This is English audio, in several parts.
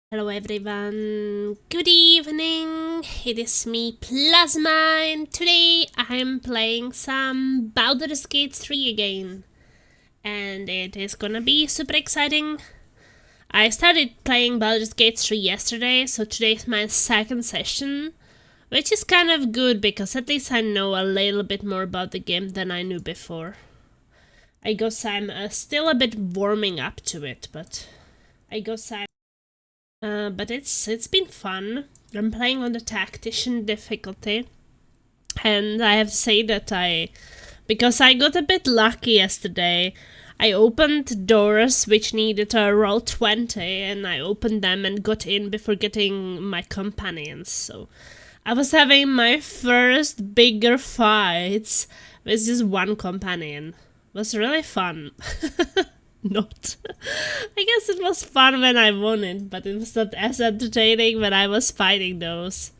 Hello everyone, good evening, it is me Plasma and today I'm playing some Baldur's Gate 3 again. And it is gonna be super exciting. I started playing Baldur's Gate 3 yesterday, so today is my second session. Which is kind of good because at least I know a little bit more about the game than I knew before. I guess I'm still a bit warming up to it, but but it's been fun. I'm playing on the Tactician difficulty, and I have to say that because I got a bit lucky yesterday, I opened doors which needed a roll 20, and I opened them and got in before getting my companions. So I was having my first bigger fights with just one companion. It was really fun. Not. I guess it was fun when I won it, but it was not as entertaining when I was fighting those.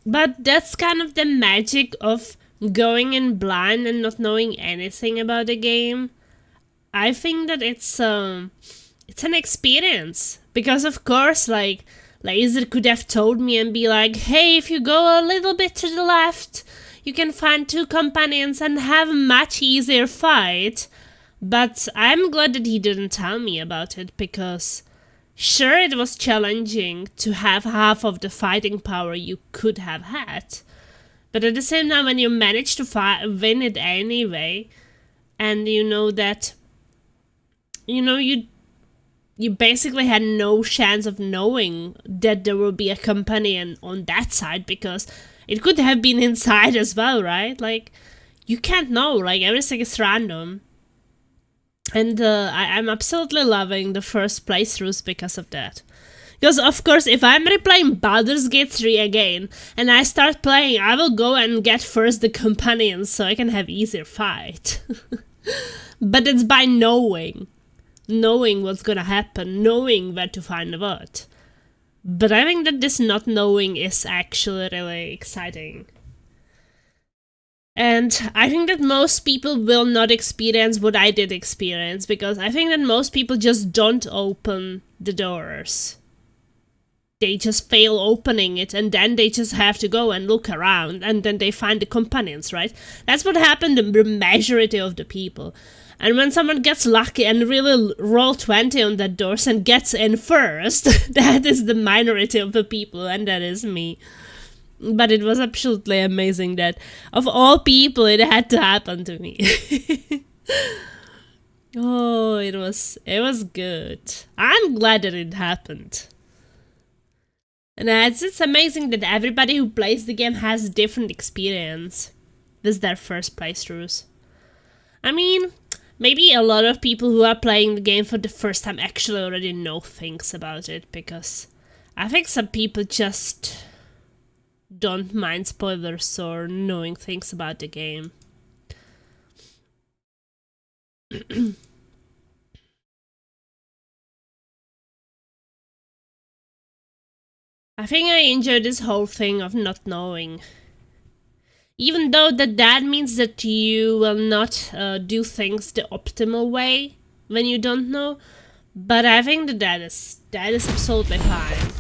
But that's kind of the magic of going in blind and not knowing anything about the game. I think that it's an experience. Because of course, like, Laser could have told me and be like, hey, if you go a little bit to the left, you can find two companions and have a much easier fight. But I'm glad that he didn't tell me about it, because sure, it was challenging to have half of the fighting power you could have had. But at the same time, when you manage to win it anyway, and you know that, you basically had no chance of knowing that there will be a companion on that side, because it could have been inside as well, right? Like, you can't know, like, everything is random. And I'm absolutely loving the first playthroughs because of that. Because, of course, if I'm replaying Baldur's Gate 3 again, and I start playing, I will go and get first the companions so I can have easier fight. But it's by knowing what's gonna happen, knowing where to find what. But I think that this not knowing is actually really exciting. And I think that most people will not experience what I did experience, because I think that most people just don't open the doors. They just fail opening it, and then they just have to go and look around, and then they find the companions, right? That's what happened to the majority of the people. And when someone gets lucky and really roll 20 on that doors and gets in first, that is the minority of the people, and that is me. But it was absolutely amazing that, of all people, it had to happen to me. Oh, it was good. I'm glad that it happened. And it's amazing that everybody who plays the game has a different experience with their first playthroughs. I mean, maybe a lot of people who are playing the game for the first time actually already know things about it, because I think some people just don't mind spoilers or knowing things about the game. I think I enjoy this whole thing of not knowing. Even though that means that you will not do things the optimal way when you don't know. But I think that is absolutely fine.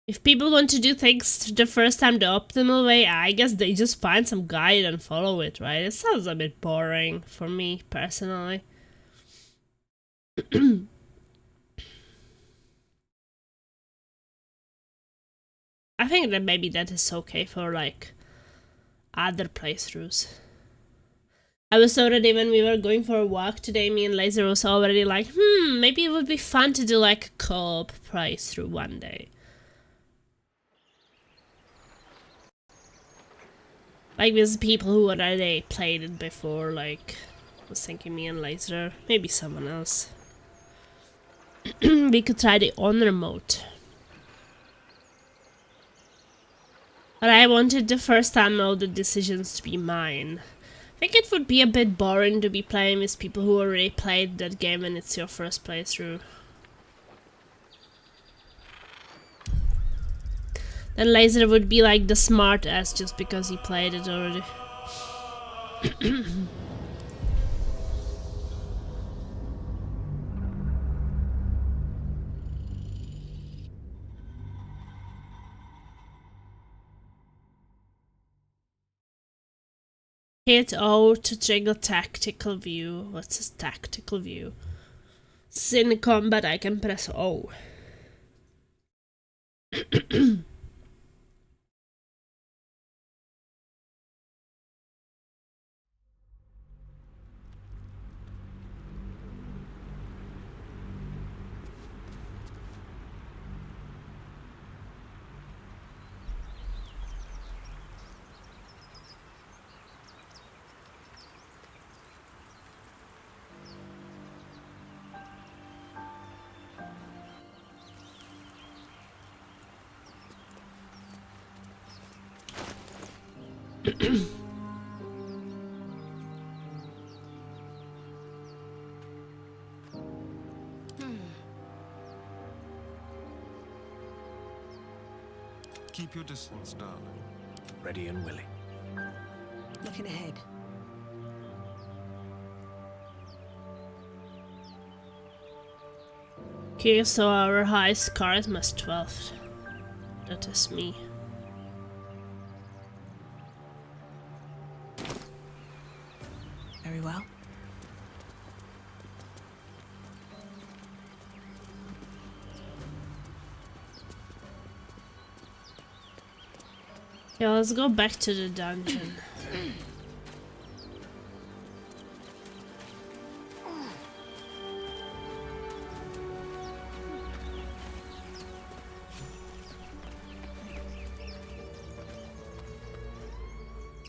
If people want to do things the first time the optimal way, I guess they just find some guide and follow it, right? It sounds a bit boring for me, personally. I think that maybe that is okay for, like, other playthroughs. I was already, when we were going for a walk today, me and Laser was already like, maybe it would be fun to do, like, a co-op playthrough one day. Like, with people who already played it before, like, I was thinking me and Laser, maybe someone else. We could try the honor mode. But I wanted the first time all the decisions to be mine. I think it would be a bit boring to be playing with people who already played that game and it's your first playthrough. Then Laser would be like the smart ass just because he played it already. Hit O to trigger tactical view. What's this tactical view? Since in combat I can press O. Keep your distance, darling. Ready and willing. Looking ahead. Okay, so our highest charisma is 12. That is me. Very well. Yeah, let's go back to the dungeon.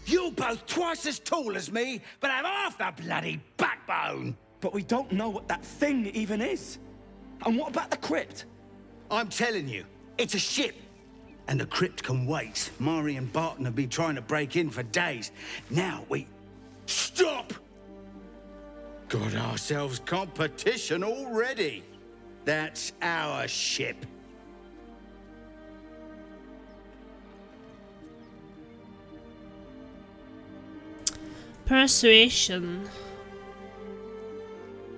You're both twice as tall as me, but have half the bloody backbone! But we don't know what that thing even is. And what about the crypt? I'm telling you, it's a ship. And the crypt can wait. Mari and Barton have been trying to break in for days. Now we... Stop! Got ourselves competition already. That's our ship. Persuasion.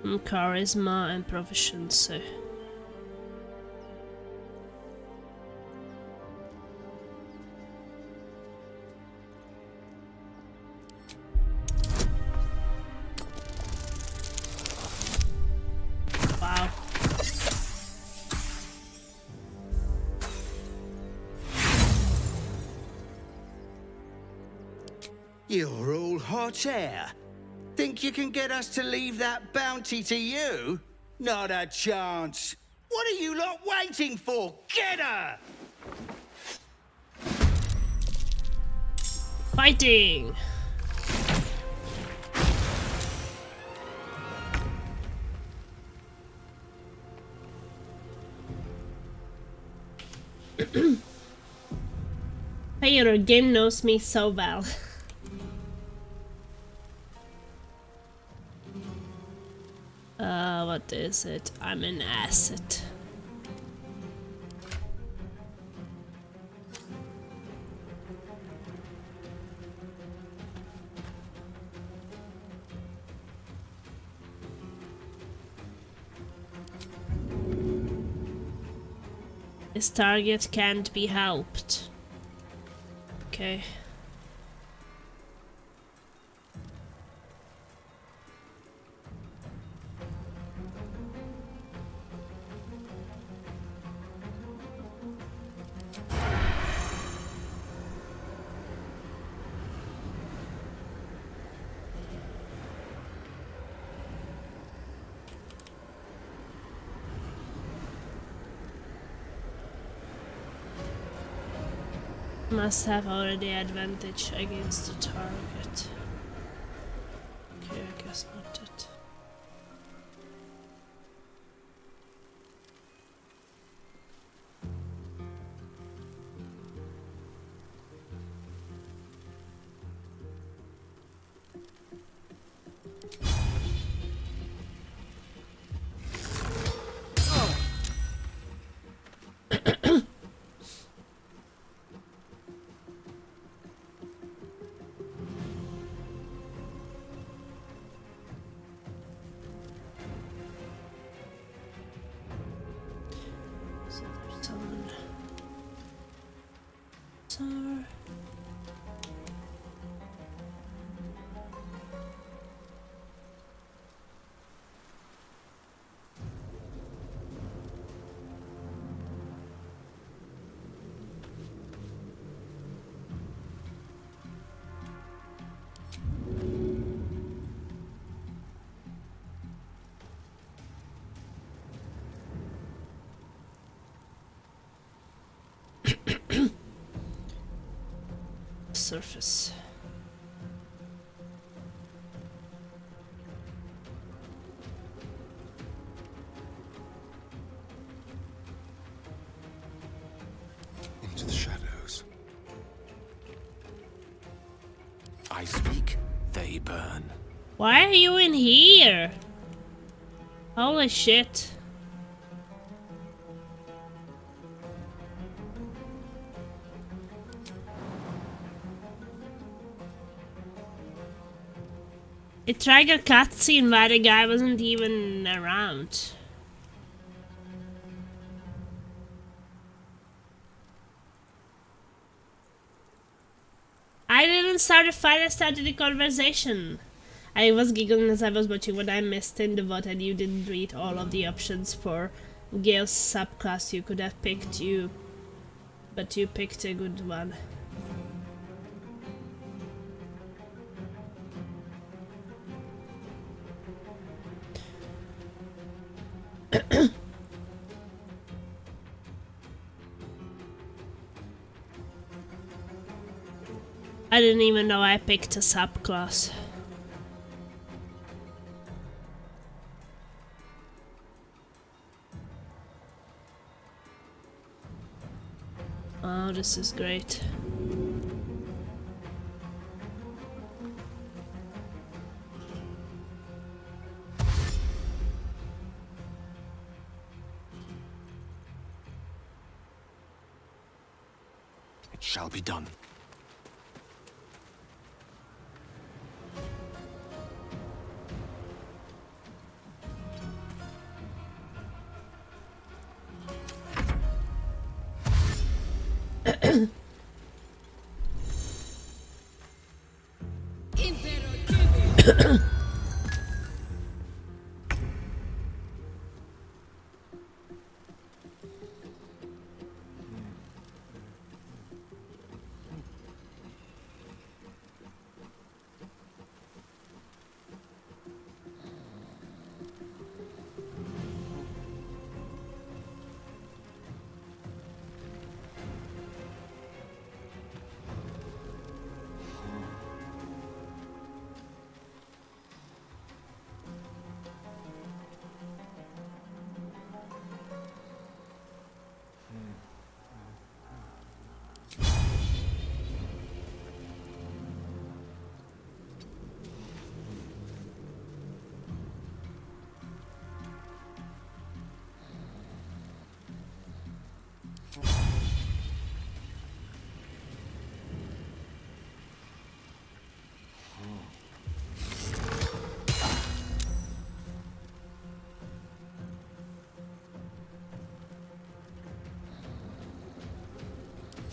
Charisma and proficiency. Wow. You're all hot air. Think you can get us to leave that bounty to you? Not a chance. What are you lot waiting for? Get her! Fighting! Hey, your game knows me so well. What is it? I'm an asset. This target can't be helped. Okay. Must have already advantage against the target. Okay, I guess not it. surface. Into the shadows. I speak, they burn. Why are you in here? Holy shit. A trigger cutscene where the guy wasn't even around. I didn't start the fight, I started the conversation. I was giggling as I was watching what I missed in the vote, and you didn't read all of the options for Gale's subclass you could have picked, but you picked a good one. I didn't even know I picked a subclass. Oh, this is great. It shall be done.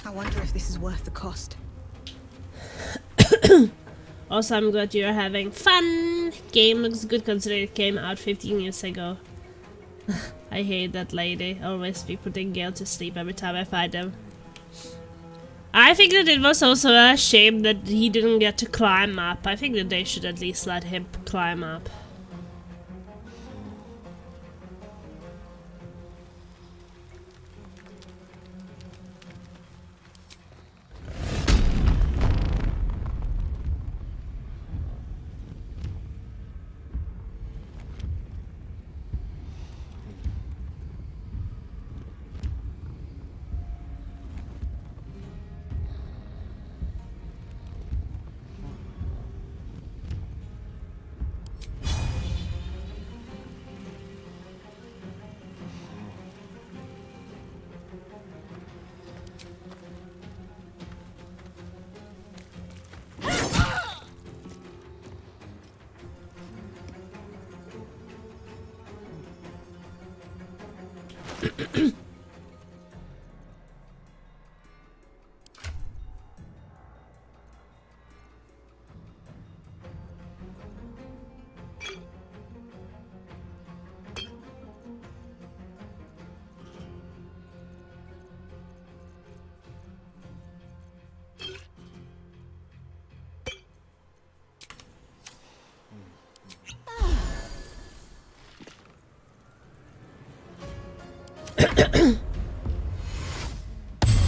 I wonder if this is worth the cost. Also, I'm glad you're having fun. Game looks good considering it came out 15 years ago. I hate that lady. Always be putting Gale to sleep every time I fight him. I think that it was also a shame that he didn't get to climb up. I think that they should at least let him climb up.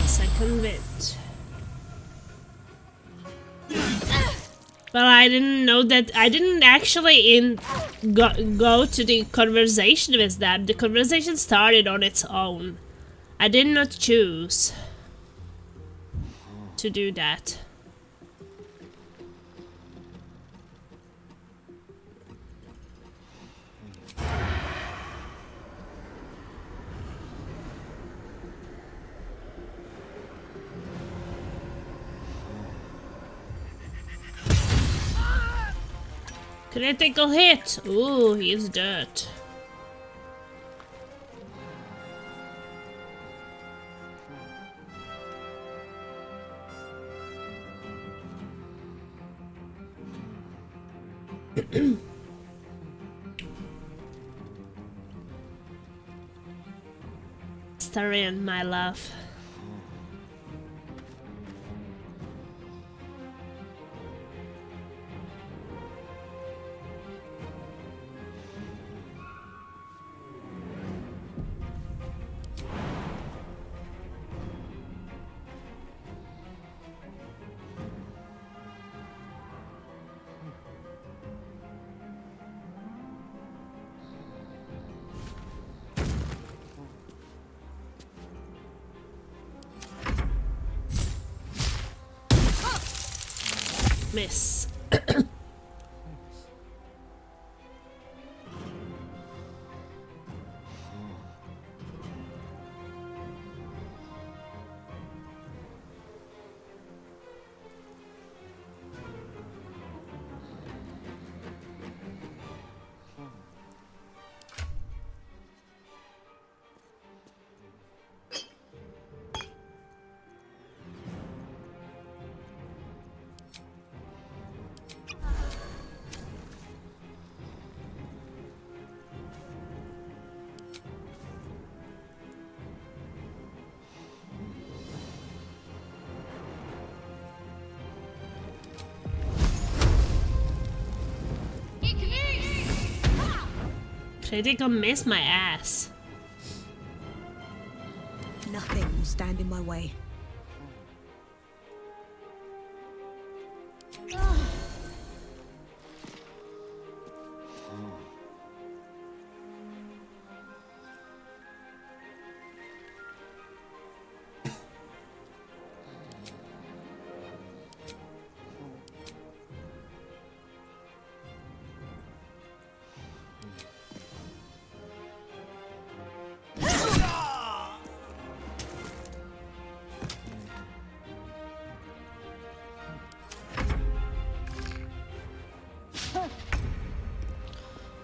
Second bit. Well, I didn't know that. I didn't actually go to the conversation with them. The conversation started on its own. I did not choose to do that. Critical hit! Ooh, he's dead. Starian, my love. Miss. Critical miss my ass. Nothing will stand in my way.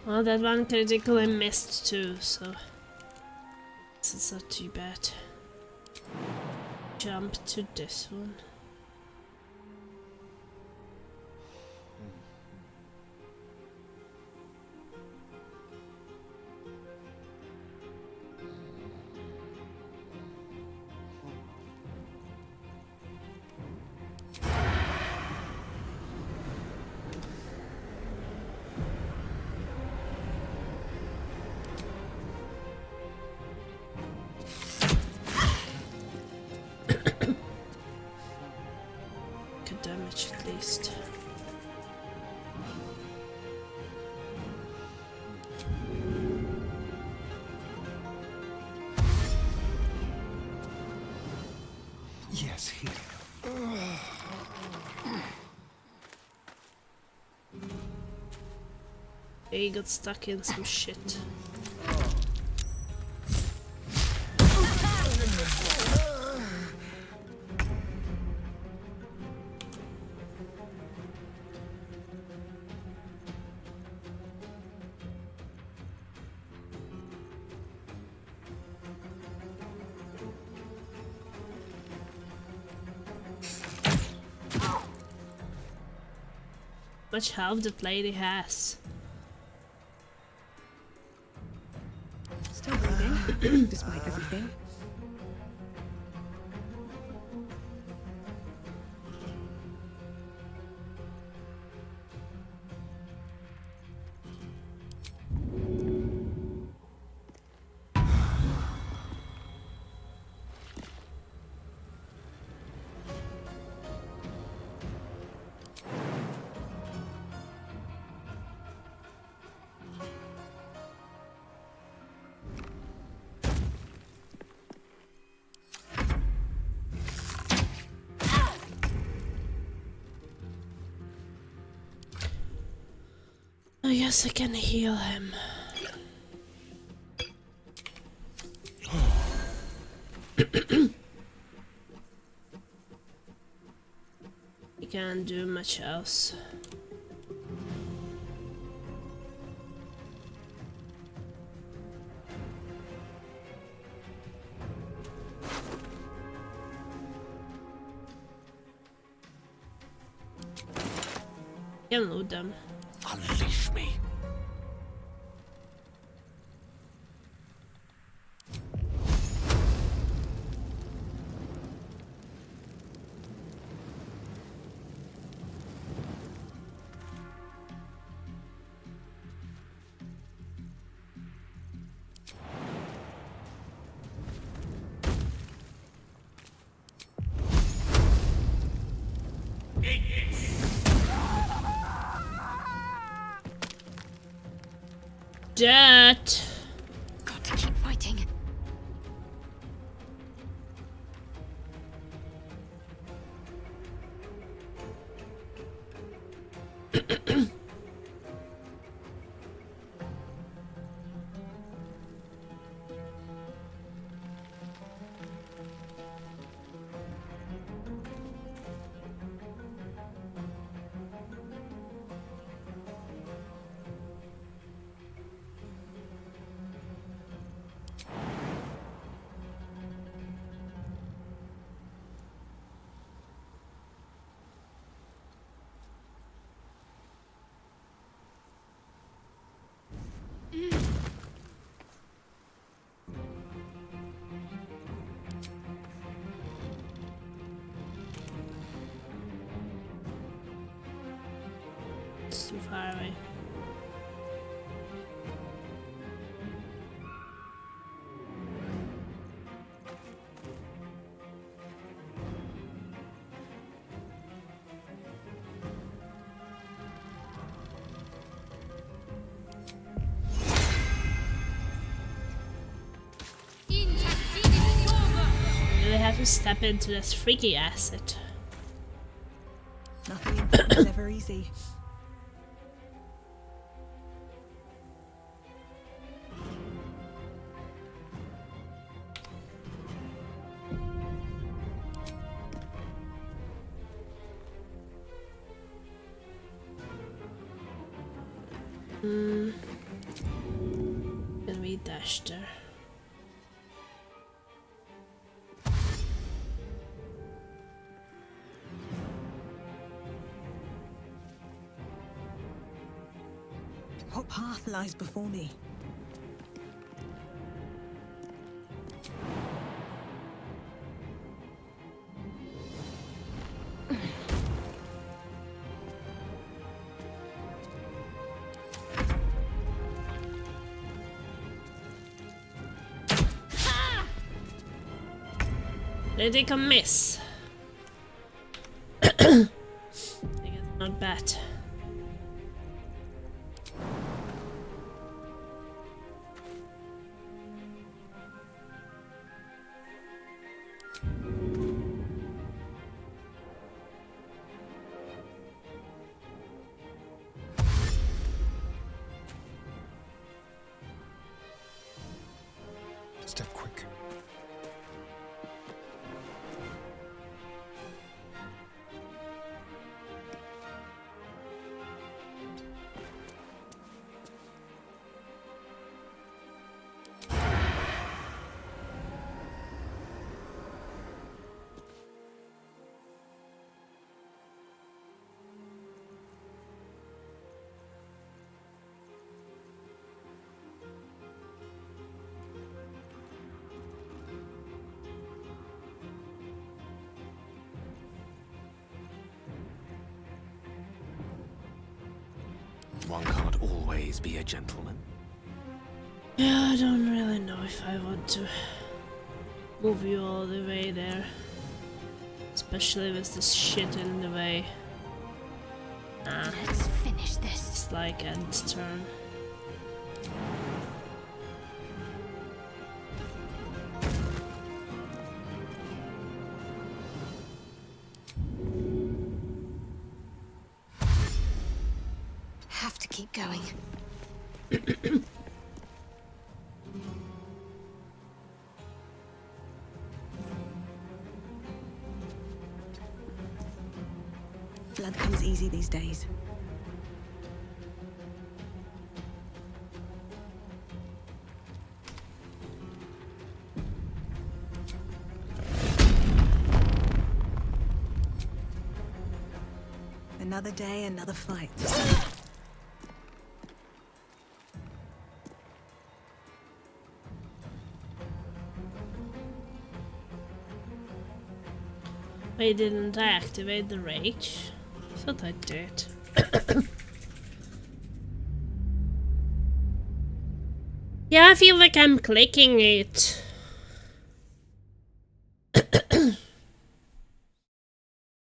Well, that one critical I missed too, so it's not too bad. Jump to this one. Damage at least. Yes, here. He got stuck in some shit. Much health that lady has. Still breathing, despite everything. I guess I can heal him. He can't do much else. Can loot them. Unleash me. Jet! Got to keep fighting. It's too far away. Really have to step into this freaky acid. Nothing important is ever easy. Can we dash there? What path lies before me? They take a miss. I think it's not bad. Step quick. One can't always be a gentleman. Yeah, I don't really know if I want to move you all the way there. Especially with this shit in the way. Nah, Let's finish this. it's like end turn. Have to keep going. Blood comes easy these days. Another day, another fight. Why didn't I activate the rage? I thought I did. Yeah, I feel like I'm clicking it.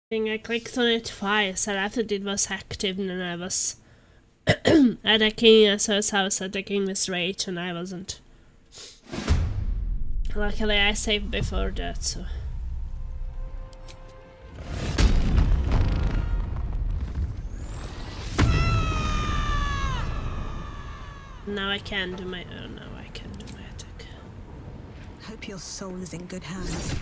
I clicked on it twice, and after it was active, and then I was attacking SOS house, attacking this rage, and I wasn't. Luckily, I saved before that, so. Now I can do my. Oh, now I can do my attack. Hope your soul is in good hands.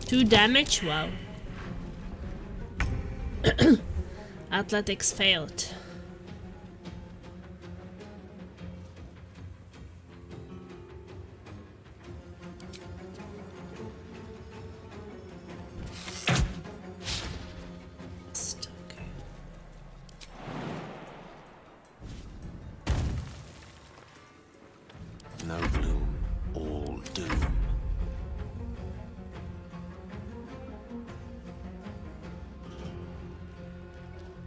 2 damage? Wow. Athletics failed. No gloom, all doom.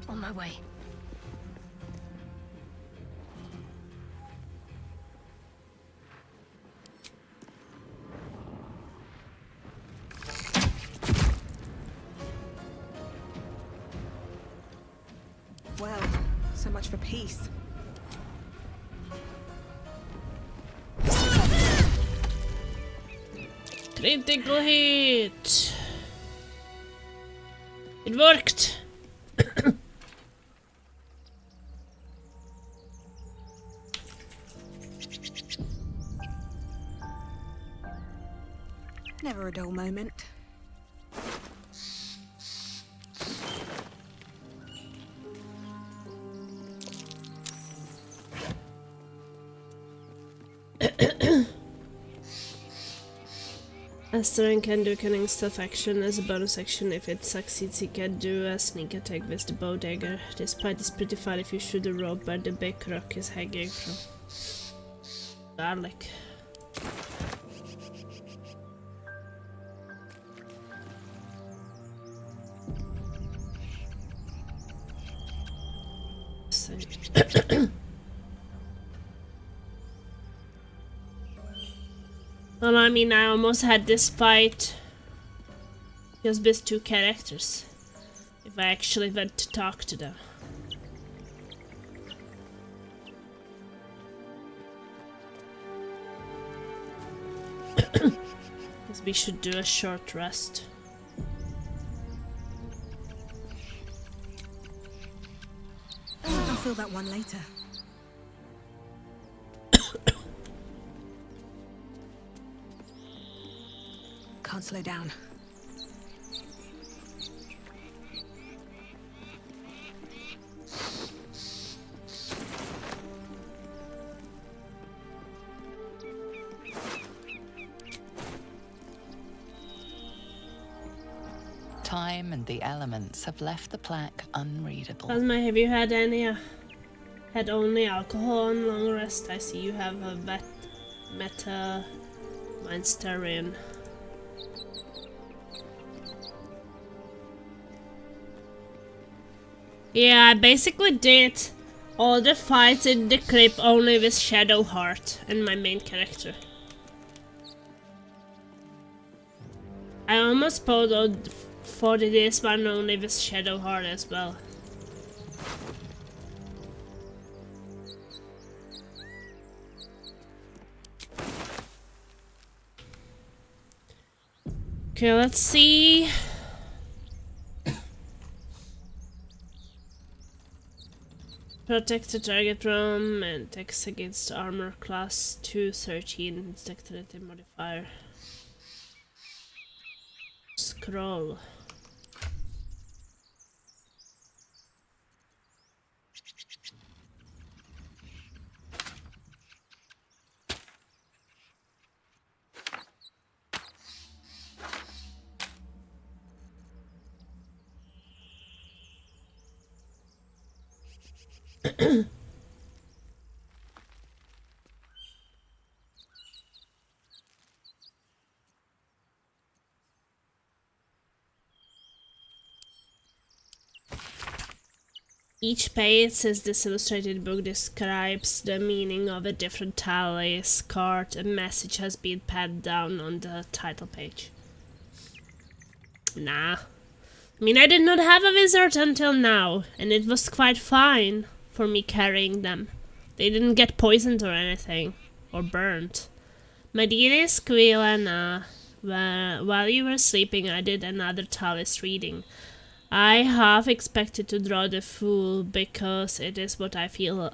On my way. Well, so much for peace. Critical hit! It worked! Never a dull moment. Asterin can do cunning stealth action as a bonus action. If it succeeds, he can do a sneak attack with the bow dagger. This fight is pretty fun if you shoot the rope where the big rock is hanging from. Garlic. Well, I mean, I almost had this fight just with 2 characters. If I actually went to talk to them. Guess we should do a short rest. I'll feel that one later. Can't slow down. Time and the elements have left the plaque unreadable. Asma, have you had any? Had only alcohol on long rest? I see you have a meta Mindsterian. Yeah, I basically did all the fights in the crypt only with Shadowheart and my main character. I almost pulled out for this one only with Shadowheart as well. Okay, let's see. Protect the target room and attacks against armor class 213 dexterity modifier. Scroll. Each page, as this illustrated book describes the meaning of a different tally's card, a message has been padded down on the title page. Nah. I mean, I did not have a wizard until now, and it was quite fine for me carrying them. They didn't get poisoned or anything, or burnt. My dear Squilana, while you were sleeping, I did another Tallis reading. I half expected to draw the Fool, because it is what I feel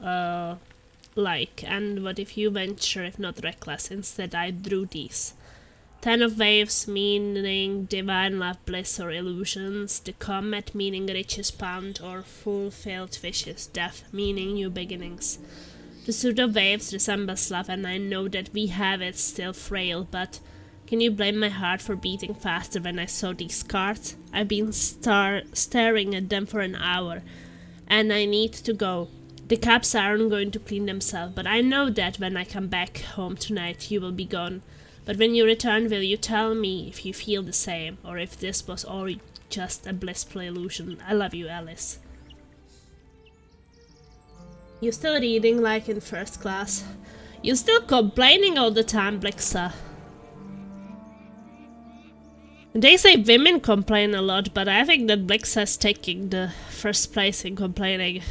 like, and what if you venture, if not reckless. Instead, I drew these. 10 of waves, meaning divine love, bliss, or illusions. The comet, meaning riches bound, or fulfilled wishes. Death, meaning new beginnings. The suit of waves resembles love, and I know that we have it, still frail, but can you blame my heart for beating faster when I saw these cards? I've been staring at them for an hour, and I need to go. The caps aren't going to clean themselves, but I know that when I come back home tonight, you will be gone. But when you return, will you tell me if you feel the same, or if this was all just a blissful illusion? I love you, Alice. You still reading like in first class? You still complaining all the time, Blixa. They say women complain a lot, but I think that Blixa is taking the first place in complaining.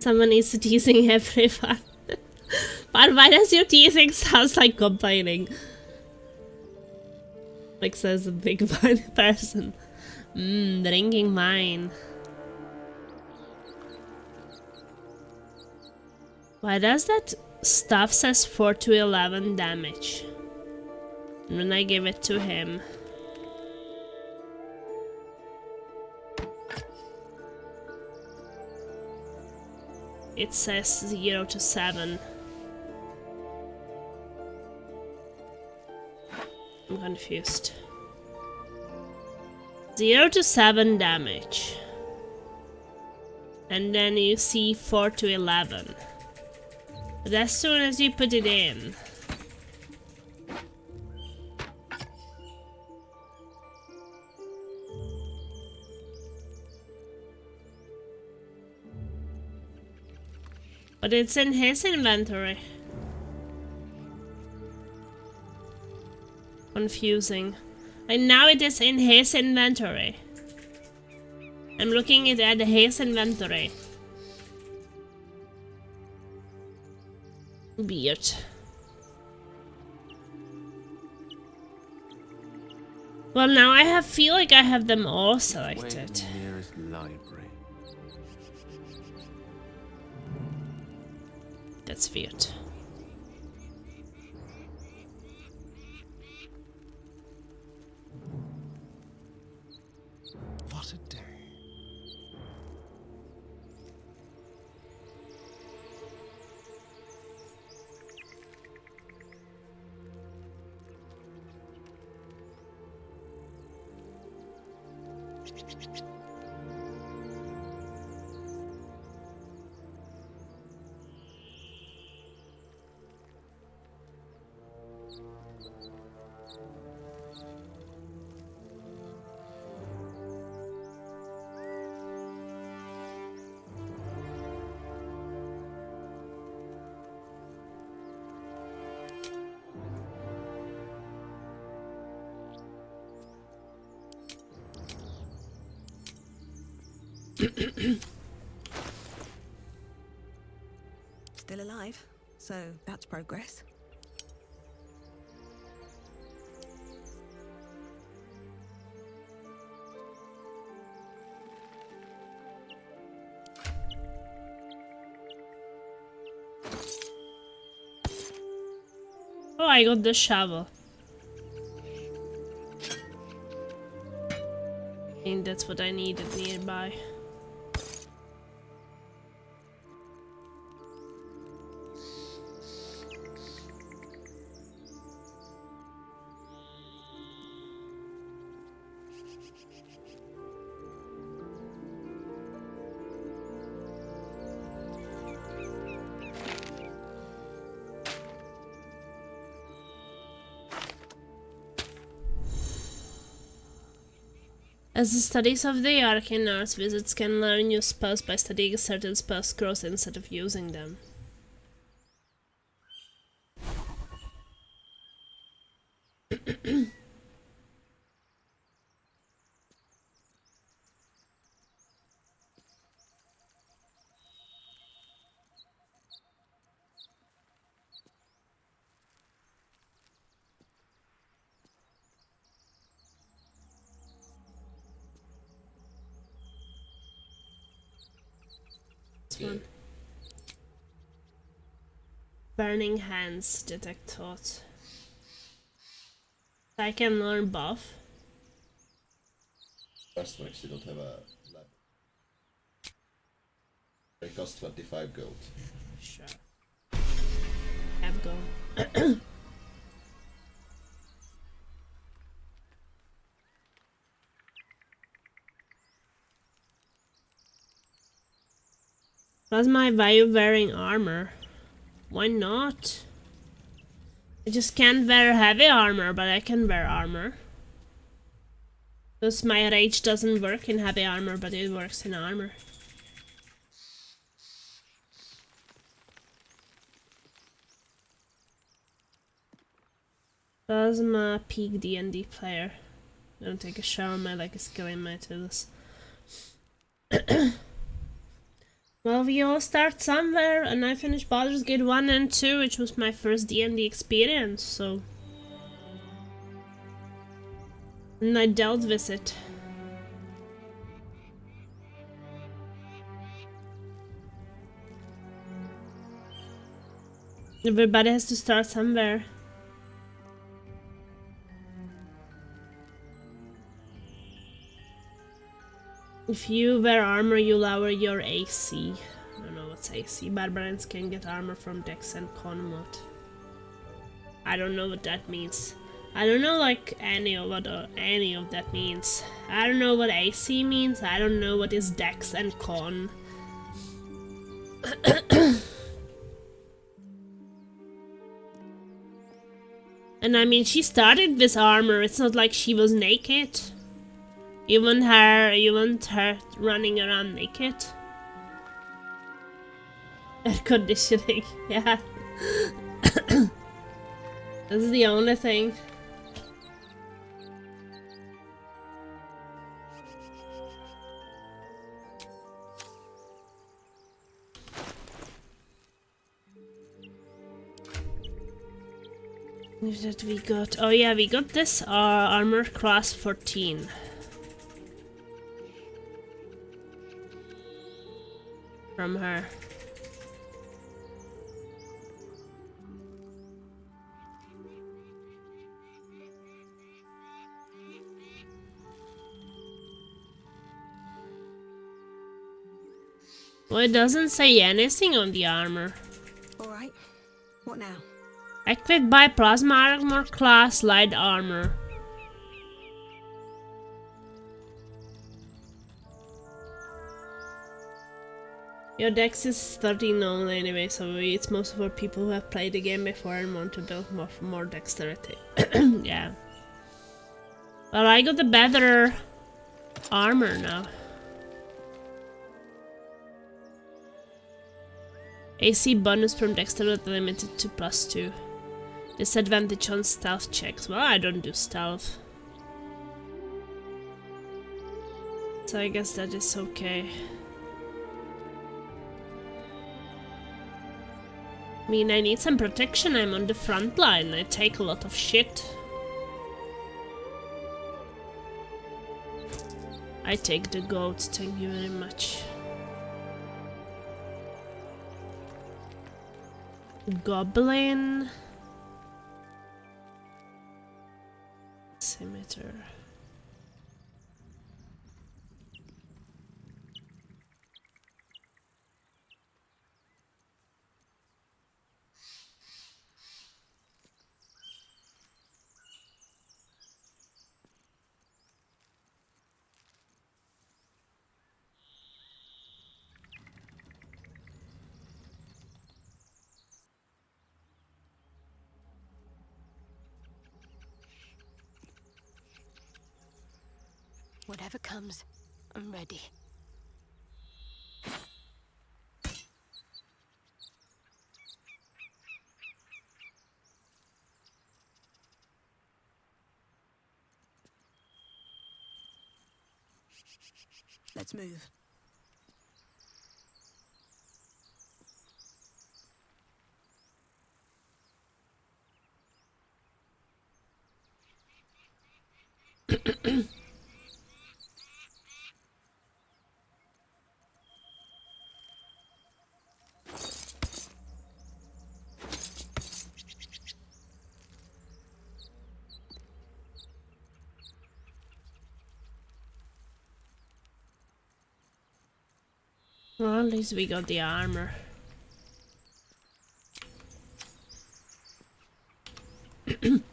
Someone is teasing everyone. But why does your teasing sound like complaining? Like says a big fine person. Drinking wine. Why does that stuff says 4 to 11 damage? And when I give it to him. It says 0 to 7. I'm confused. 0 to 7 damage. And then you see 4 to 11. But as soon as you put it in... But it's in his inventory. Confusing. And now it is in his inventory. I'm looking at his inventory. Weird. Well, now I feel like I have them all selected. Nearest library. That's weird. What a day. Still alive, so that's progress. Oh, I got the shovel. I think that's what I needed nearby. As the studies of the arcane arts, wizards can learn new spells by studying certain spell scrolls instead of using them. One. Burning hands, detect thought. I can learn buff. First works, you don't have a lab. They cost 25 gold. Sure. Have gold. Plasma, why are you wearing armor? Why not? I just can't wear heavy armor, but I can wear armor. Because my rage doesn't work in heavy armor, but it works in armor. Plasma peak D&D player. Don't take a shower, my leg is killing my tools. Well, we all start somewhere, and I finished Baldur's Gate 1 and 2, which was my first D&D experience, so... And I dealt with it. Everybody has to start somewhere. If you wear armor, you lower your AC. I don't know what's AC. Barbarians can get armor from Dex and Con mod. I don't know what that means. I don't know like any of that means. I don't know what AC means. I don't know what is Dex and Con. And I mean, she started with armor. It's not like she was naked. You want her running around naked? Air conditioning, yeah. That's the only thing. That we got. Oh yeah, we got this armor class 14. From her. Well, it doesn't say anything on the armor. Alright, what now? Equipped by Plasma Armor class light armor. Your dex is 13 only anyway, so it's most for people who have played the game before and want to build more dexterity. Yeah. Well, I got the better armor now. AC bonus from dexterity limited to +2. Disadvantage on stealth checks. Well, I don't do stealth. So I guess that is okay. I mean, I need some protection. I'm on the front line. I take a lot of shit. I take the goat, thank you very much. Goblin. Scimitar. Whatever comes, I'm ready. Let's move. Well, at least we got the armor. I've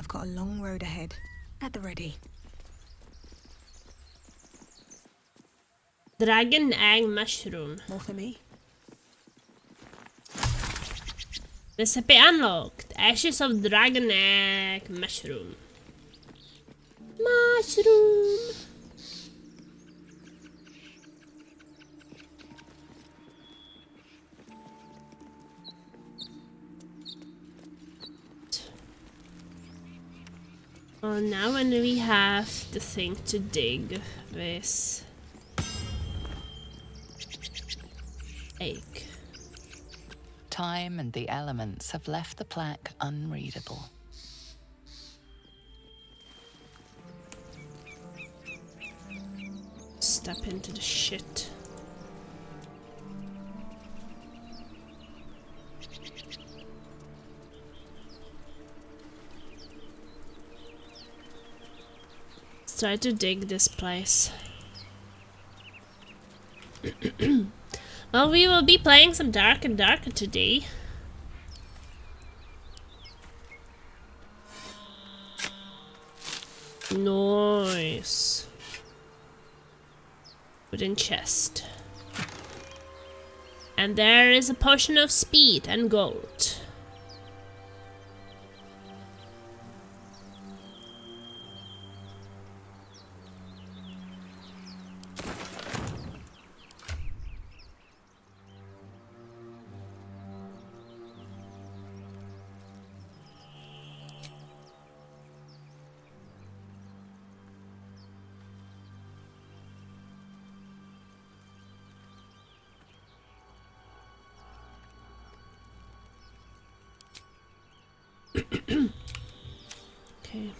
got a long road ahead. At the ready. Dragon egg mushroom. More for me? Recipe unlocked. Ashes of dragon egg mushroom. Mushroom. Oh, now when we have the thing to dig with egg. Time and the elements have left the plaque unreadable. Step into the shit. Let's try to dig this place. Well, we will be playing some Dark and Darker today. Nice. Wooden chest. And there is a potion of speed and gold. Okay.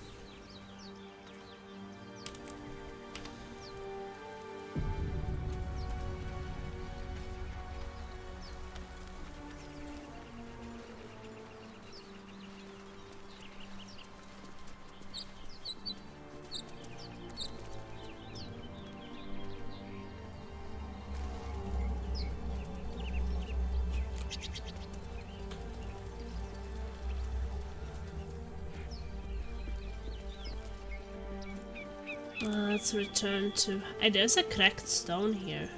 Let's return to... there's a cracked stone here.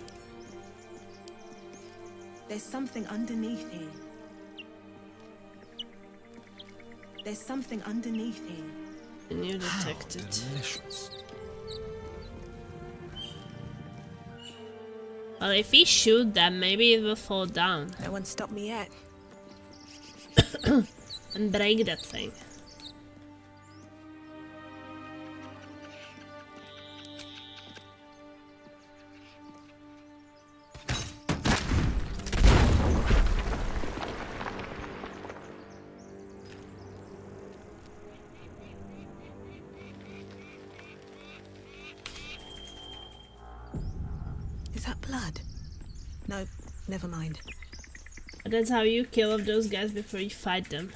There's something underneath here. There's something underneath here. And you detect it. Delicious. Well, if we shoot them, maybe it will fall down. No one stopped me yet. And break that thing. Never mind. But that's how you kill off those guys before you fight them.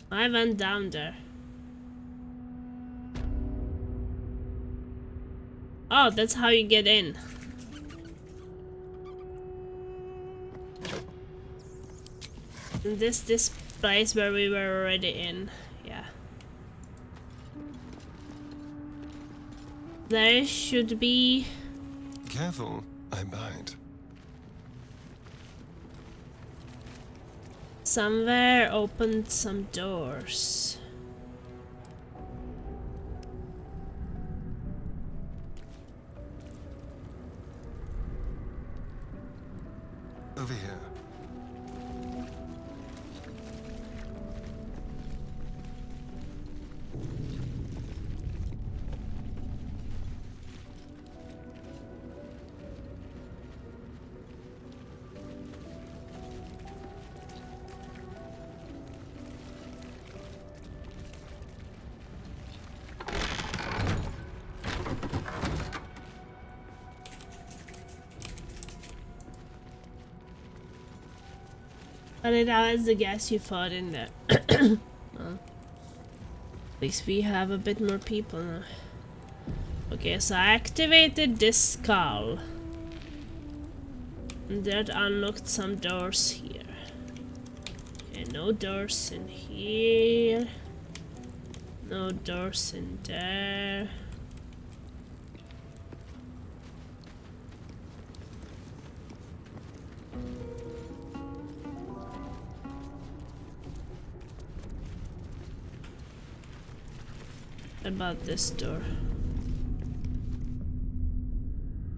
I went down there. Oh, that's how you get in. And this place where we were already in. Yeah. There should be... Careful, I bite. Somewhere opened some doors. Over here. But that was the gas you fought in there. Well, at least we have a bit more people now. Okay, so I activated this skull. And that unlocked some doors here. Okay, no doors in here. No doors in there. What about this door?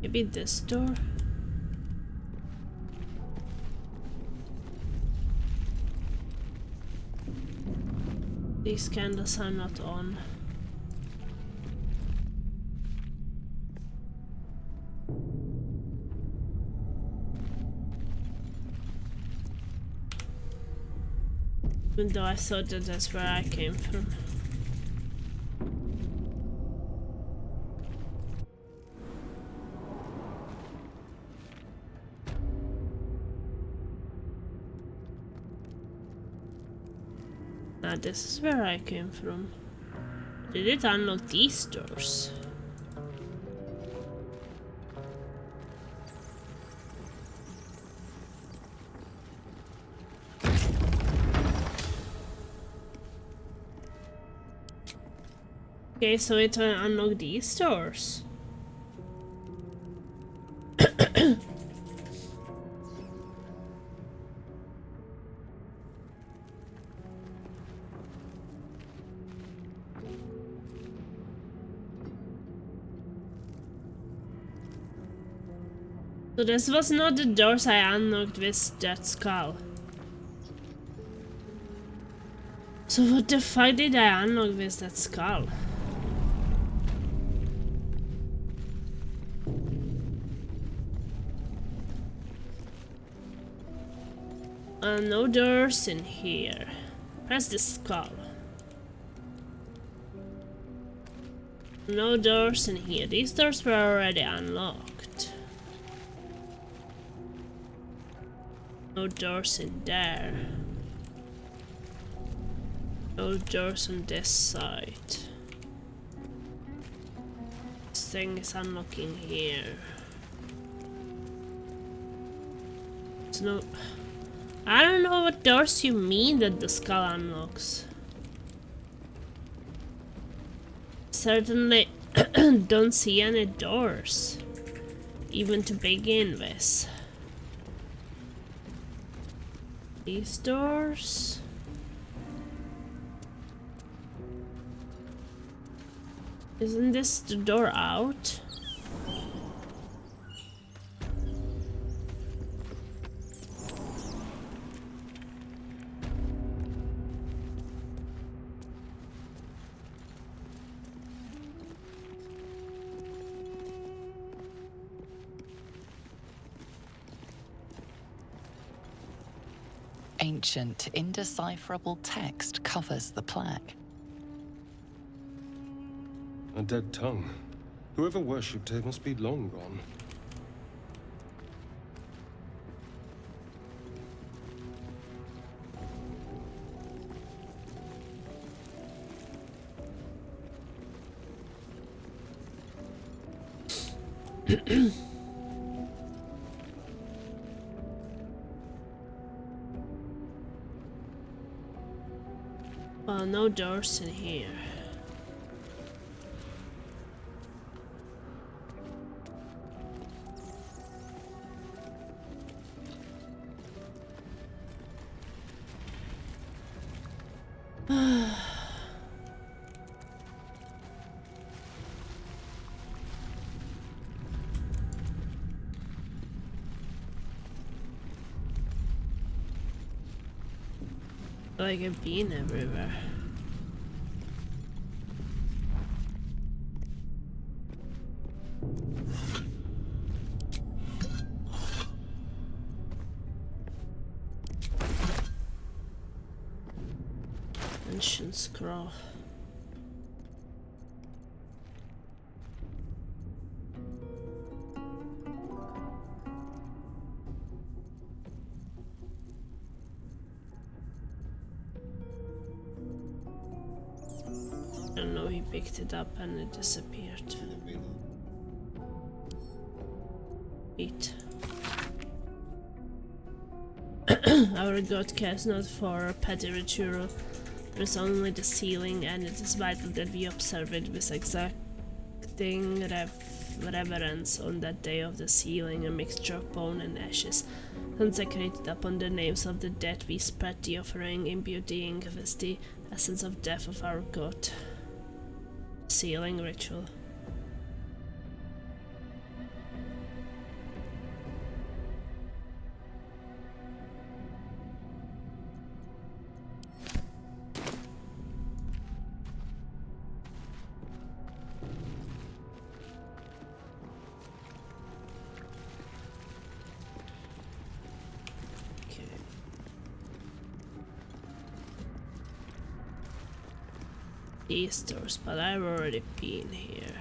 Maybe this door? These candles are not on. Even though I thought that that's where I came from. Now this is where I came from. Did it unlock these doors? Okay, so it unlocked these doors. So this was not the doors I unlocked with that skull. So what the fuck did I unlock with that skull? No doors in here. Press the skull. No doors in here. These doors were already unlocked. No doors in there. No doors on this side. This thing is unlocking here. There's no... I don't know what doors you mean that the skull unlocks. Certainly don't see any doors, even to begin with. These doors? Isn't this the door out? Ancient, indecipherable text covers the plaque. A dead tongue. Whoever worshipped it must be long gone. Well, no doors in here. Like a bean everywhere. Ancient scroll. I don't know, he picked it up and it disappeared. Eat. Our god cares not for petty ritual. There is only the ceiling, and it is vital that we observe it with exacting reverence. On that day of the ceiling, a mixture of bone and ashes, consecrated upon the names of the dead, we spread the offering, imbuing with the essence of death of our god. Sealing ritual. These doors, but I've already been here.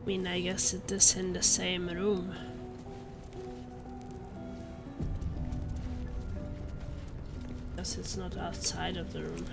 I mean, I guess it is in the same room. Guess it's not outside of the room.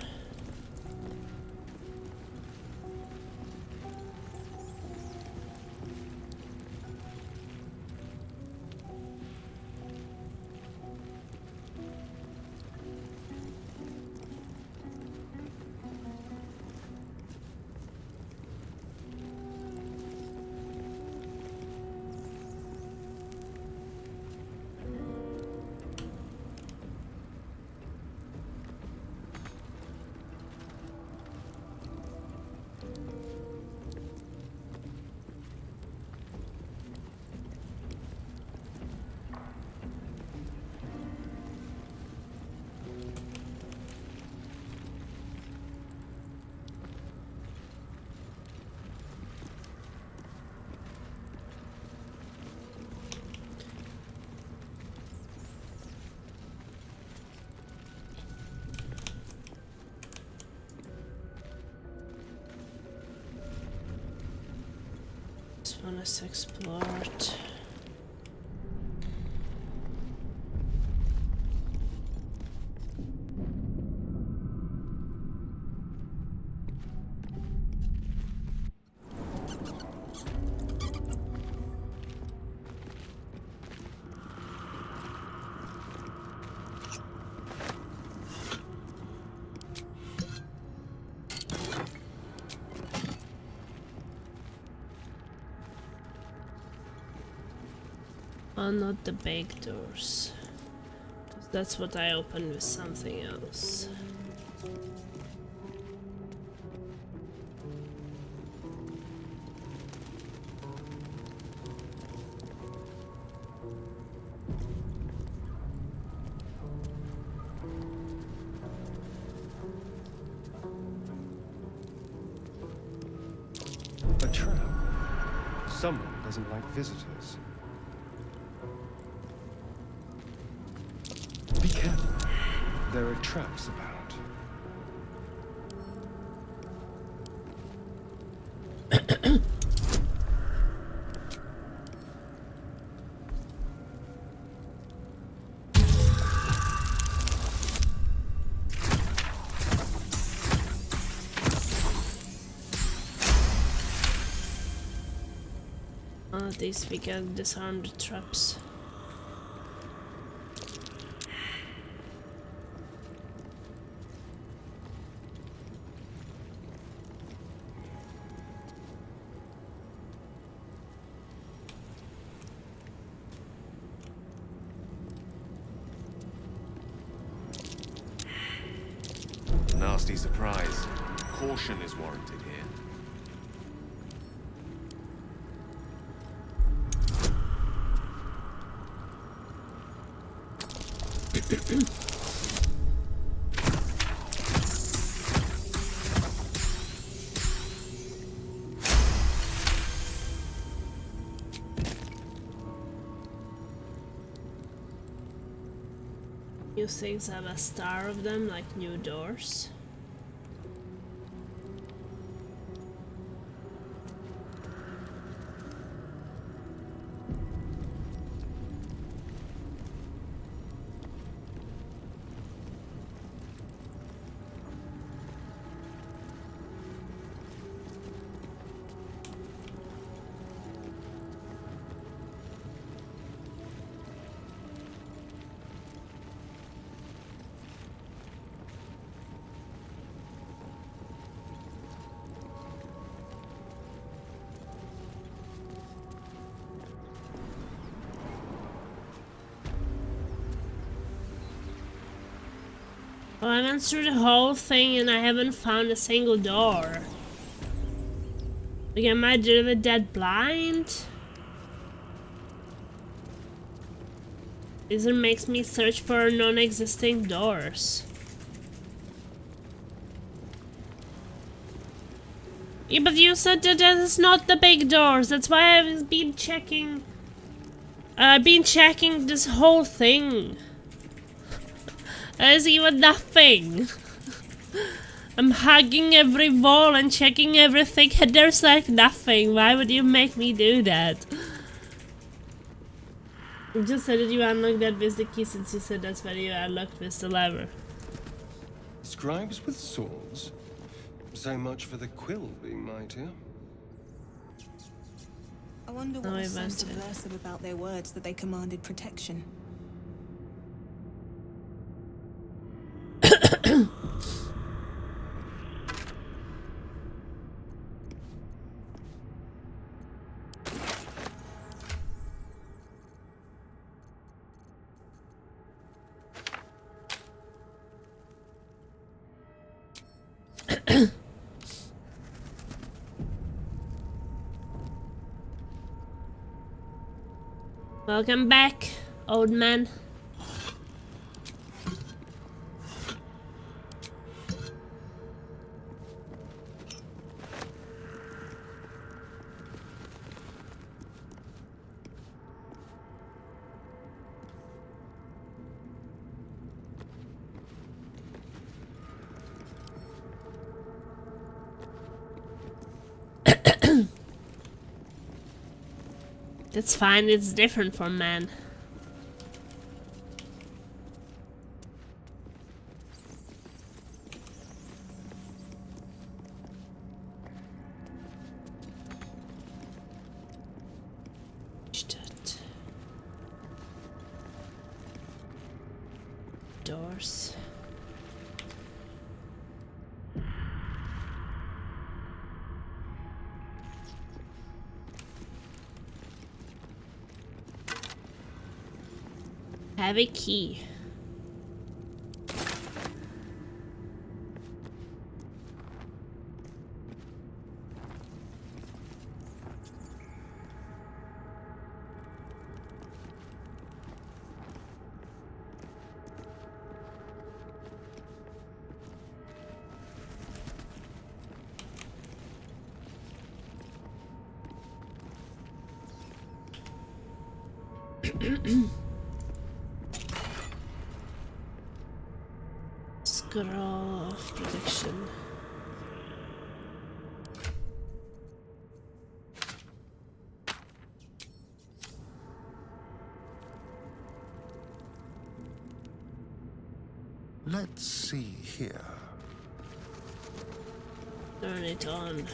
This one is explored. Oh, not the big doors. That's what I opened with something else. Someone doesn't like visitors. Be careful. There are traps about. At least we can disarm the traps. Nasty surprise. Caution is warranted here. New things have a star of them, like new doors. Oh, I went through the whole thing and I haven't found a single door. Like, am I really that blind? This makes me search for non-existing doors. Yeah, but you said that is not the big doors. That's why I've been checking. I've been checking this whole thing. There's even nothing. I'm hugging every wall and checking everything and there's like nothing. Why would you make me do that? You just said that you unlocked that with the key since you said that's where you unlocked with the lever. Scribes with swords? So much for the quill being mightier. I wonder what No, was so I subversive about their words that they commanded protection. Welcome back, old man. That's fine, it's different from man. Doors. Have a key. Scroll of prediction. Let's see here. Turn it on.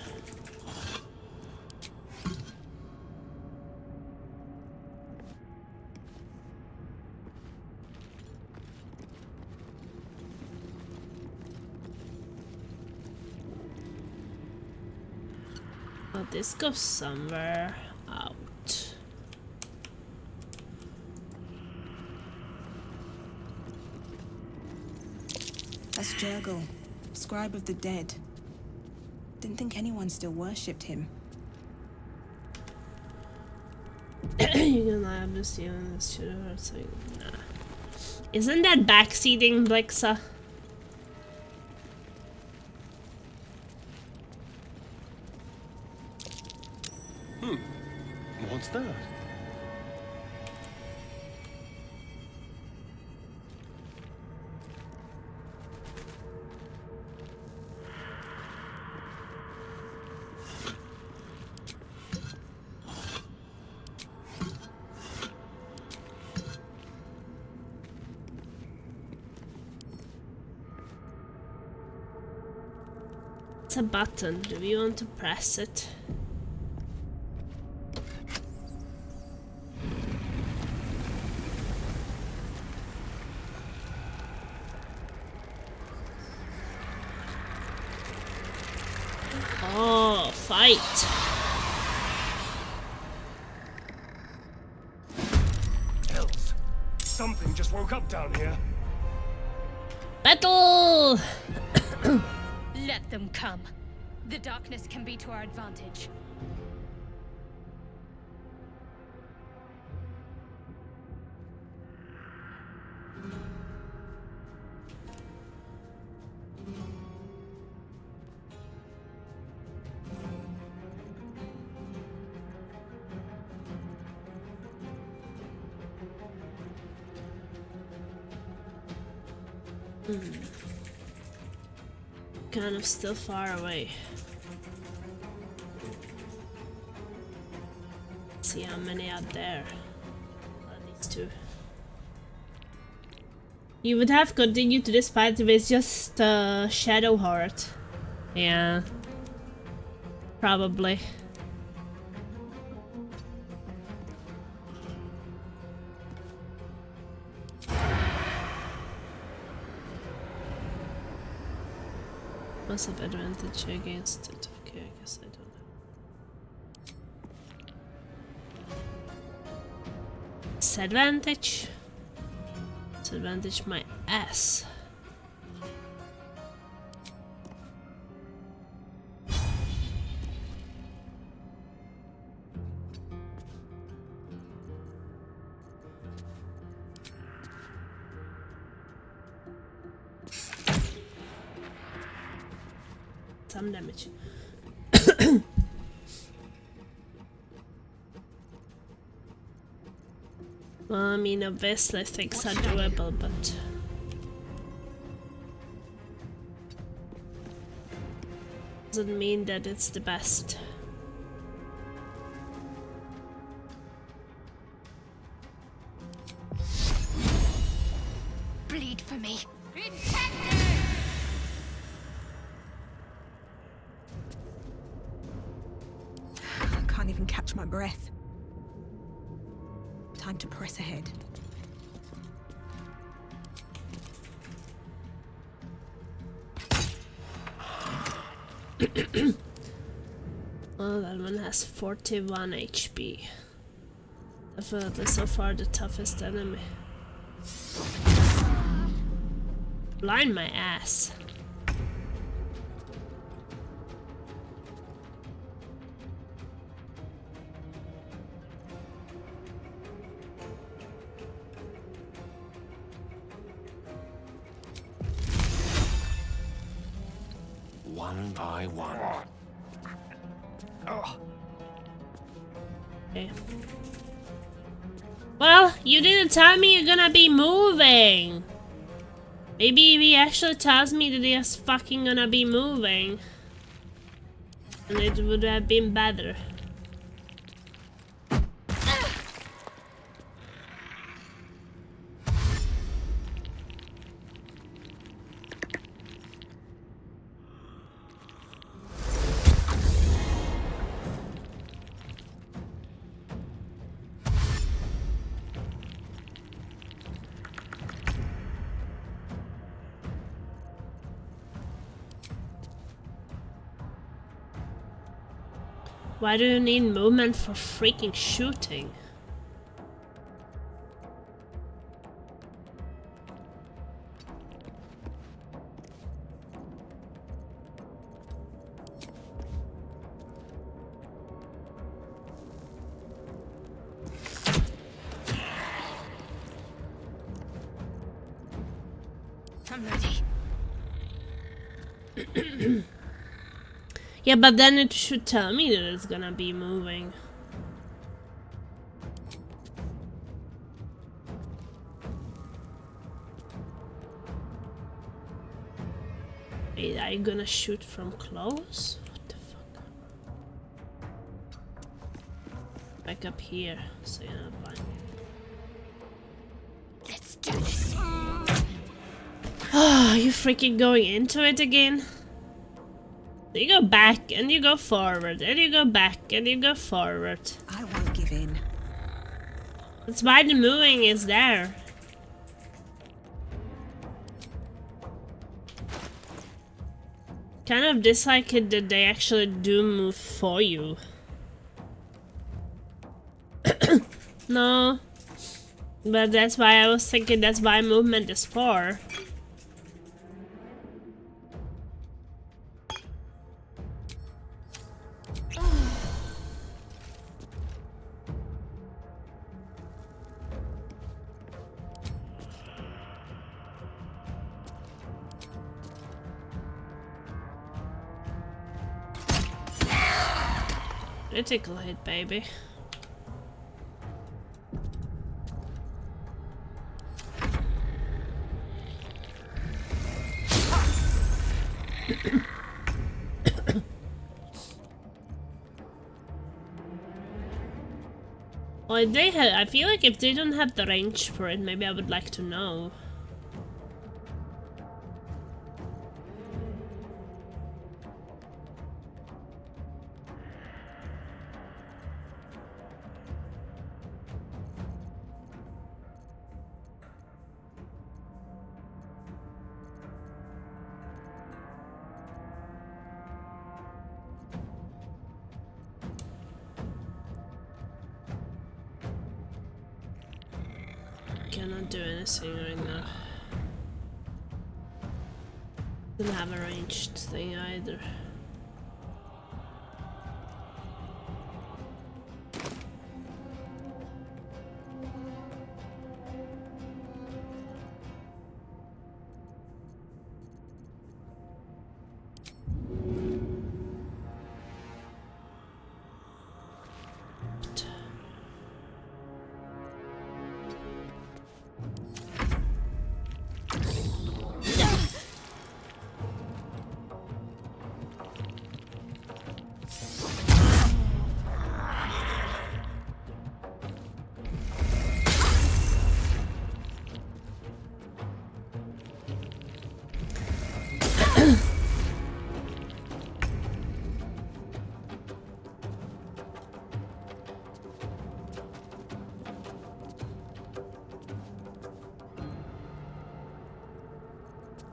Oh, this goes somewhere out. That's Jurgle, scribe of the dead. Didn't think anyone still worshipped him. You're gonna have to see on this shit or something. Nah. Isn't that backseating, Blixa? What's that? It's a button. Do we want to press it? Oh, fight! Hells. Something just woke up down here. Battle! Let them come. The darkness can be to our advantage. Kind of still far away. See how many out there. These two. You would have continued to this fight if it's just Shadow Heart. Yeah. Probably. Must have advantage against it. Okay, I guess I don't know. Disadvantage? Disadvantage my ass. Some damage. Well, I mean, obviously things are doable, but doesn't mean that it's the best. Bleed for me. Can't even catch my breath. Time to press ahead. Oh, that one has 41 HP. Definitely so far the toughest enemy. Blind my ass. One by one. Okay. Well, you didn't tell me you're gonna be moving. Maybe he actually tells me that he's fucking gonna be moving. And it would have been better. Why do you need movement for freaking shooting? I'm ready. Yeah, but then it should tell me that it's gonna be moving. Wait, are you gonna shoot from close? What the fuck? Back up here, so you're not blind. Let's do this. Ah, you freaking going into it again? You go back and you go forward and you go back and you go forward. I won't give in. That's why the moving is there. Kind of dislike it that they actually do move for you. No. But that's why I was thinking that's why movement is for. Critical hit, baby. Well, they have. I feel like if they don't have the range for it, maybe I would like to know. Cannot do anything right now. Don't have a ranged thing either.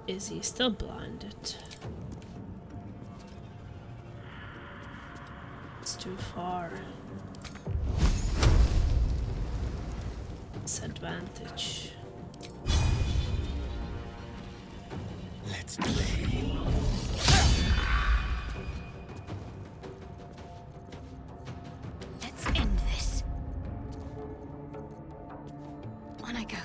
Is he still blinded? It's too far. Disadvantage. Let's play. Let's end this. On I go.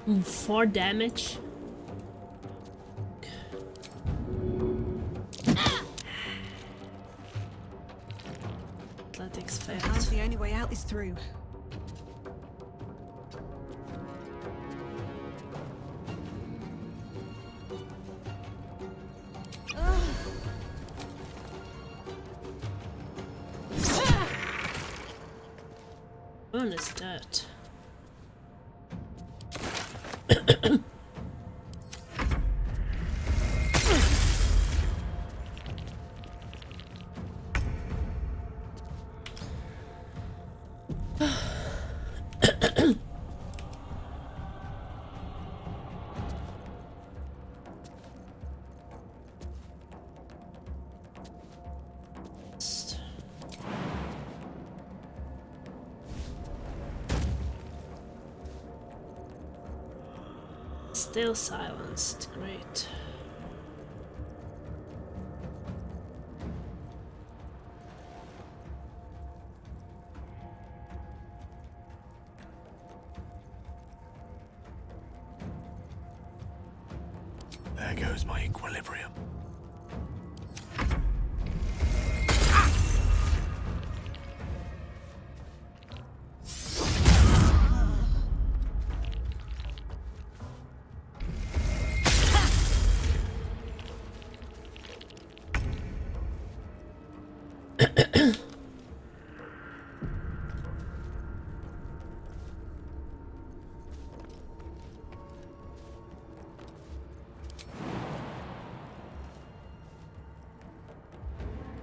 4 damage. Athletics failed. Sometimes the only way out is through. One is dead. Still silenced. Great. There goes my equilibrium.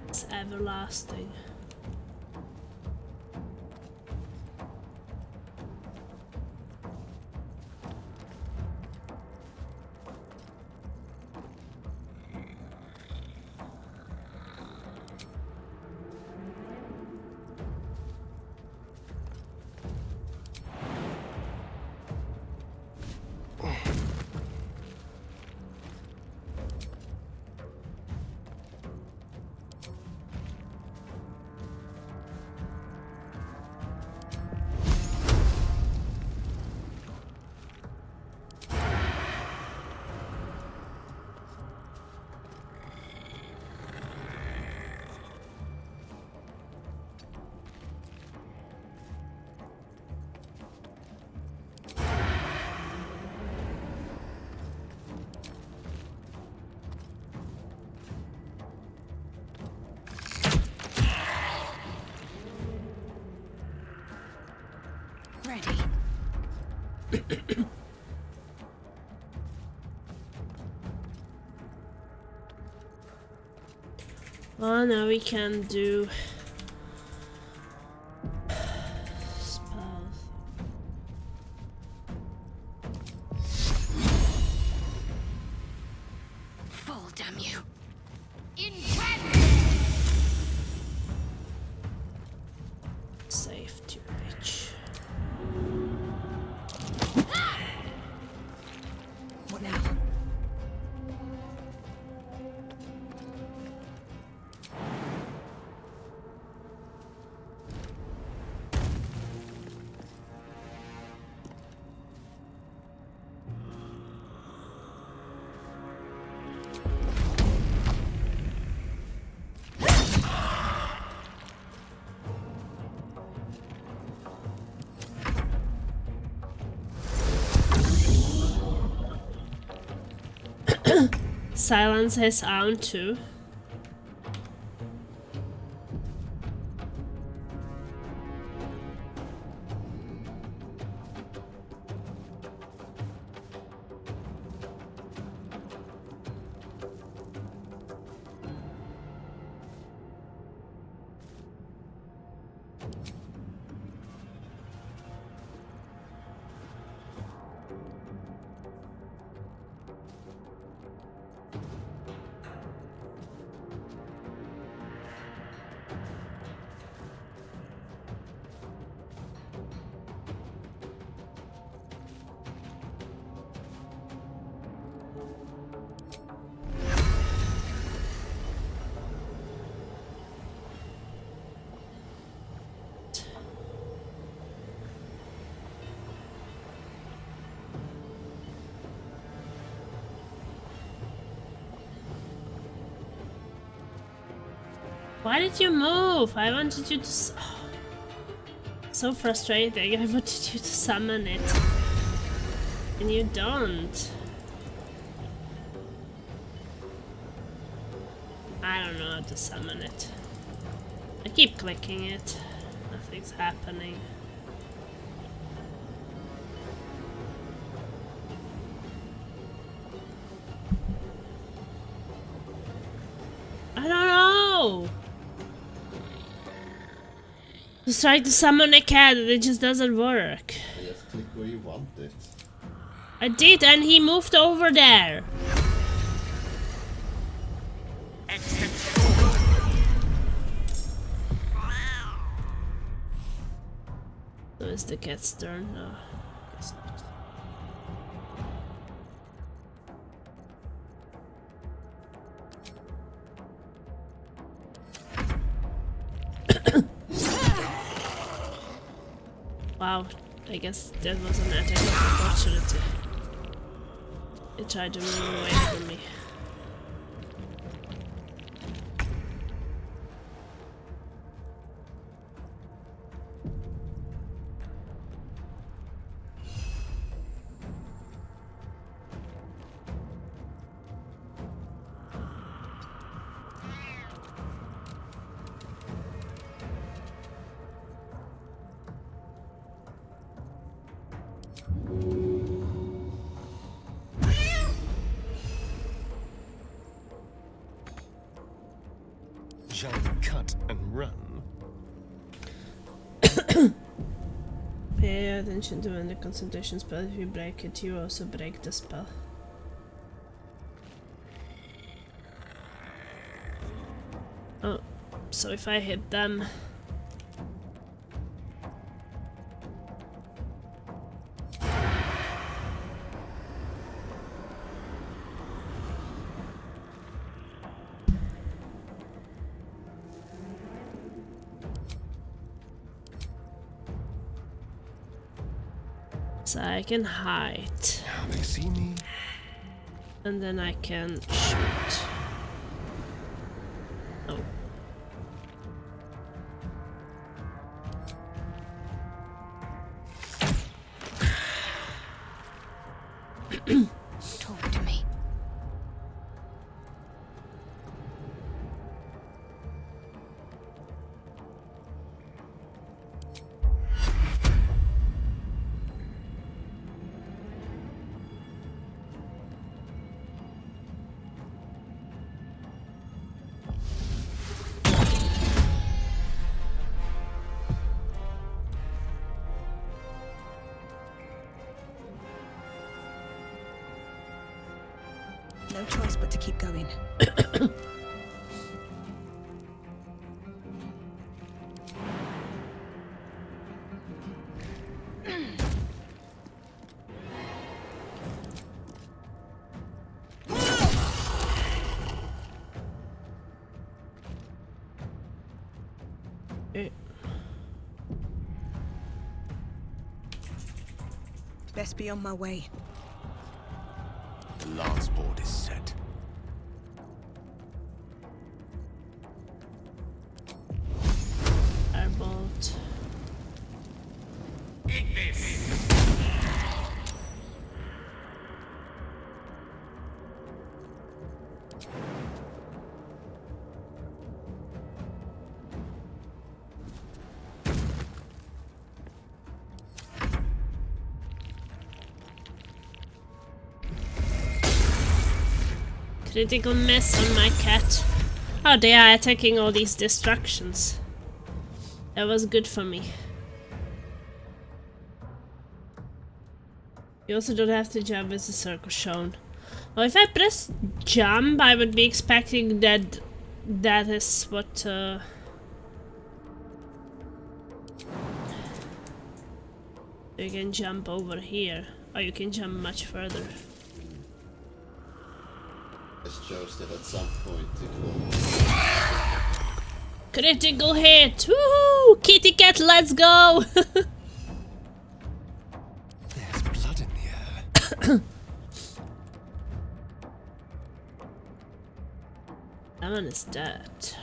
It's everlasting. Ready. Oh, now we can do spells. Fall, damn you. Saved you, bitch. What now? Silence his own too. Why did you move? I wanted you to... So frustrating. I wanted you to summon it. And you don't. I don't know how to summon it. I keep clicking it. Nothing's happening. I don't know! Just try to summon a cat and it just doesn't work. Just click where you want it. I did, and he moved over there. So is the cat's turn? No, guess not. Wow, I guess that was an attack of opportunity. It tried to move away from me. Shall we cut and run? Pay attention to when the concentration spell. If you break it, you also break the spell. Oh, so if I hit them... So I can hide. Now they see me. And then I can shoot. Oh. Talk to me. No choice but to keep going. Best be on my way. The lance board is set. Airbolt. Critical miss on my cat. Oh, they are attacking all these destructions. That was good for me. You also don't have to jump as the circle shown. Well, if I press jump, I would be expecting that that is what you can jump over here. Or you can jump much further. It shows that at some point it will... Critical hit! Woohoo! Kitty cat, let's go! There's blood in the air. That one is dead.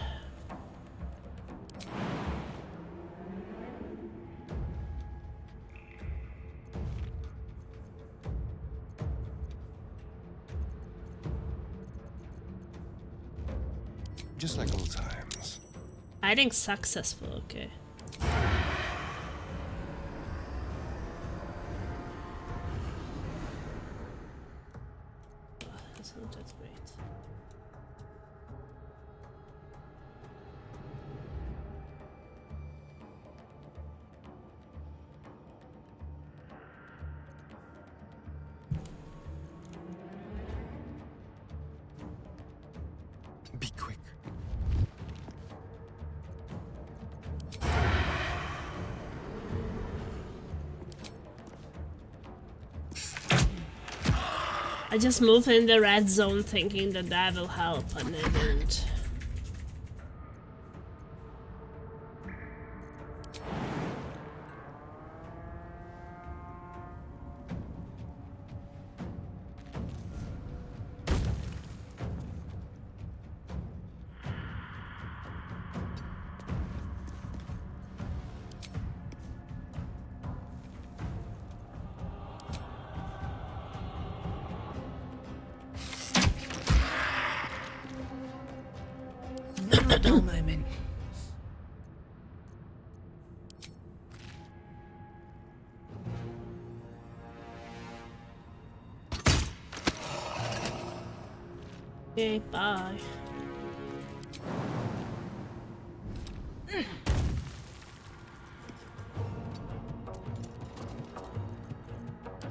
Just like old times. Hiding successful, okay. That's not that great. Be quick. I just moved in the red zone thinking that will help, and it didn't. Never a dull moment. Okay, bye.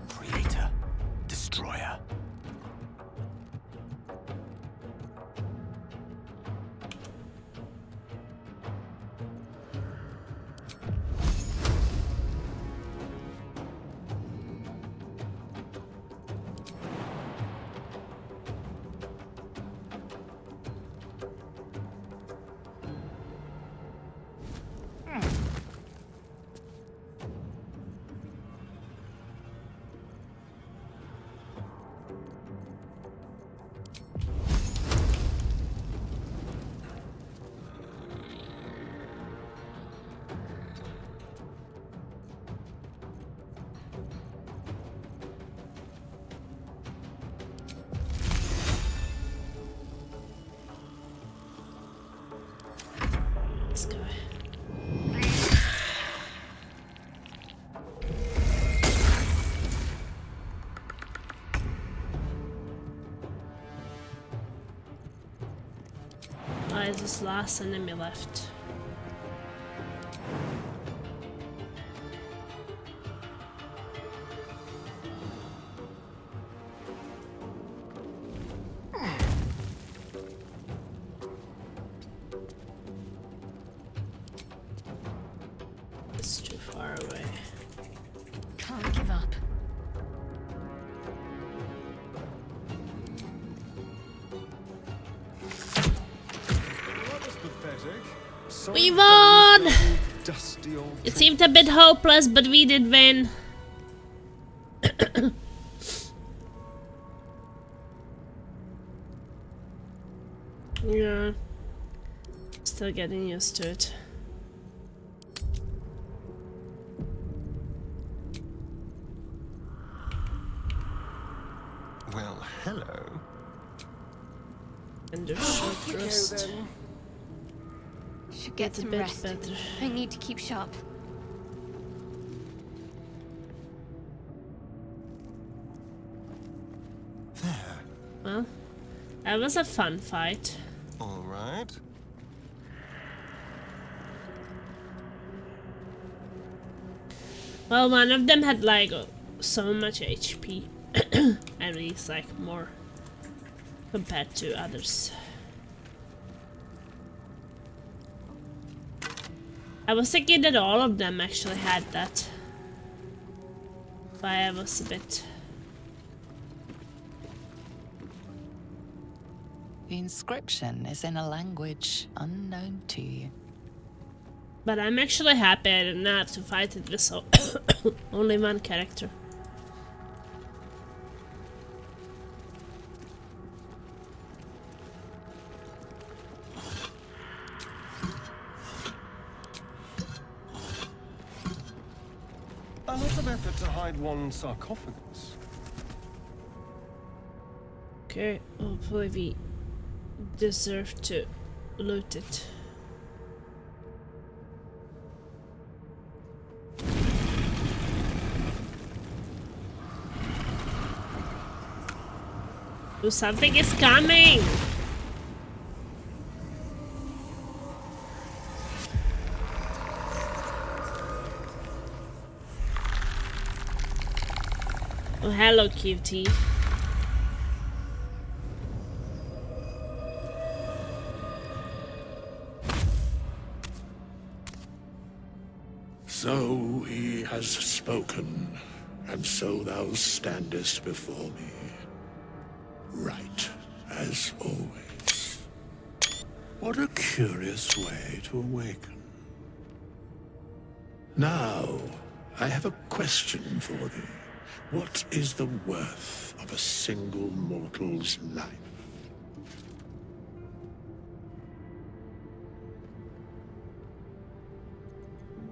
Creator, destroyer. Let's go. Oh, it's this last enemy left. It's too far away. Can't give up. We won! Dusty old It seemed a bit hopeless, but we did win. Yeah. Still getting used to it. Well, hello. And the short rest. Should get It's a some bit rest. better. I need to keep sharp. There. Well, that was a fun fight. All right. Well, one of them had like so much HP. And he's like more compared to others. I was thinking that all of them actually had that. But I was a bit... The inscription is in a language unknown to you. But I'm actually happy I didn't have to fight it with so only one character. A lot of effort to hide one sarcophagus. Okay, hopefully we deserve to loot it. Oh, something is coming! Oh, hello, cutie. So he has spoken, and so thou standest before me. Right, as always. What a curious way to awaken. Now, I have a question for thee. What is the worth of a single mortal's life?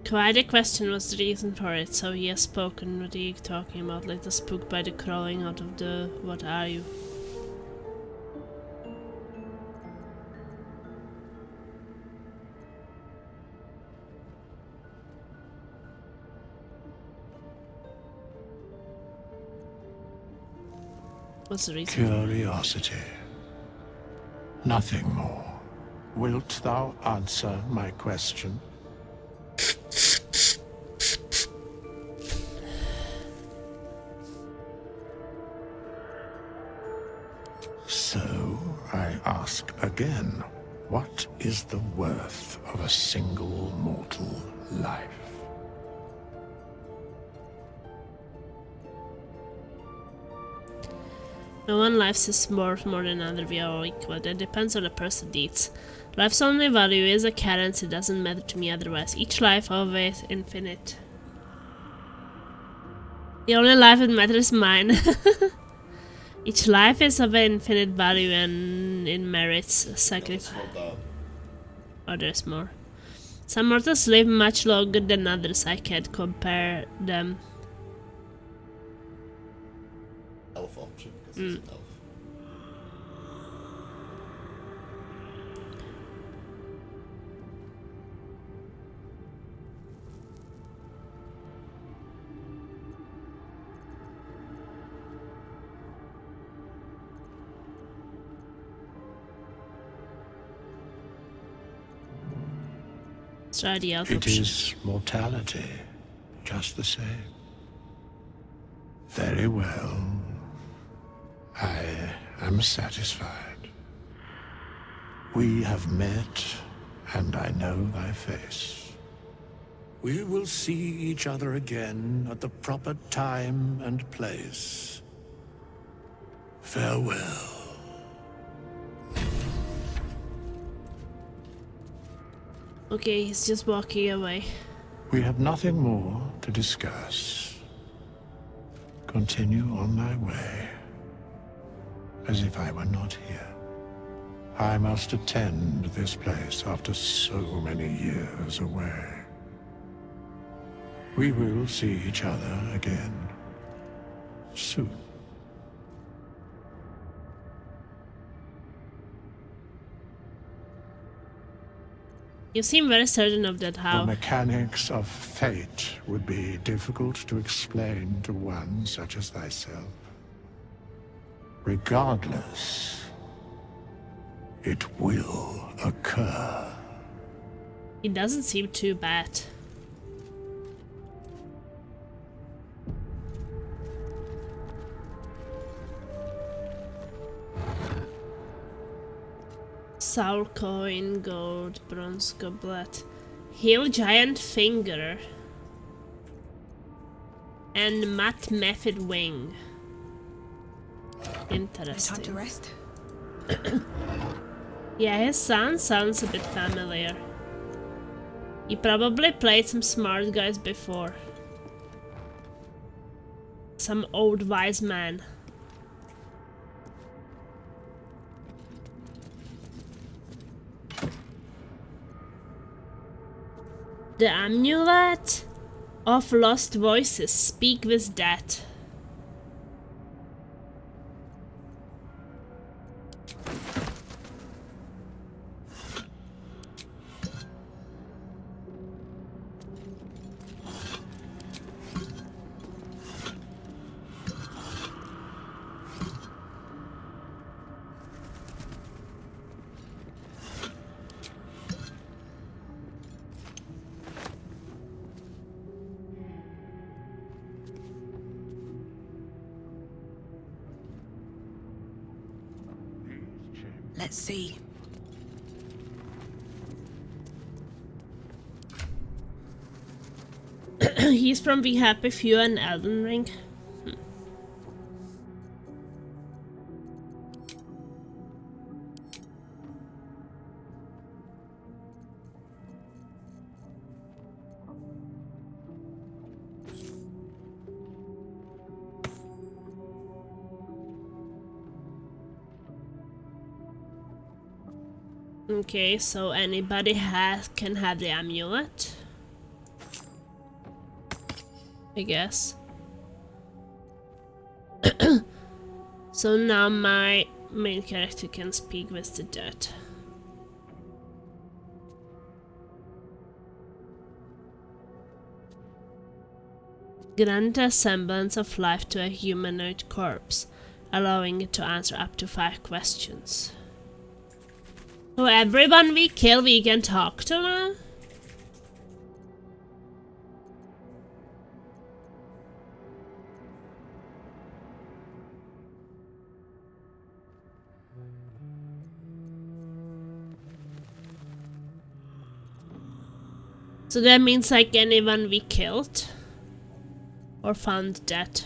Quite a question was the reason for it, so he has spoken. What are you talking about? Like the spook by the crawling out of the... What are you? What's the reason? Curiosity. Nothing more. Wilt thou answer my question? So, I ask again, what is the worth of a single mortal life? No one life is worth more than another, we are all equal. That depends on the person needs. Life's only value is a currency, it doesn't matter to me otherwise. Each life always infinite. The only life that matters is mine. Each life is of infinite value and it merits a sacrifice. Oh, there's more. Some mortals live much longer than others, I can't compare them. Elf option, because it's an elf. Let's try the elf It option. is mortality, just the same. Very well. I am satisfied. We have met, and I know thy face. We will see each other again at the proper time and place. Farewell. Okay, he's just walking away. We have nothing more to discuss. Continue on thy way, as if I were not here. I must attend this place after so many years away. We will see each other again soon. You seem very certain of that, The how? mechanics of fate would be difficult to explain to one such as thyself. Regardless, it will occur. It doesn't seem too bad. Soul coin, gold, bronze goblet, heal giant finger, and matte method wing. Interesting. Time to rest. Yeah, his sound sounds a bit familiar. He probably played some smart guys before. Some old wise man. The amulet of lost voices. Speak with death. Let's see. He's from Be Happy Few and Elden Ring. Okay, so anybody can have the amulet, I guess. So now my main character can speak with the dead. Grant a semblance of life to a humanoid corpse, allowing it to answer up to 5 questions. So everyone we kill we can talk to now? So that means like anyone we killed? Or found dead?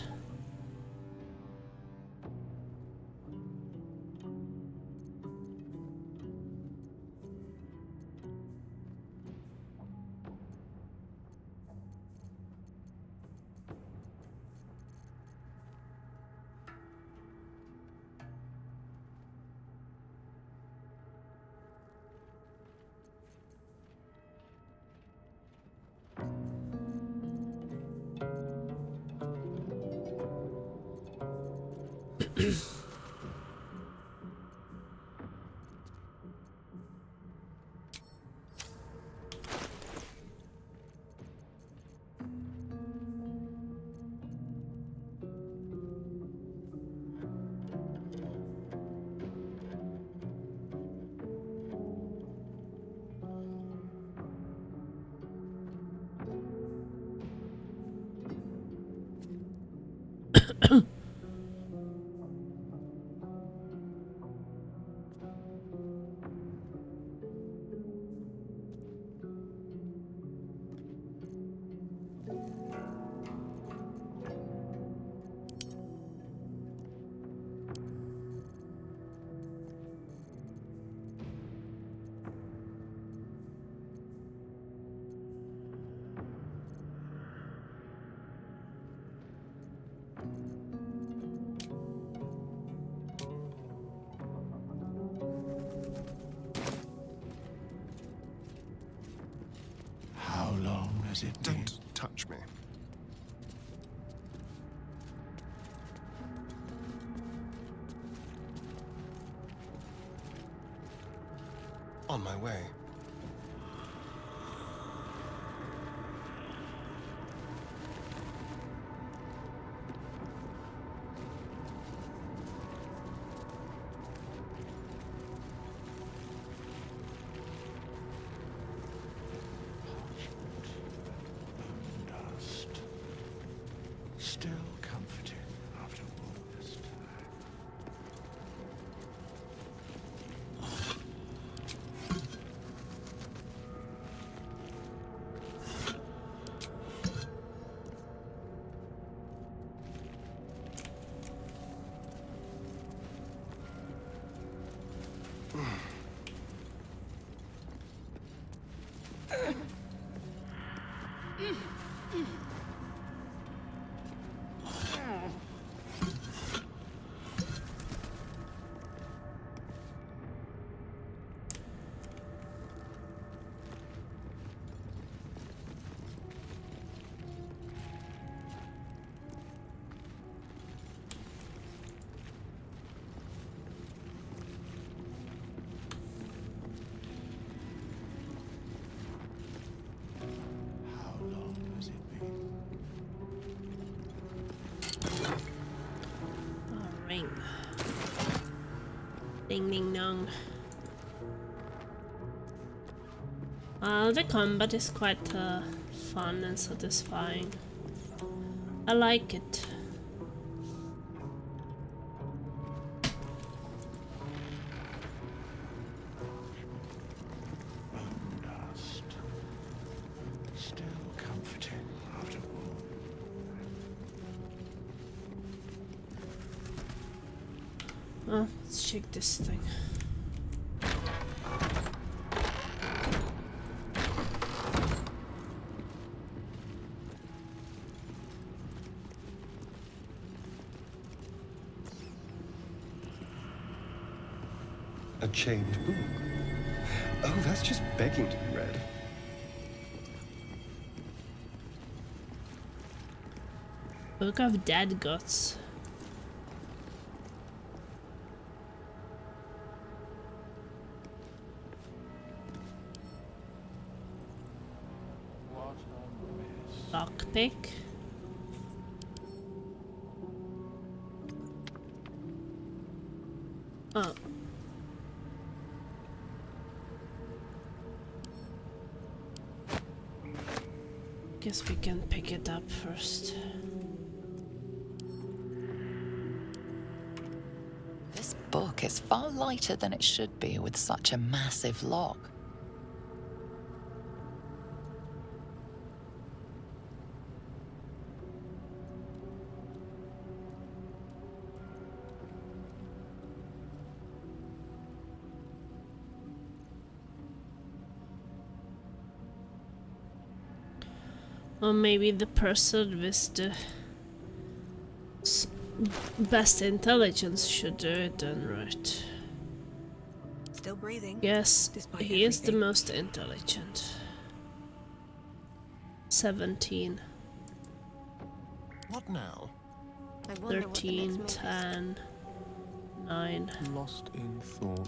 Don't touch me. On my way. Still comforting after all this time. Ding ding dong. The combat is quite fun and satisfying. I like it. Oh, let's check this thing. A chained book. Oh, that's just begging to be read. Book of Dead Gods. Lockpick. Oh. Guess we can pick it up first. This book is far lighter than it should be with such a massive lock. Or maybe the person with the best intelligence should do it then, right? Still breathing. Yes, despite he is the everything. most intelligent. 17, What now? 13, 10, 9. Lost in thought.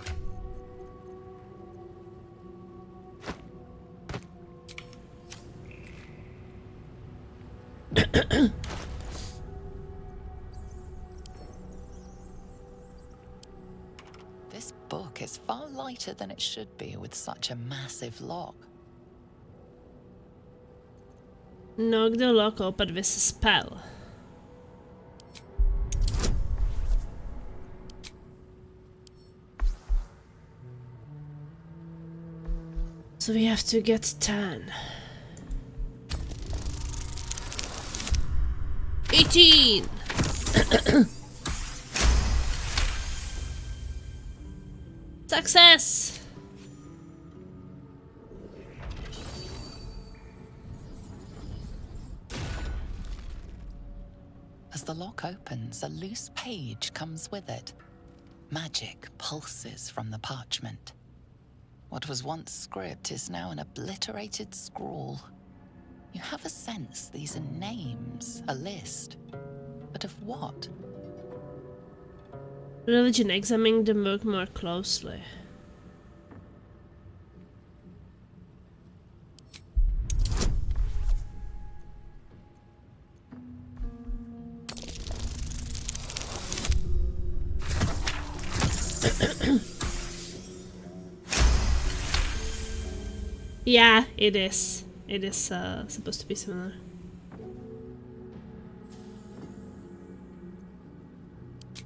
This book is far lighter than it should be with such a massive lock. Knock the lock open with a spell. So we have to get 10. 18! Success! As the lock opens, a loose page comes with it. Magic pulses from the parchment. What was once script is now an obliterated scrawl. You have a sense these are names, a list. But of what? Religion, examining the book more closely. Yeah, it is. It is supposed to be similar.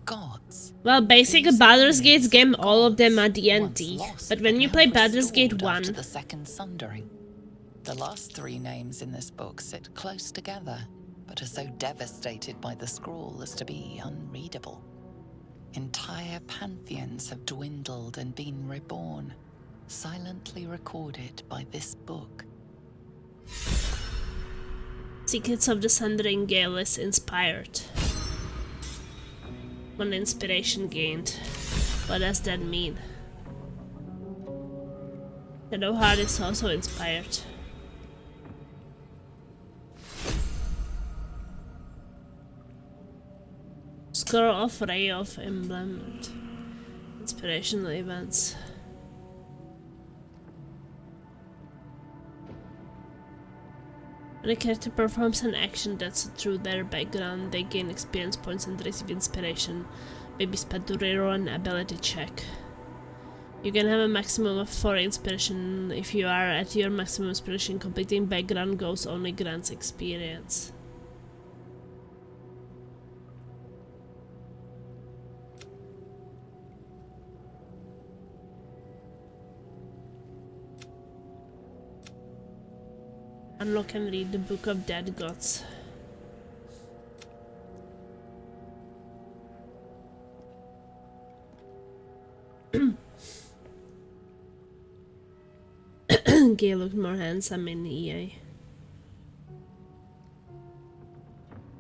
Gods. Well, basically Baldur's Gate's game, all of them are D&D. But when you play Baldur's Gate 1... After the second sundering. The last three names in this book sit close together, but are so devastated by the scroll as to be unreadable. Entire pantheons have dwindled and been reborn, silently recorded by this book. Secrets of the Sundering Gale is inspired. One inspiration gained. What does that mean? Shadowheart is also inspired. Scroll of Ray of Emblemment. Inspirational events. When a character performs an action that's through their background, they gain experience points and receive inspiration. May be spent to reroll an ability check. You can have a maximum of 4 inspiration. If you are at your maximum inspiration, completing background goals only grants experience. Unlock and read the Book of Dead Gods. Gay looked more handsome in EA.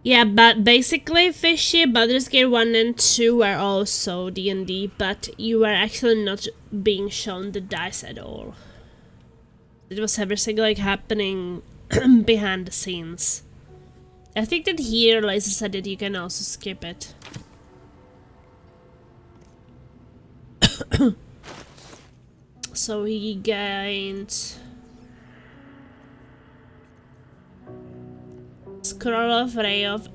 Yeah, but basically, Fishy, Baldur's Gate 1 and 2 were also D&D, but you were actually not being shown the dice at all. It was everything like happening behind the scenes. I think that here, Laser said that you can also skip it. So he gained Scroll of Ray of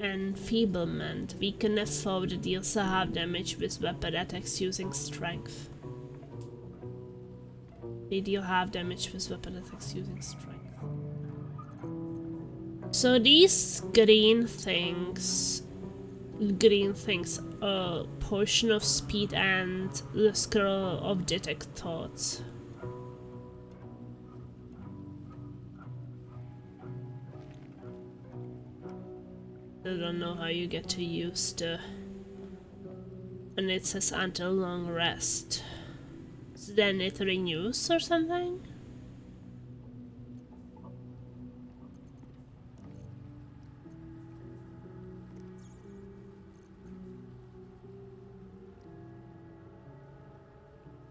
Enfeeblement. Weaken a foe that deals a half damage with weapon attacks using strength. They deal half damage with weapon attacks using strength. So these green things, potion of speed and the scroll of detect thoughts. I don't know how you get to use the... And it says until long rest. So then it renews or something?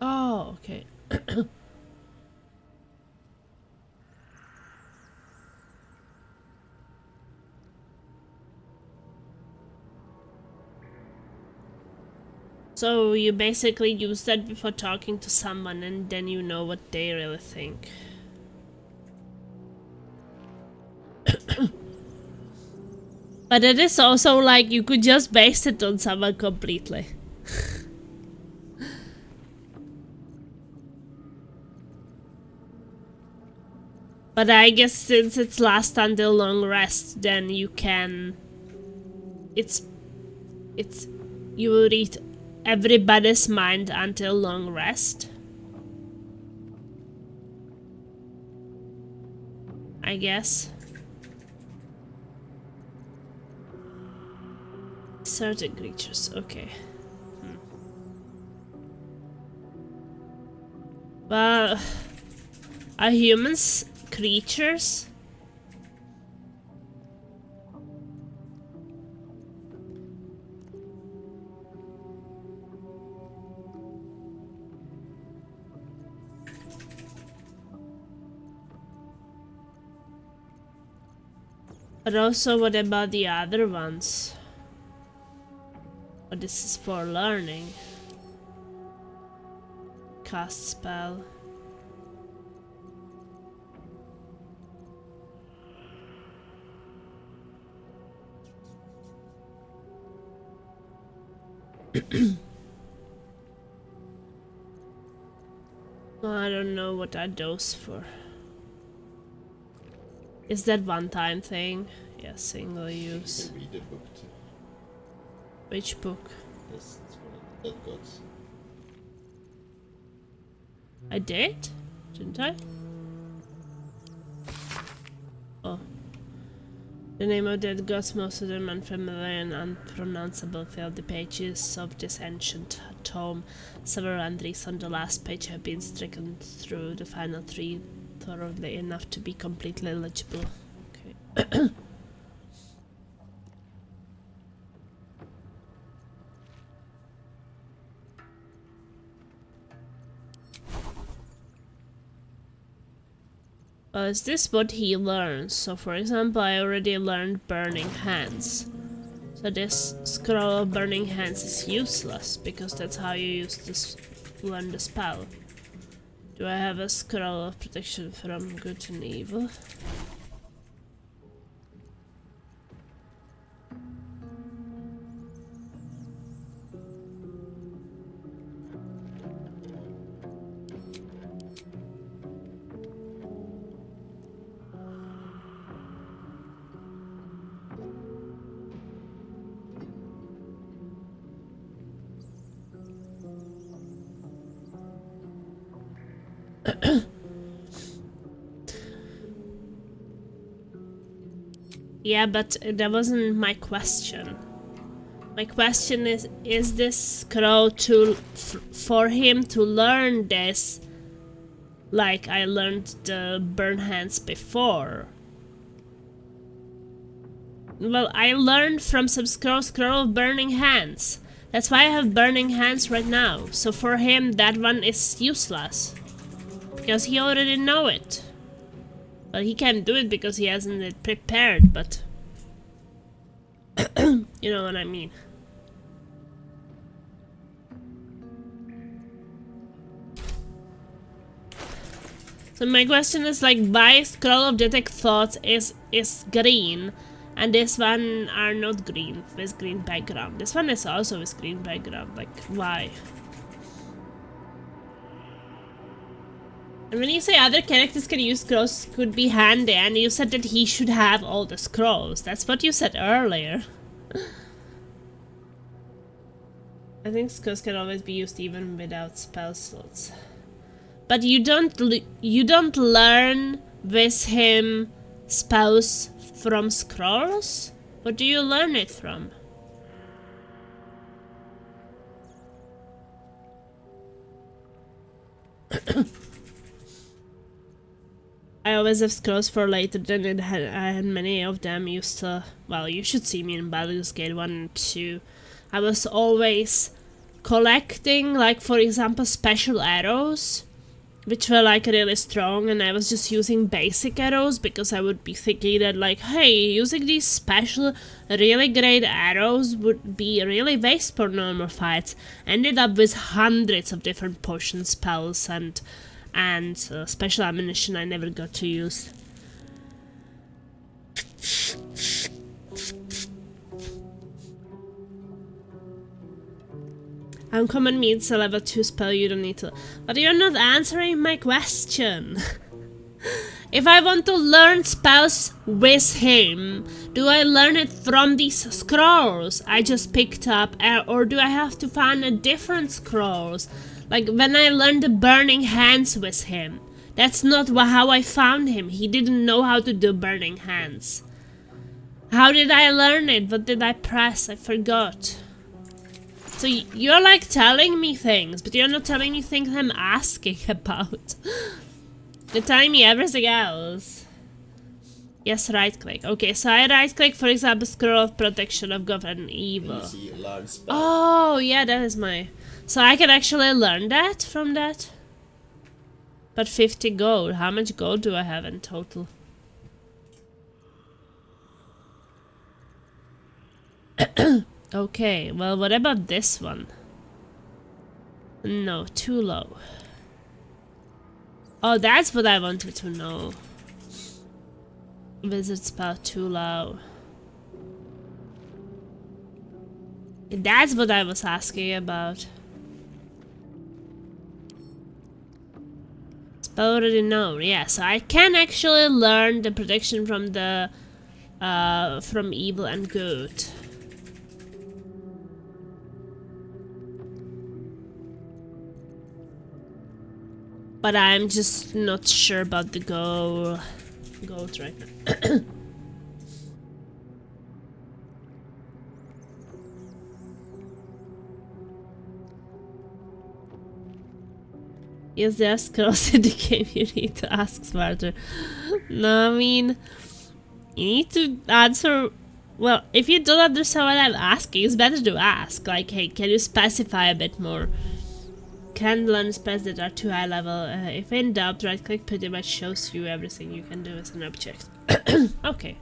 Oh, okay. So you basically use that before talking to someone and then you know what they really think. But it is also like you could just base it on someone completely. But I guess since it's last until long rest, then you can... You will read everybody's mind until long rest. I guess. Certain creatures, okay. Well, are humans creatures? But also, what about the other ones? Oh, this is for learning. Cast spell. I don't know what are those for. Is that one-time thing? Yeah, single use. You can read a book too. Which book? Yes, it's one of the Dead Gods. I did? Didn't I? Oh. The name of Dead Gods, most of them unfamiliar and unpronounceable, fill the pages of this ancient tome. Several entries on the last page have been stricken through the final three thoroughly enough to be completely legible. Okay. Is this what he learns? So for example, I already learned Burning Hands. So this scroll of Burning Hands is useless, because that's how you use this, learn the spell. Do I have a scroll of protection from good and evil? Yeah, but that wasn't my question. My question is this scroll for him to learn this like I learned the burn hands before? Well, I learned from some scroll of burning hands. That's why I have burning hands right now. So for him, that one is useless. Because he already know it. Well, he can't do it because he hasn't it prepared, but... you know what I mean. So my question is like, why Scroll of Detect Thoughts is green, and this one are not green with green background. This one is also with green background. Like, why? And when you say other characters can use scrolls, could be handy, and you said that he should have all the scrolls. That's what you said earlier. I think scrolls can always be used even without spell slots. But you don't learn with him spells from scrolls? What do you learn it from? I always have scrolls for later, then I had many of them used to... Well, you should see me in Baldur's Gate 1 and 2. I was always collecting, like, for example, special arrows, which were, like, really strong, and I was just using basic arrows, because I would be thinking that, like, hey, using these special, really great arrows would be really waste for normal fights. Ended up with hundreds of different potion spells, and special ammunition I never got to use. Uncommon means a level 2 spell you don't need to... But you're not answering my question. If I want to learn spells with him, do I learn it from these scrolls I just picked up, or do I have to find a different scrolls? Like, when I learned the burning hands with him, that's not how I found him. He didn't know how to do burning hands. How did I learn it? What did I press? I forgot. So you're like telling me things, but you're not telling me things I'm asking about. You're telling me everything else. Yes, right click. Okay, so I right click, for example, Scroll of Protection of Good and Evil. Oh, yeah, that is my... So I can actually learn that from that? But 50 gold. How much gold do I have in total? Okay, well, what about this one? No, too low. Oh, that's what I wanted to know. Wizard spell too low. That's what I was asking about. Spell already known, yeah, so I can actually learn the prediction from the from evil and good. But I'm just not sure about the gold right now. Yes, there are scrolls in the game you need to ask smarter. No, I mean, you need to answer... Well, if you don't understand what I'm asking, it's better to ask. Like, hey, can you specify a bit more? Can learn spells that are too high level. If in doubt, right click pretty much shows you everything you can do as an object. Okay.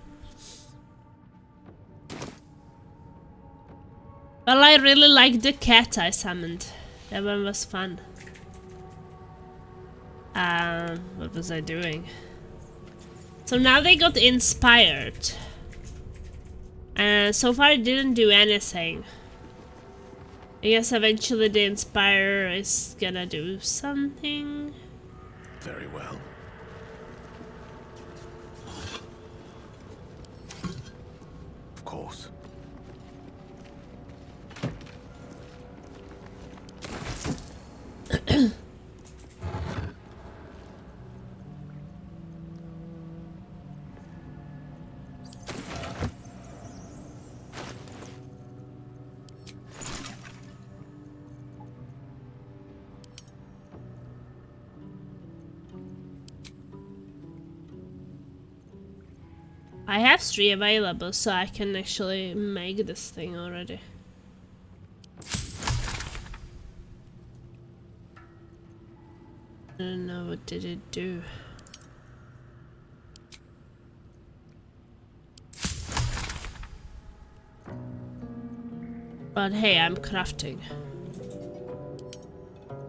Well, I really like the cat I summoned. That one was fun. What was I doing? So now they got inspired. So far it didn't do anything. I guess eventually the Inspire is gonna do something. Very well. Of course. I have 3 available, so I can actually make this thing already. I don't know, what did it do? But hey, I'm crafting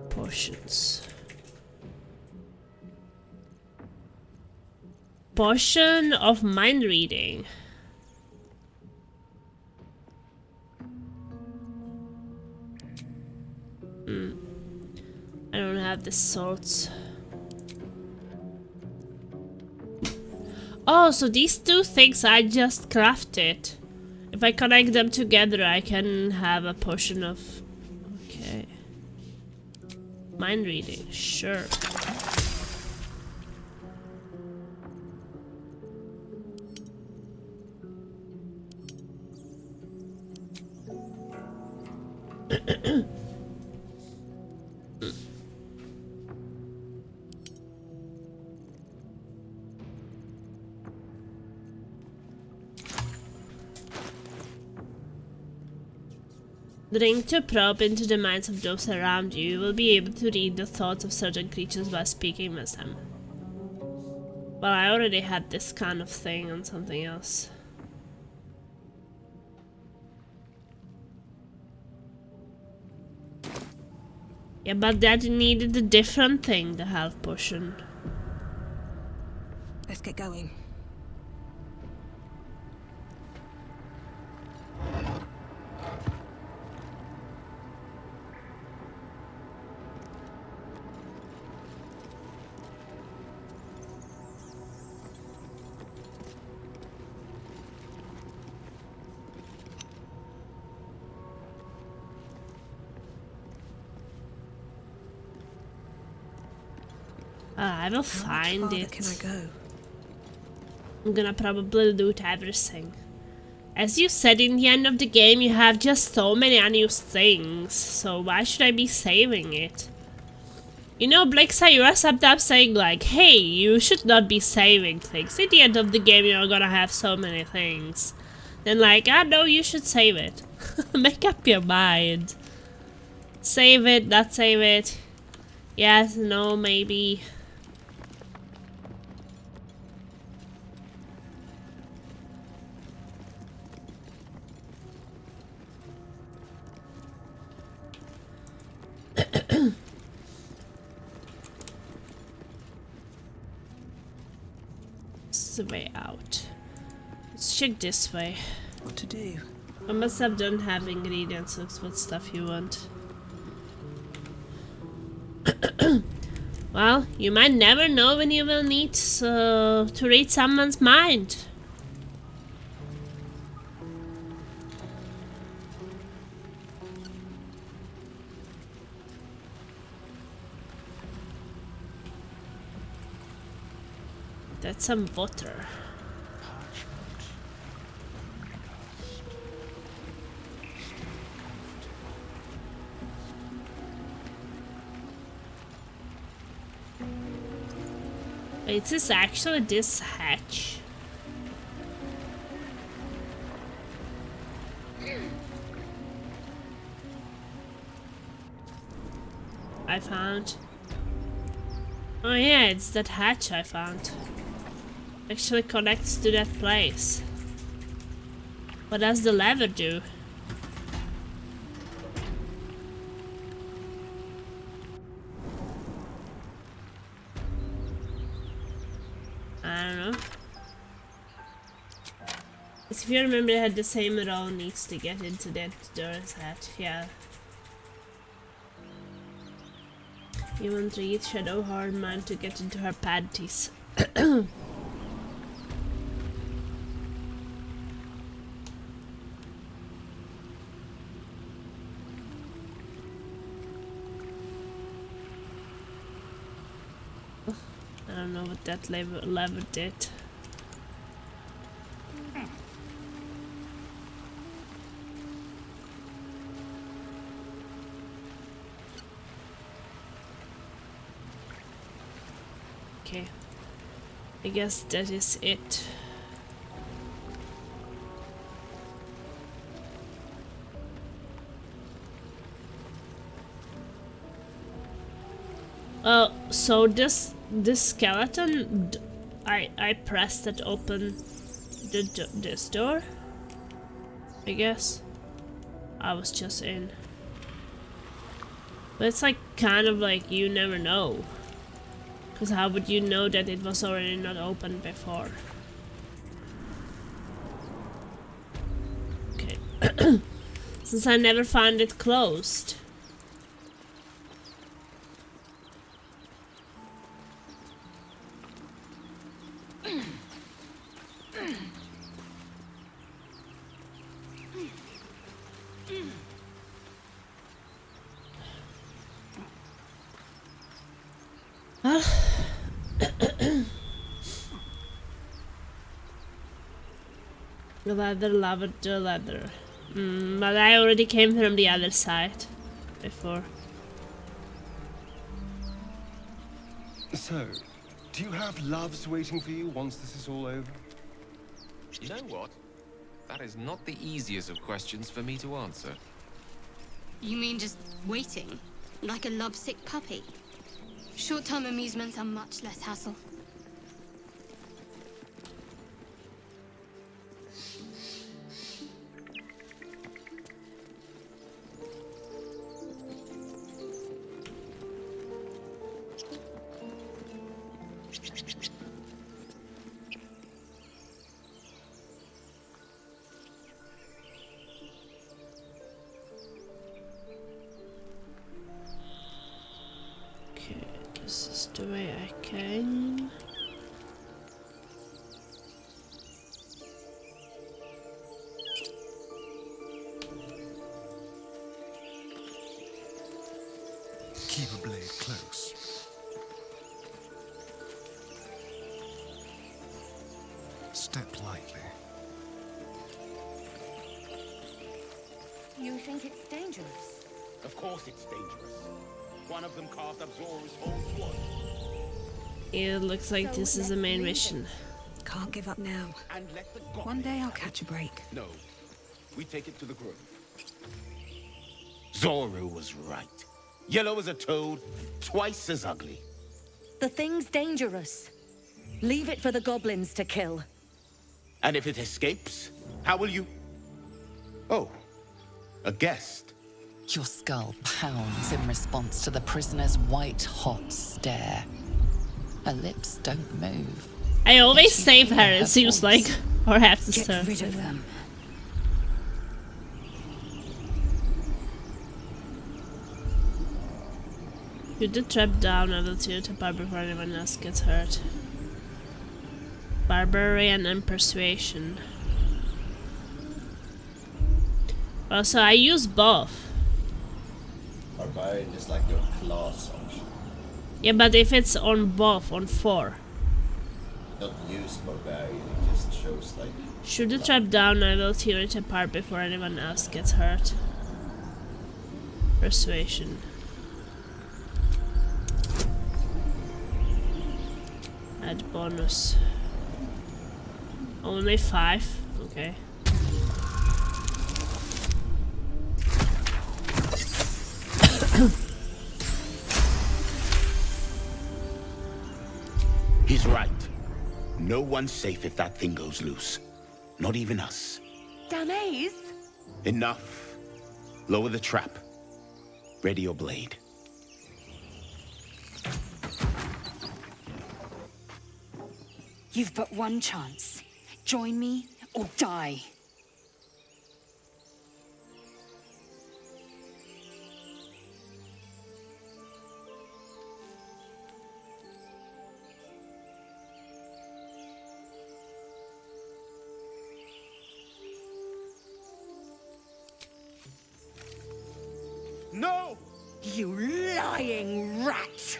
potions. Potion of mind reading. I don't have the salts. Oh, so these 2 things I just crafted. If I connect them together, I can have a potion of... Okay. Mind reading, sure. Drink to probe into the minds of those around you. You will be able to read the thoughts of certain creatures by speaking with them. Well, I already had this kind of thing on something else. Yeah, but that needed a different thing, the health potion. Let's get going. I will find farther it. Can I go? I'm gonna probably loot everything. As you said, in the end of the game you have just so many unused things, so why should I be saving it? You know, Blixa, you are sometimes saying like, hey, you should not be saving things. At the end of the game you're gonna have so many things. Then like, ah no, you should save it. Make up your mind. Save it, not save it. Yes, no, maybe. This is the way out. Let's check this way. What to do? I must have don't have ingredients. Looks what stuff you want. Well, you might never know when you will need to read someone's mind. That's some water. Wait, is this actually this hatch? I found. Oh yeah, it's that hatch I found. Actually connects to that place. What does the lever do? I don't know. If you remember, they had the same role needs to get into that door's hatch. Yeah. You won't read Shadow Hard Man to get into her panties. I don't know what that lever did. Okay. I guess that is it. So this skeleton, I pressed it open this door. I guess I was just in, but it's like kind of like you never know, because how would you know that it was already not open before? Okay, since I never found it closed. Leather. But I already came from the other side before. So, do you have loves waiting for you once this is all over? You know what? That is not the easiest of questions for me to answer. You mean just waiting? Like a lovesick puppy? Short-term amusements are much less hassle. This is the way I came. Keep a blade close. Step lightly. You think it's dangerous? Of course it's dangerous. One of them carved up Zora's whole sword. It looks like this is the main mission. Can't give up now. And let the One day I'll catch a break. No. We take it to the grove. Zora was right. Yellow as a toad, twice as ugly. The thing's dangerous. Leave it for the goblins to kill. And if it escapes, how will you... Oh, a guest. Your skull pounds in response to the prisoner's white-hot stare. Her lips don't move. I always save her, it seems like, or have to Get serve. rid of them. You did trap down level 2 to bar before anyone else gets hurt. Barbarian and Persuasion. Also, I use both. Barbarian is like your class option. Yeah, but if it's on both, on 4. Not use Barbarian, it just shows like... Should the trap down level 2 to par before anyone else gets hurt. Persuasion. Add bonus. Only 5? Okay. He's right. No one's safe if that thing goes loose. Not even us. Damaze? Enough. Lower the trap. Ready your blade. You've but one chance. Join me or die. No! You lying rat!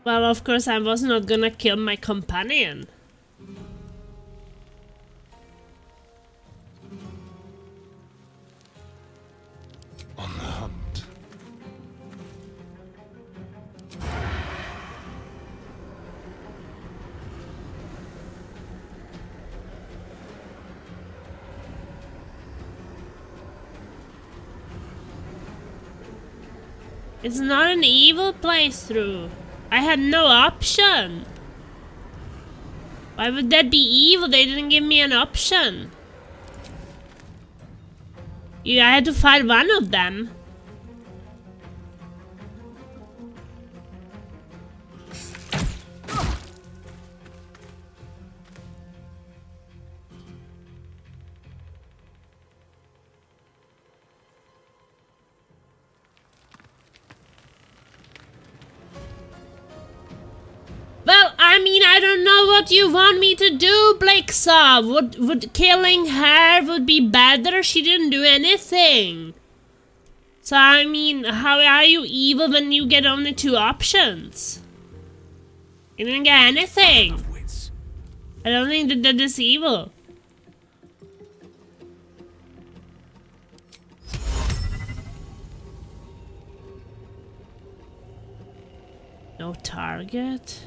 Well, of course, I was not gonna kill my companion. On the hunt. It's not an evil playthrough. I had no option. Why would that be evil? They didn't give me an option. Yeah, I had to fight one of them. Well, I mean, I don't know what you want me to do, Blixaw. Would killing her would be better? She didn't do anything. So, I mean, how are you evil when you get only 2 options? You didn't get anything. I don't think that that is evil. No target.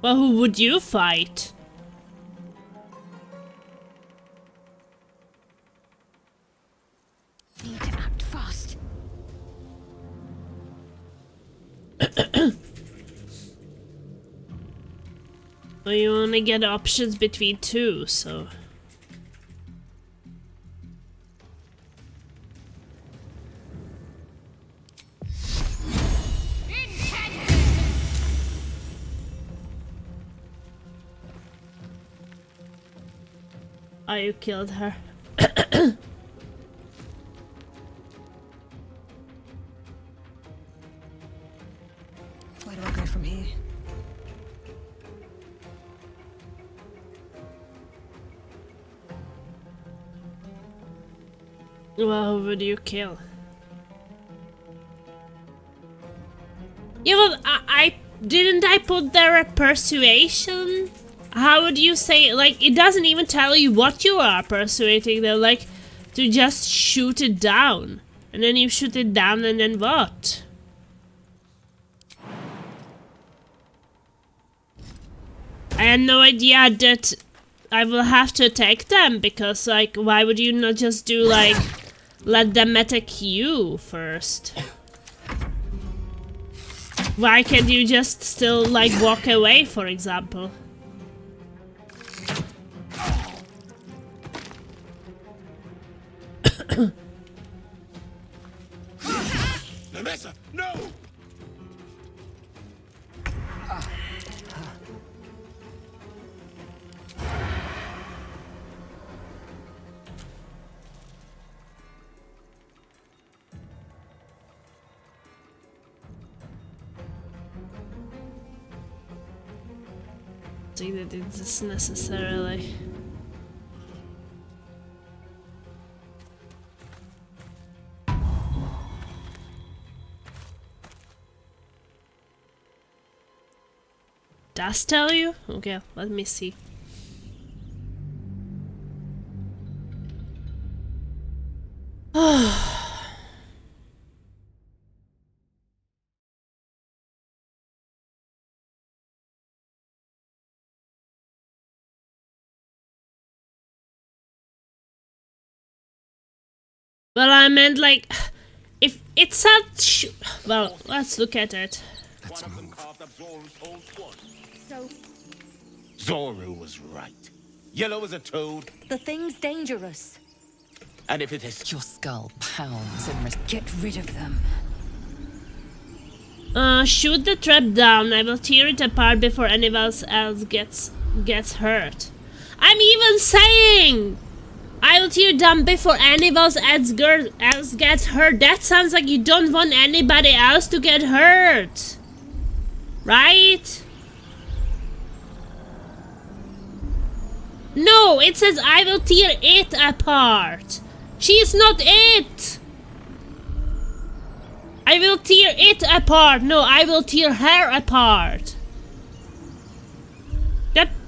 Well, who would you fight? Need to act fast. Well, you only get options between 2, so... Oh, you killed her. Where do I go from here? Well, who would you kill? Yeah, well, I didn't I put there a persuasion? How would you say, like, it doesn't even tell you what you are persuading them, like, to just shoot it down. And then you shoot it down and then what? I had no idea that I will have to attack them, because, like, why would you not just do, like, let them attack you first? Why can't you just still, like, walk away, for example? Nemessa, no! See that it's necessarily. Does tell you? Okay, let me see. Well, I meant like, if it's such. Well, let's look at it. Let's move. So, Zoru was right. Yellow as a toad. the thing's dangerous. And if it is... Your skull pounds in Get rid of them. Shoot the trap down. I will tear it apart before anyone else gets hurt. I'm even saying I will tear down before anyone else gets hurt. That sounds like you don't want anybody else to get hurt, right? No, it says I will tear it apart. She's not it. I will tear it apart. No, I will tear her apart.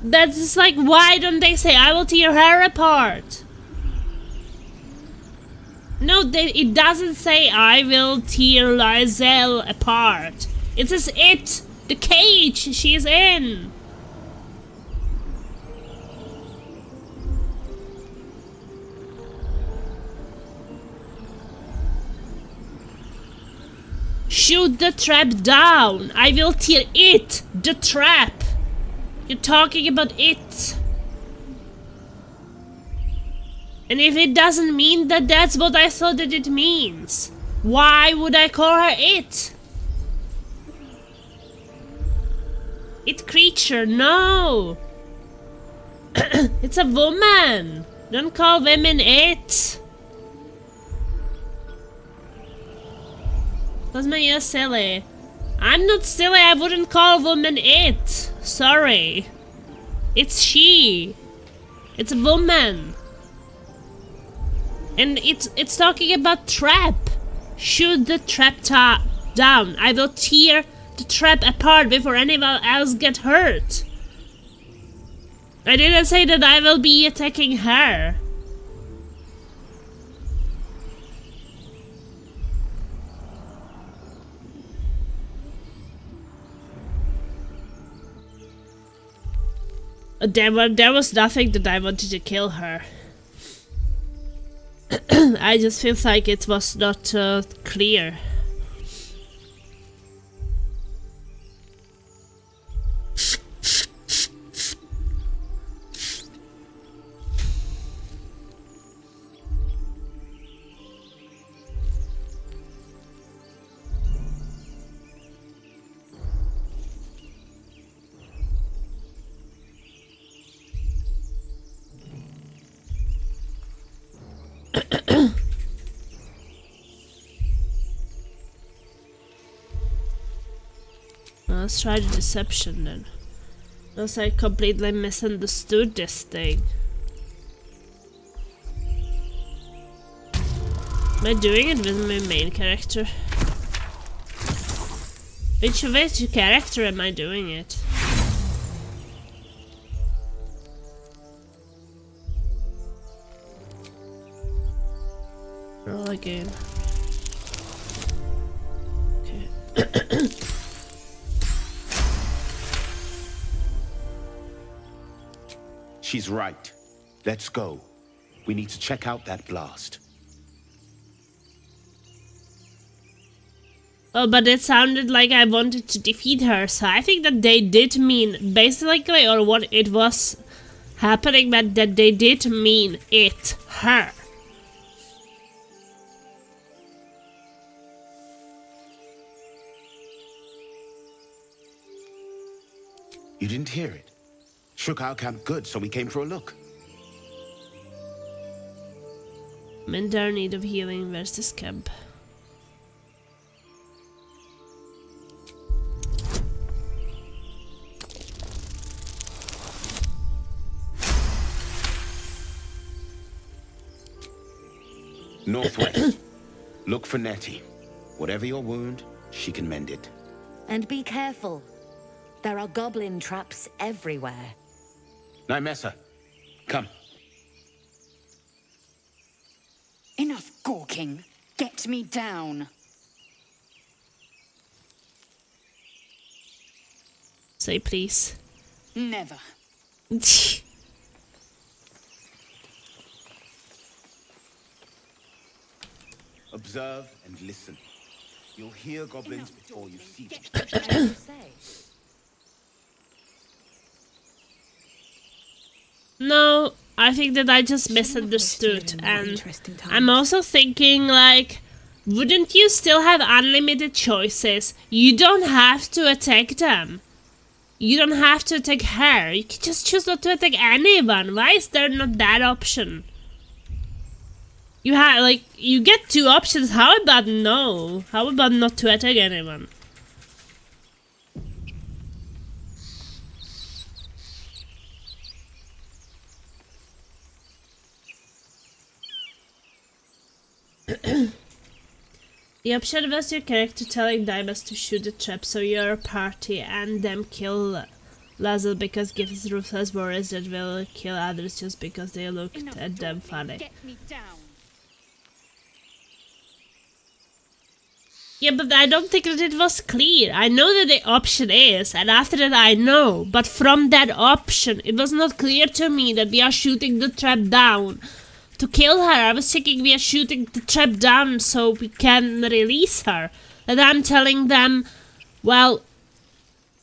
That's like, why don't they say I will tear her apart? No, it doesn't say I will tear Lysel apart. It says it! The cage she's in! Shoot the trap down! I will tear it! The trap! You're talking about it! And if it doesn't mean that, that's what I thought that it means. Why would I call her it? It creature, no! It's a woman! Don't call women it! Cosmo, you're silly. I'm not silly, I wouldn't call a woman it. Sorry. It's she. It's a woman. And it's talking about trap. Shoot the trap down. I will tear the trap apart before anyone else get hurt. I didn't say that I will be attacking her. There was nothing that I wanted to kill her. I just feel like it was not clear. Let's try the deception then. Unless I completely misunderstood this thing. Am I doing it with my main character? Which character am I doing it? Roll again. Okay. She's right. Let's go. We need to check out that blast. Oh, but it sounded like I wanted to defeat her, so I think that they did mean, basically, or what it was happening, but that they did mean it, her. You didn't hear it? Shook our camp good, so we came for a look. I'm in dire need of healing. Where's this camp? Northwest. Look for Nettie. Whatever your wound, she can mend it. And be careful. There are goblin traps everywhere. Nymessa, come. Enough gawking. Get me down. Say please. Never. Observe and listen. You'll hear goblins before you see them. No, I think that I just misunderstood, and I'm also thinking, like, wouldn't you still have unlimited choices? You don't have to attack them. You don't have to attack her. You can just choose not to attack anyone. Why is there not that option? You have, like, you get two options. How about no? How about not to attack anyone? The option was your character telling Dimas to shoot the trap so your party and them kill Lazel because gives ruthless warriors that will kill others just because they looked at them funny. Get me down. Yeah, but I don't think that it was clear. I know that the option is, and after that I know. But from that option, it was not clear to me that we are shooting the trap down to kill her. I was thinking we are shooting the trap down so we can release her. That I'm telling them, well,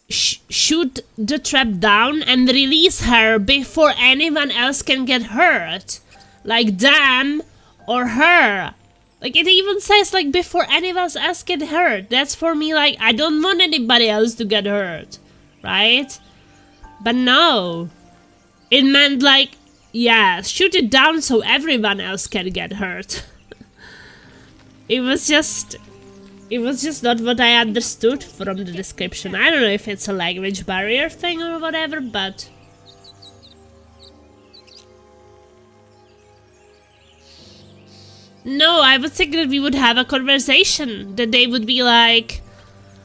shoot the trap down and release her before anyone else can get hurt. Like them or her. Like, it even says, like, before anyone else get hurt. That's for me, like, I don't want anybody else to get hurt. Right? But no. It meant, like, yeah, shoot it down so everyone else can get hurt. It was just not what I understood from the description. I don't know if it's a language barrier thing or whatever, but... No, I would think that we would have a conversation. That they would be like,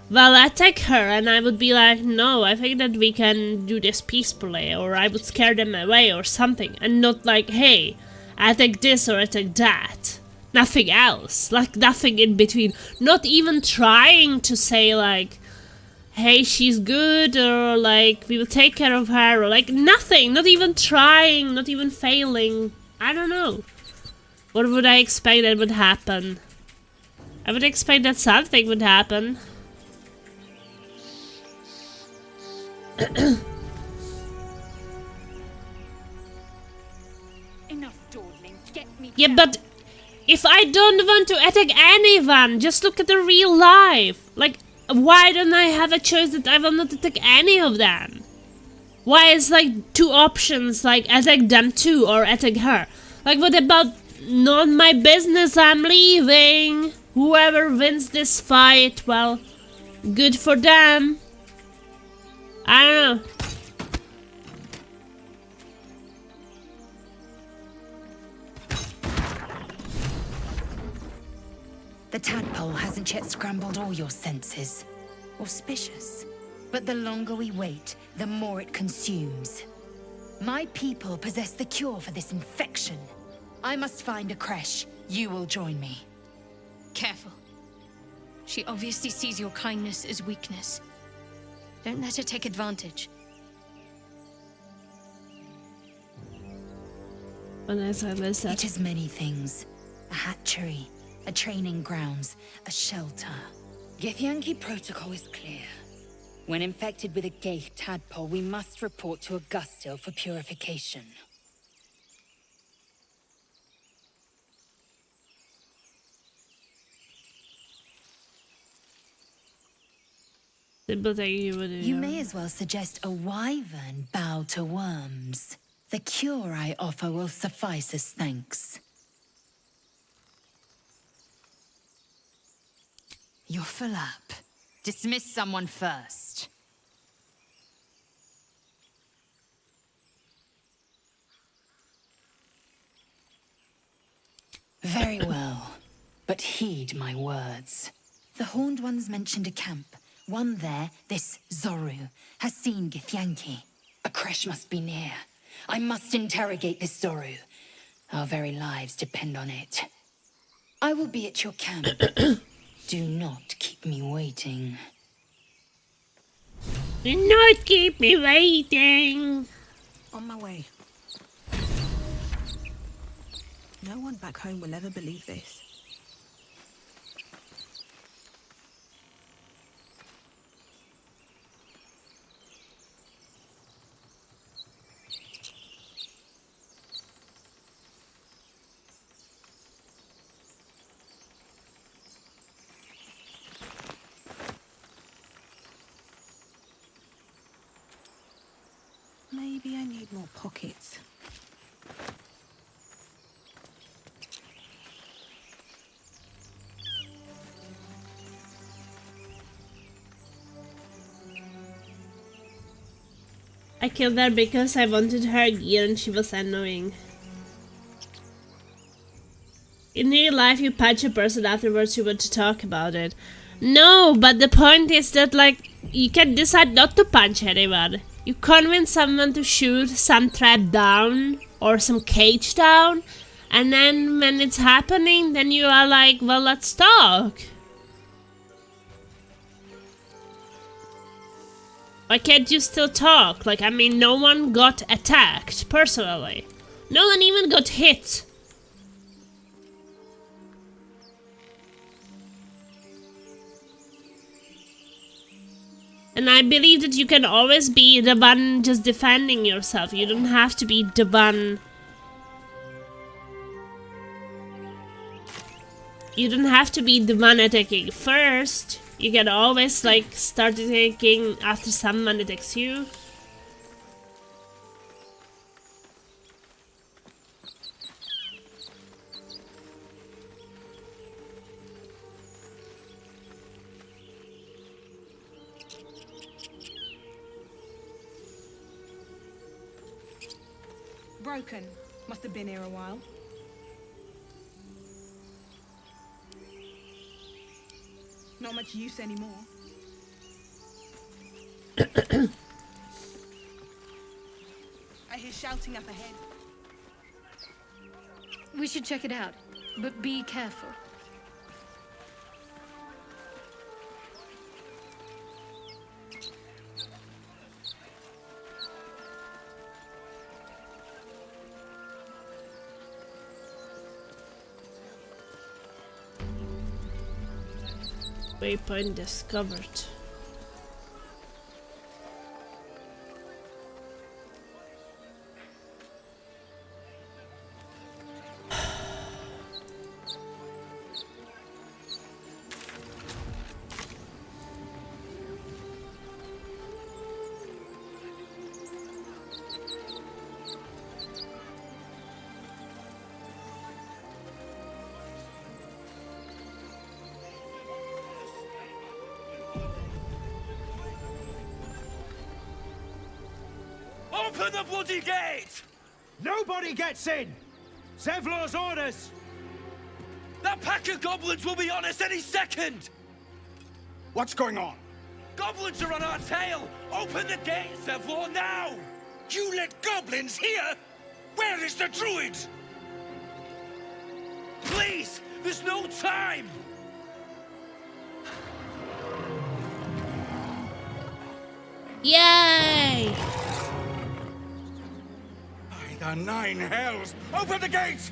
well, attack her. And I would be like, no, I think that we can do this peacefully. Or I would scare them away or something. And not like, hey, attack this or attack that. Nothing else. Like, nothing in between. Not even trying to say, like, hey, she's good. Or, like, we will take care of her. Or, like, nothing. Not even trying. Not even failing. I don't know. What would I expect that would happen? I would expect that something would happen. Enough dawdling. Get me Yeah, down. but if I don't want to attack anyone, just look at the real life. Like, why don't I have a choice that I will not attack any of them? Why is like two options, like attack them too or attack her? Like, what about not my business, I'm leaving. Whoever wins this fight, well, good for them. I don't know. The tadpole hasn't yet scrambled all your senses. Auspicious. But the longer we wait, the more it consumes. My people possess the cure for this infection. I must find a creche. You will join me. Careful. She obviously sees your kindness as weakness. Don't let her take advantage. It is many things. A hatchery, a training grounds, a shelter. Githyanki protocol is clear. When infected with a Gaith tadpole, we must report to Augustil for purification. You may as well suggest a wyvern bow to worms. The cure I offer will suffice as thanks. You're full up. Dismiss someone first. Very well, but heed my words. The Horned Ones mentioned a camp. One there, this Zoru, has seen Githyanki. A creche must be near. I must interrogate this Zoru. Our very lives depend on it. I will be at your camp. Do not keep me waiting. Do not keep me waiting. On my way. No one back home will ever believe this. Maybe I need more pockets. I killed her because I wanted her gear and she was annoying. In real life, you punch a person afterwards, you want to talk about it. No, but the point is that, like, you can decide not to punch anyone. You convince someone to shoot some trap down or some cage down, and then when it's happening, then you are like, well, let's talk. Why can't you still talk? Like, I mean, no one got attacked, personally. No one even got hit. And I believe that you can always be the one just defending yourself. You don't have to be the one... You don't have to be the one attacking first. You can always, like, start attacking after someone attacks you. Broken. Must have been here a while. Not much use anymore. I hear shouting up ahead. We should check it out, but be careful. Waypoint discovered. Open the bloody gate! Nobody gets in! Zevlor's orders! That pack of goblins will be on us any second! What's going on? Goblins are on our tail! Open the gate, Zevlor, now! You let goblins here? Where is the druid? Please! There's no time! Yay! By the nine hells! Open the gate!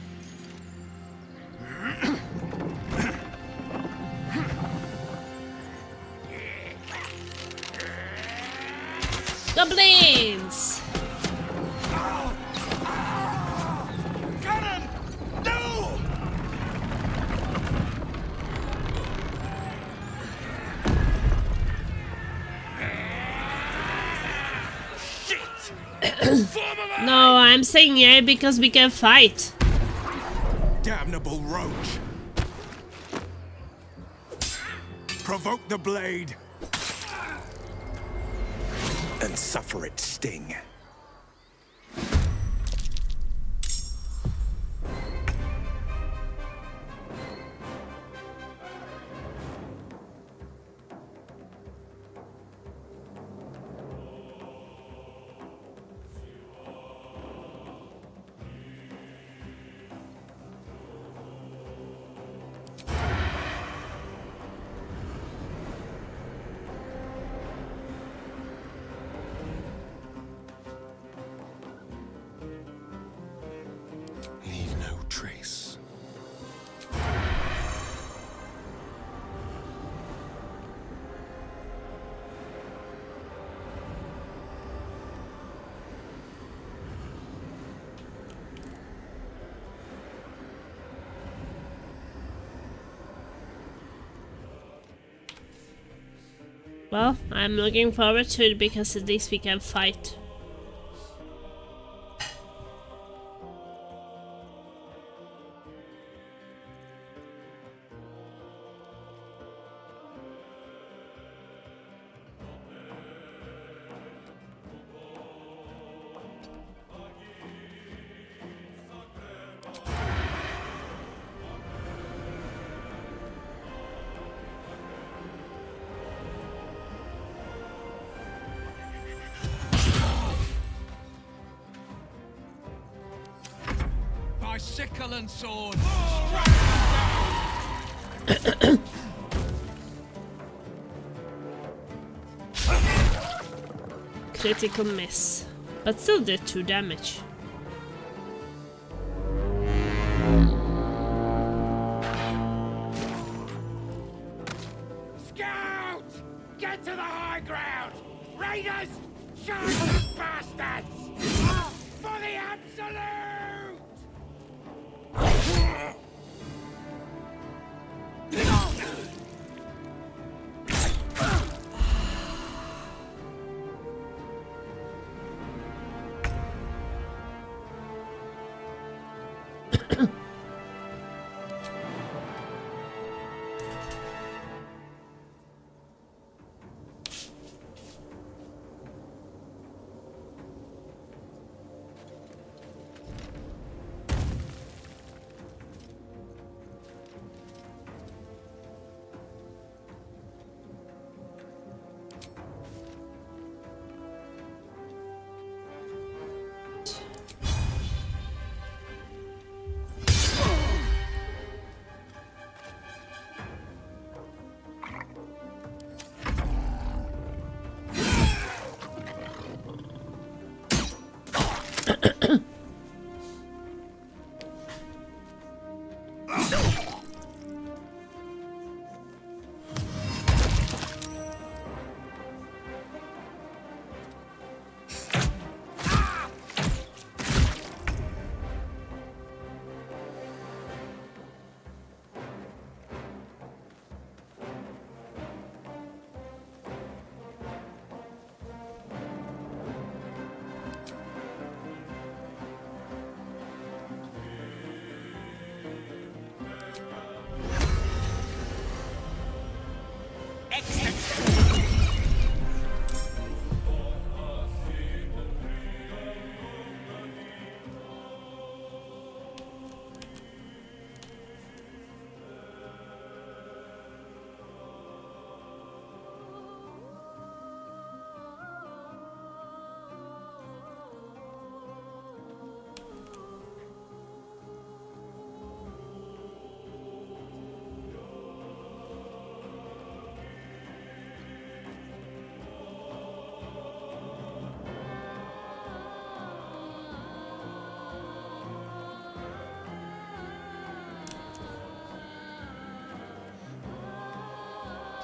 Goblins! Cannon! No! No, I'm saying yeah because we can fight. Damnable roach! Provoke the blade! And suffer its sting. Leave no trace. Well, I'm looking forward to it because at least we can fight. By sickle and sword! critical miss, but still did 2 damage. Scout! Get to the high ground! Raiders! Shiny bastards! For the absolute!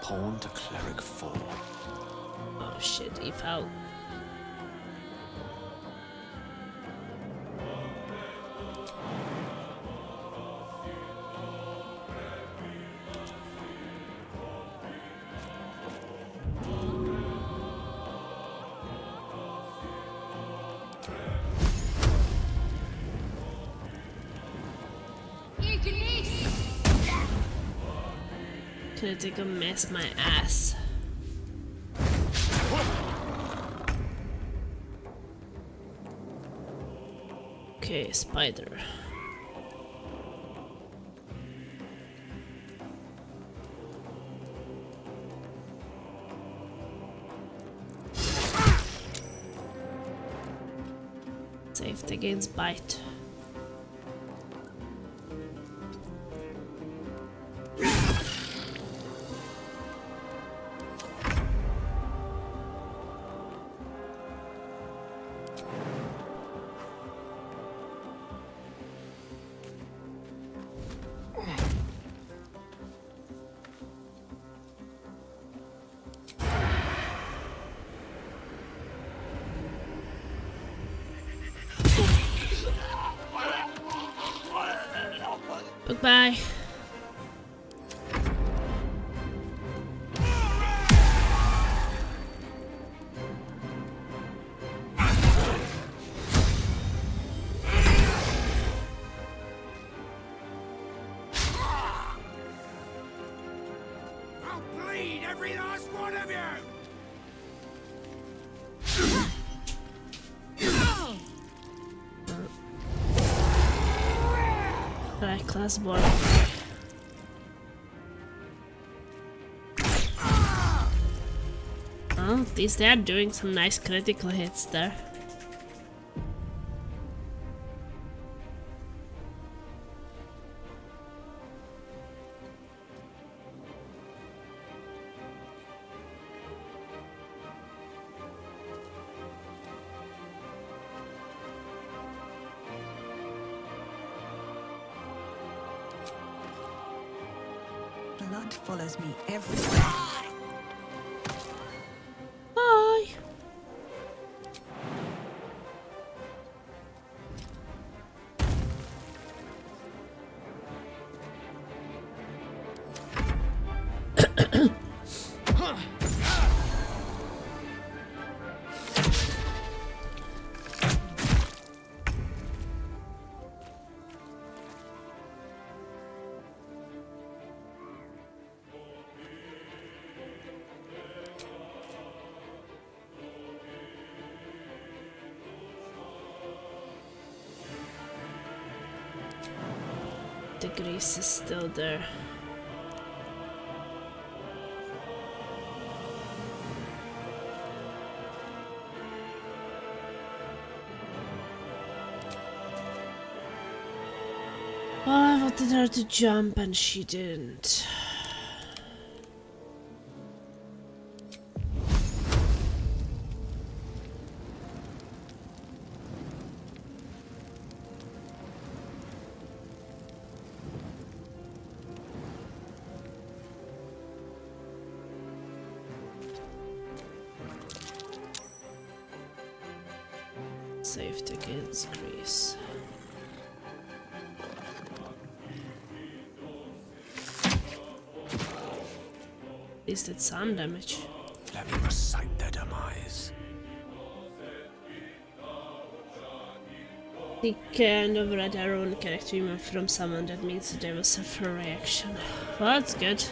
Pawn to cleric 4. Oh shit, he fell. Critical miss my ass. Okay, spider. Saved against bite. Goodbye. I'll bleed every last one of you! Right, class board. Oh, at least they're doing some nice critical hits there. blood follows me everywhere. Bye. The grease is still there. Oh, I wanted her to jump and she didn't. Safety against grease. At least it's some damage. Let me recite their demise. The kind of red arrow on character removed from someone, that means that they will suffer a reaction. Well, that's good.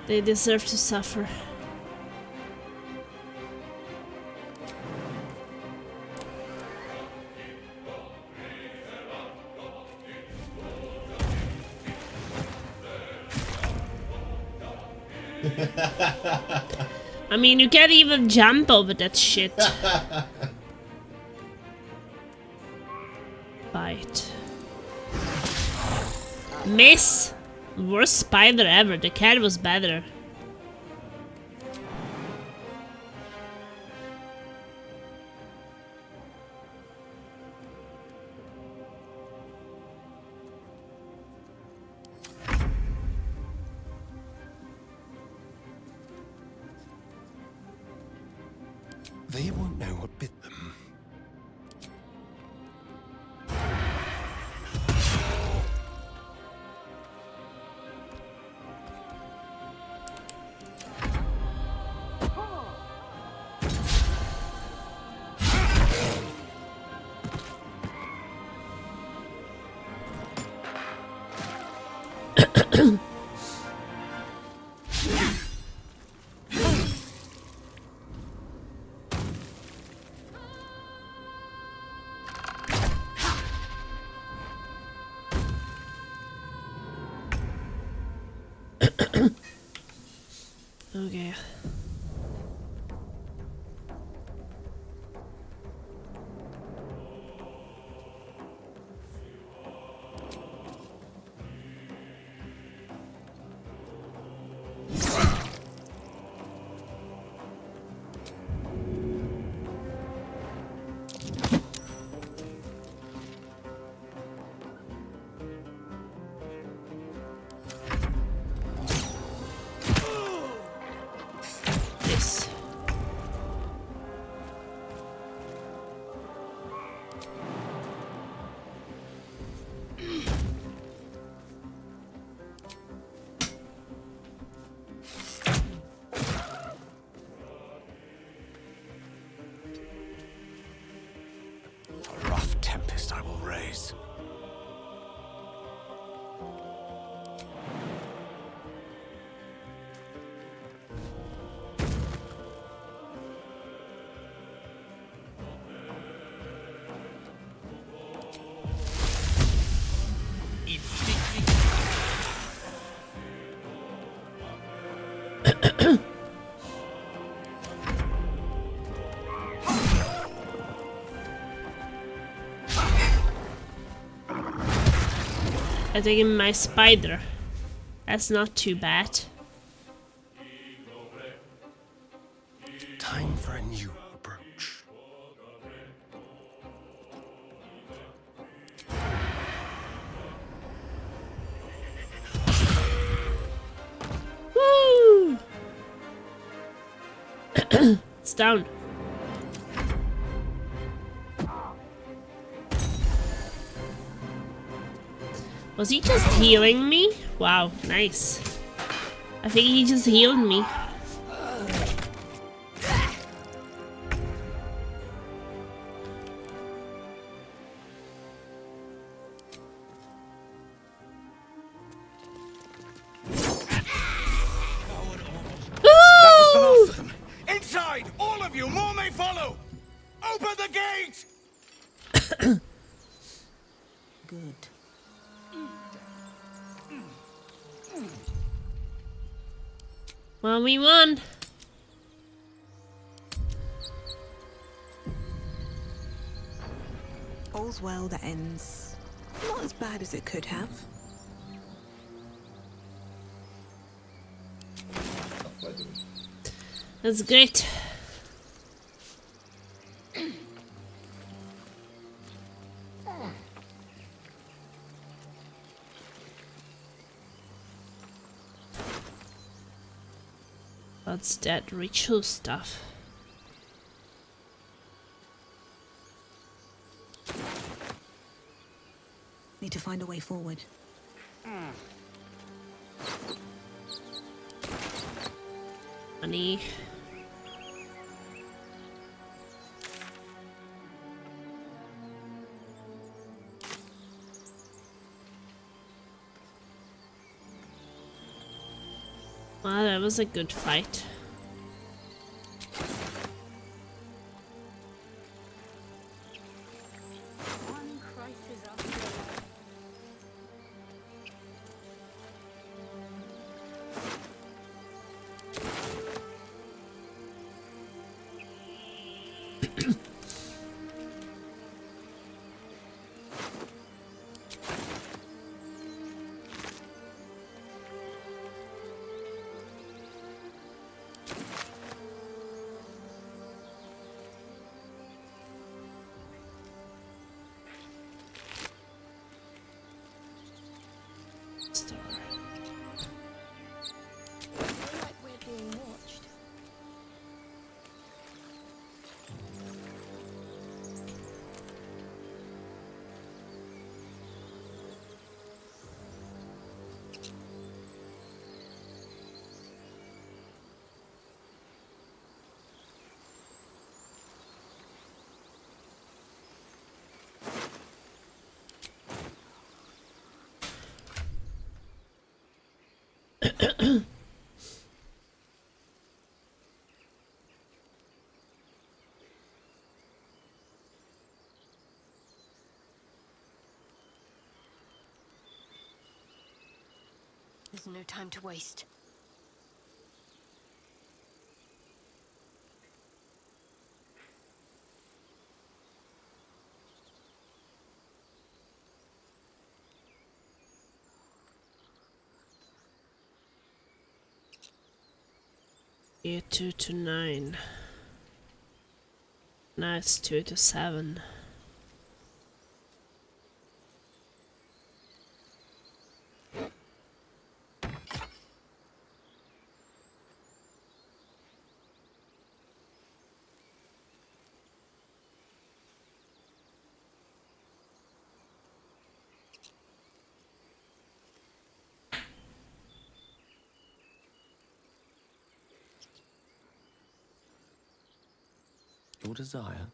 They deserve to suffer. I mean, you can't even jump over that shit. Bite. Miss! Worst spider ever. The cat was better. They won't know what bit them. Okay. This. A rough tempest I will raise. I take him my spider. That's not too bad. Time for a new approach. It's down. Was he just healing me? Wow, nice. I think he just healed me. Inside! All of you! More may follow! Open the gate! Good. Well, we won. All's well that ends not as bad as it could have. That's great. What's that ritual stuff? Need to find a way forward. Money. Well, that was a good fight. There's no time to waste. Year 2 to 9. Now it's 2 to 7. Your desire?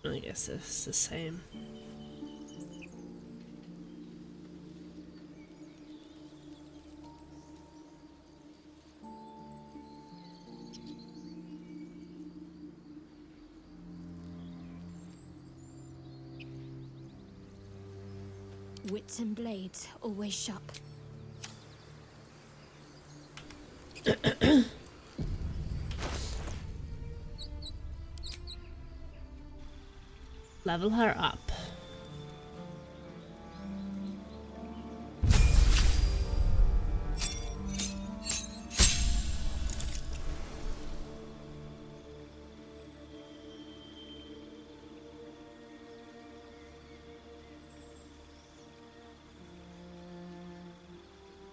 I guess it's the same. Wits and blades, always sharp. Level her up.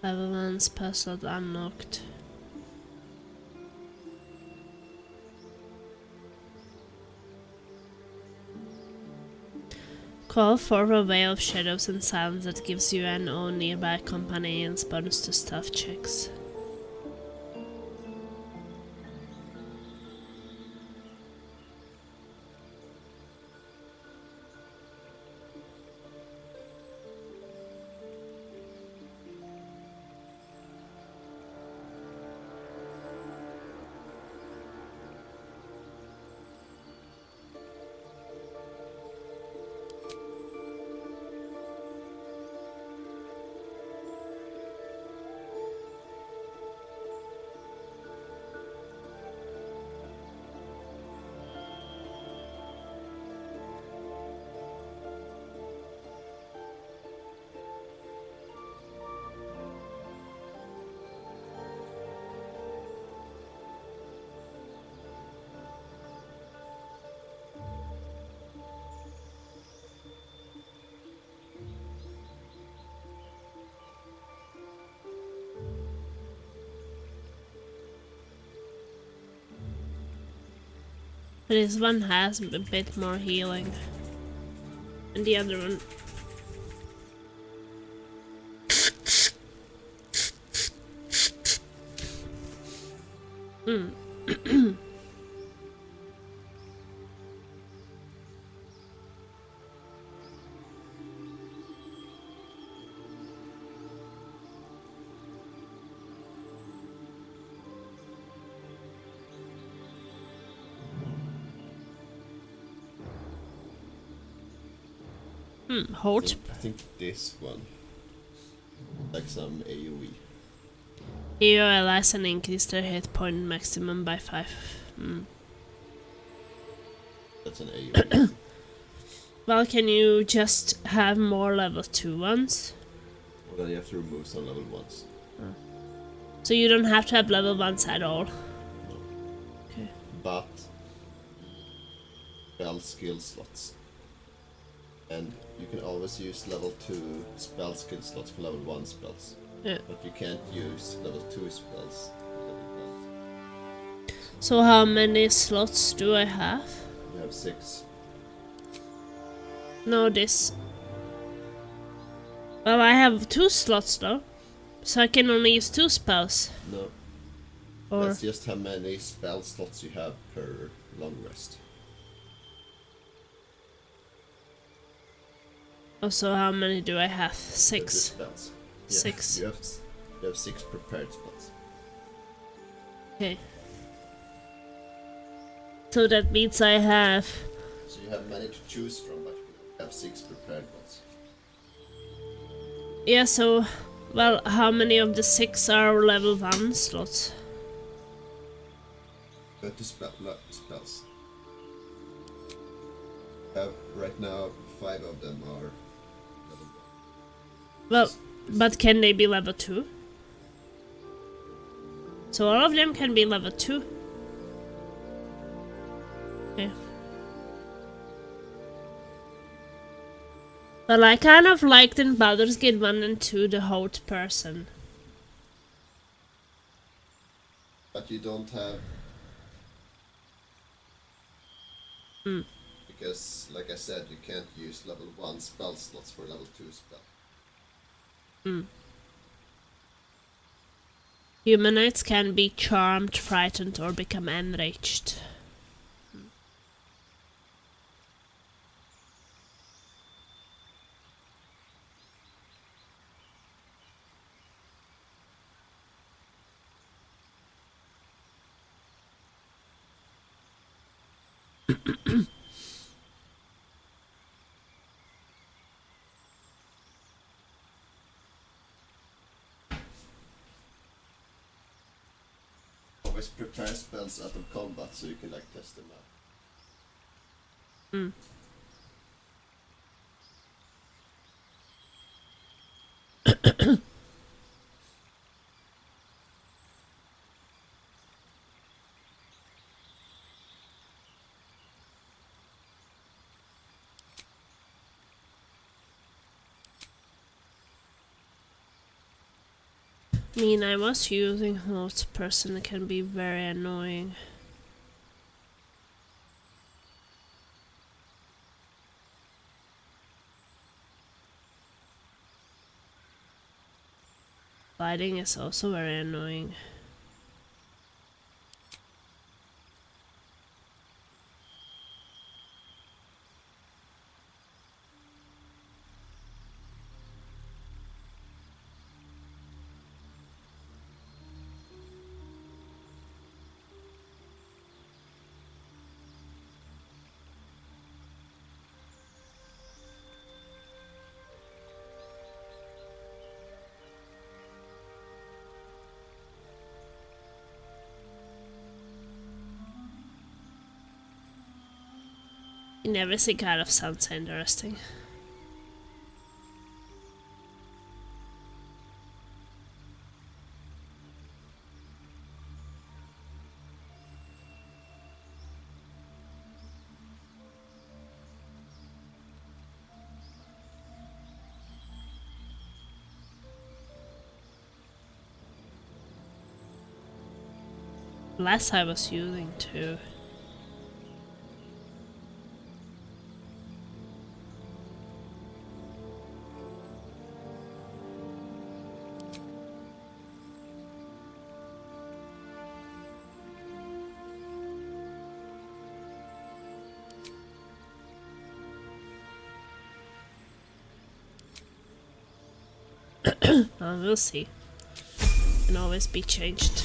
Level 1 spell slot unlocked. Call for a Veil of Shadows and Silence that gives you and all nearby companions bonus to stealth checks. This one has a bit more healing. And the other one... Hold. I think this one, like some AoE. You realize and increase their hit point maximum by 5. That's an AoE. Well, can you just have more level 2 ones? Well, then you have to remove some level 1s. So you don't have to have level 1s at all? No. Okay. But spell skill slots. And you can always use level 2 spell skill slots for level 1 spells. Yeah. But you can't use level 2 spells. So how many slots do I have? You have 6. No, this. Well, I have 2 slots though. So I can only use 2 spells. No. Or... That's just how many spell slots you have per long rest. Also, how many do I have? 6. Spells. Yeah, 6. You have 6 prepared spells. Okay. So that means I have... So you have many to choose from, but you have 6 prepared ones. Yeah, so... Well, how many of the 6 are level 1 slots? 30 spells. Right now, 5 of them are level 1. Well, but can they be level 2? So all of them can be level 2? Okay. Well, I kind of liked in Baldur's Gate 1 and 2 the Hout person. But you don't have... Because, like I said, you can't use level 1 spell slots for level 2 spell. Humanoids can be charmed, frightened, or become enraged. Always prepare spells out of combat so you can like test them out. I mean, I was using those person, it can be very annoying. Sliding is also very annoying. Everything kind of sounds interesting. Less I was using too. We'll see. Can always be changed.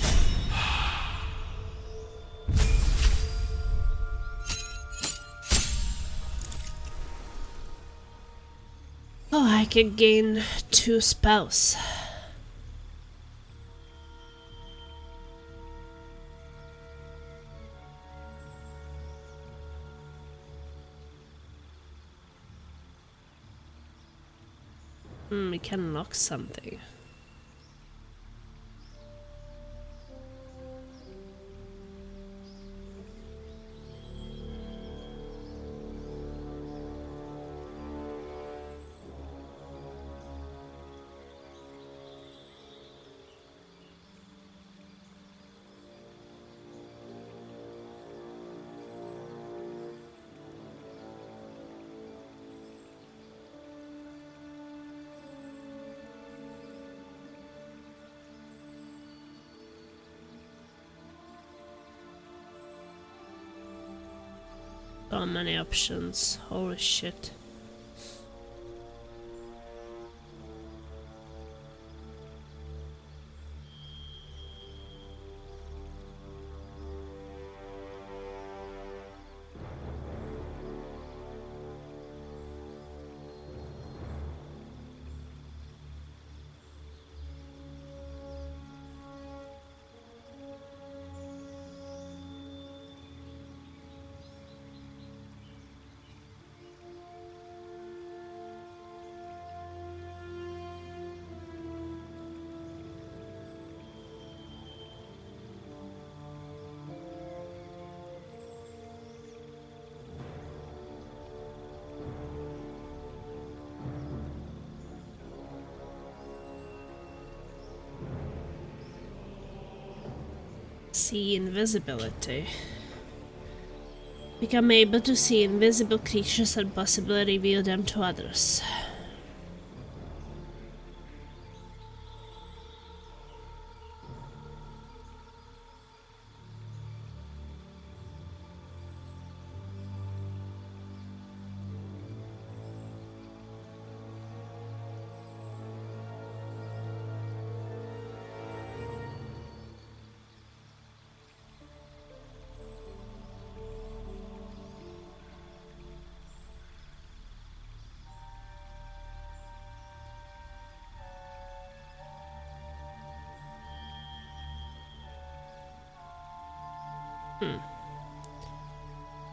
Oh, I can gain 2 spells. We can lock something. So many options, holy shit. See invisibility. Become able to see invisible creatures and possibly reveal them to others.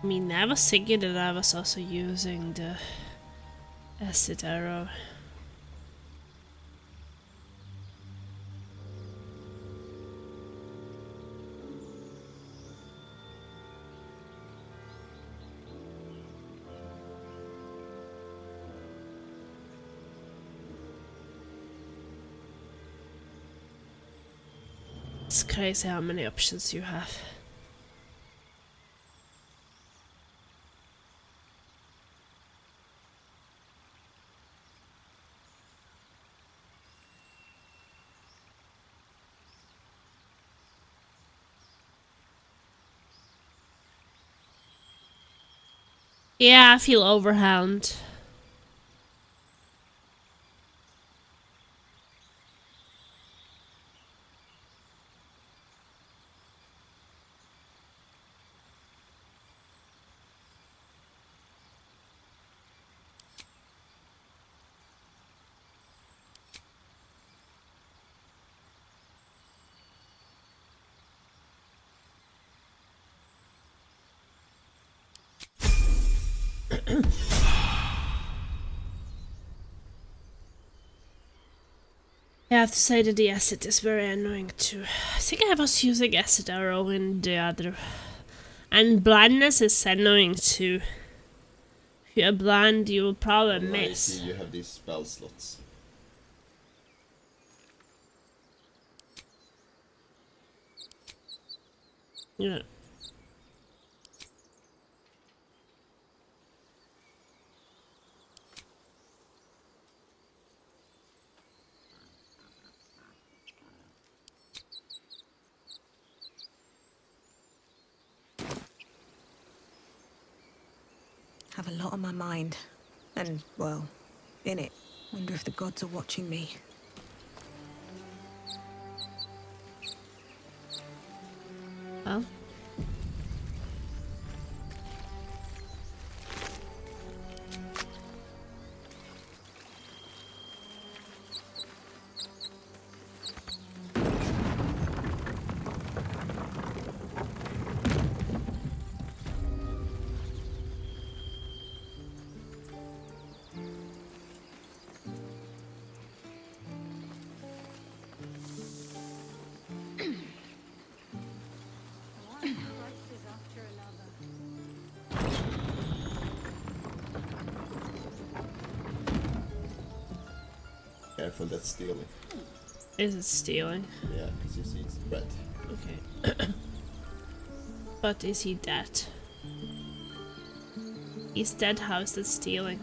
I mean, I was thinking that I was also using the acid arrow. It's crazy how many options you have. Yeah, I feel overwhelmed. I have to say that the acid is very annoying too. I think I was using acid arrow in the other. And blindness is annoying too. If you're blind, you will probably I miss. see you have these spell slots. Yeah. Have a lot on my mind. And, well, in it. Wonder if the gods are watching me. Well. Careful, that's stealing. Is it stealing? Yeah, because you see it's red. Okay. But is he dead? He's dead, how is that stealing?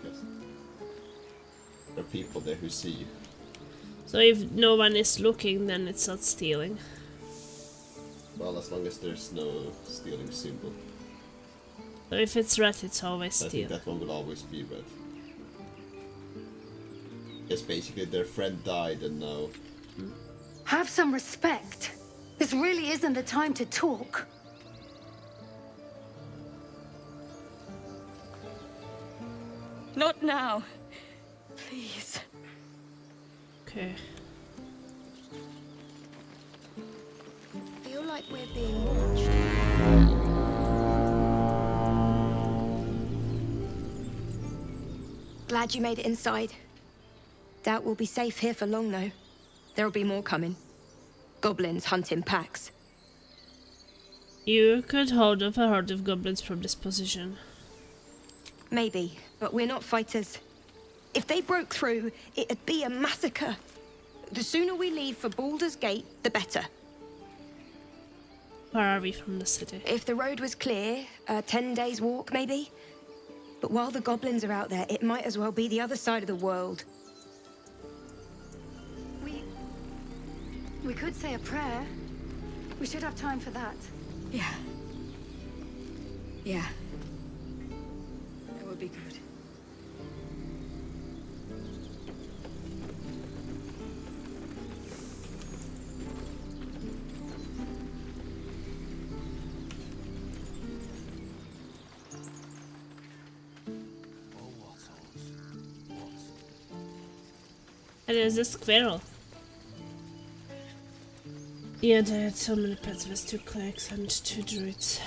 Yes. There are people there who see you. So if no one is looking, then it's not stealing. Well, as long as there's no stealing symbol. So if it's red, it's always I stealing. think that one will always be red. Yes, basically their friend died and now... Have some respect. This really isn't the time to talk. Not now. Please. Okay. Feel like we're being watched. Glad you made it inside. Doubt we'll be safe here for long, though. There'll be more coming. Goblins hunting packs. You could hold off a horde of goblins from this position. Maybe, but we're not fighters. If they broke through, it'd be a massacre. The sooner we leave for Baldur's Gate, the better. Where are we from the city? If the road was clear, a 10 days walk, maybe. But while the goblins are out there, it might as well be the other side of the world. We could say a prayer. We should have time for that. Yeah. Yeah. That would be good. And there's a squirrel. Yeah, they had so many pets with 2 clerics and 2 druids.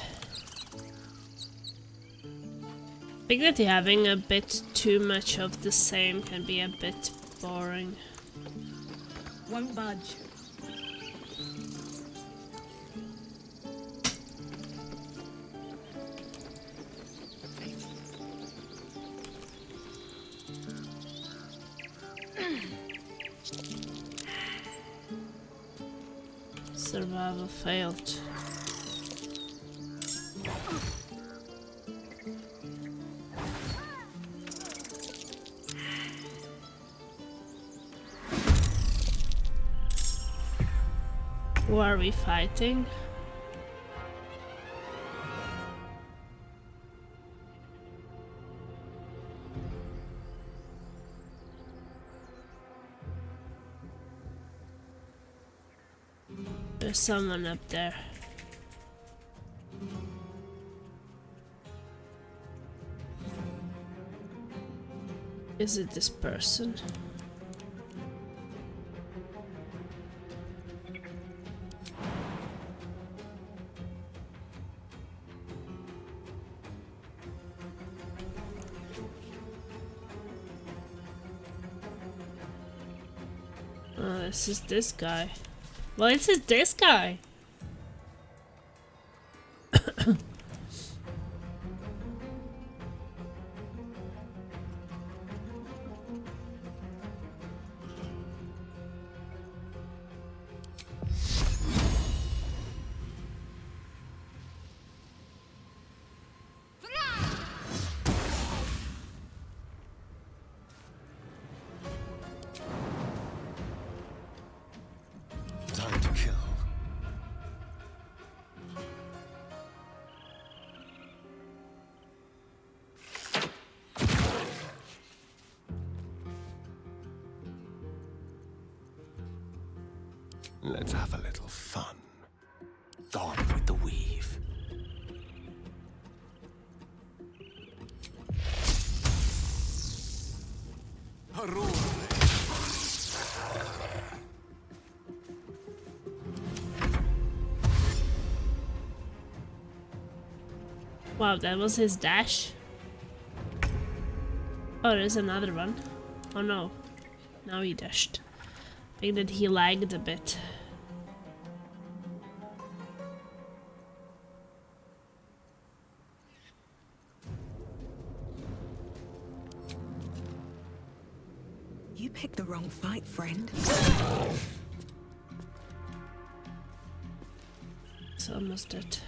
I think that having a bit too much of the same can be a bit boring. Won't budge. Survival failed. Who are we fighting? There's someone up there. Is it this person? Oh, this is this guy. Well, this is this guy. Time to kill. Let's have a little fun. Gone with the weave. Wow, that was his dash. Oh, there's another one. Oh no. Now he dashed. I think that he lagged a bit. You picked the wrong fight, friend. It's almost dead.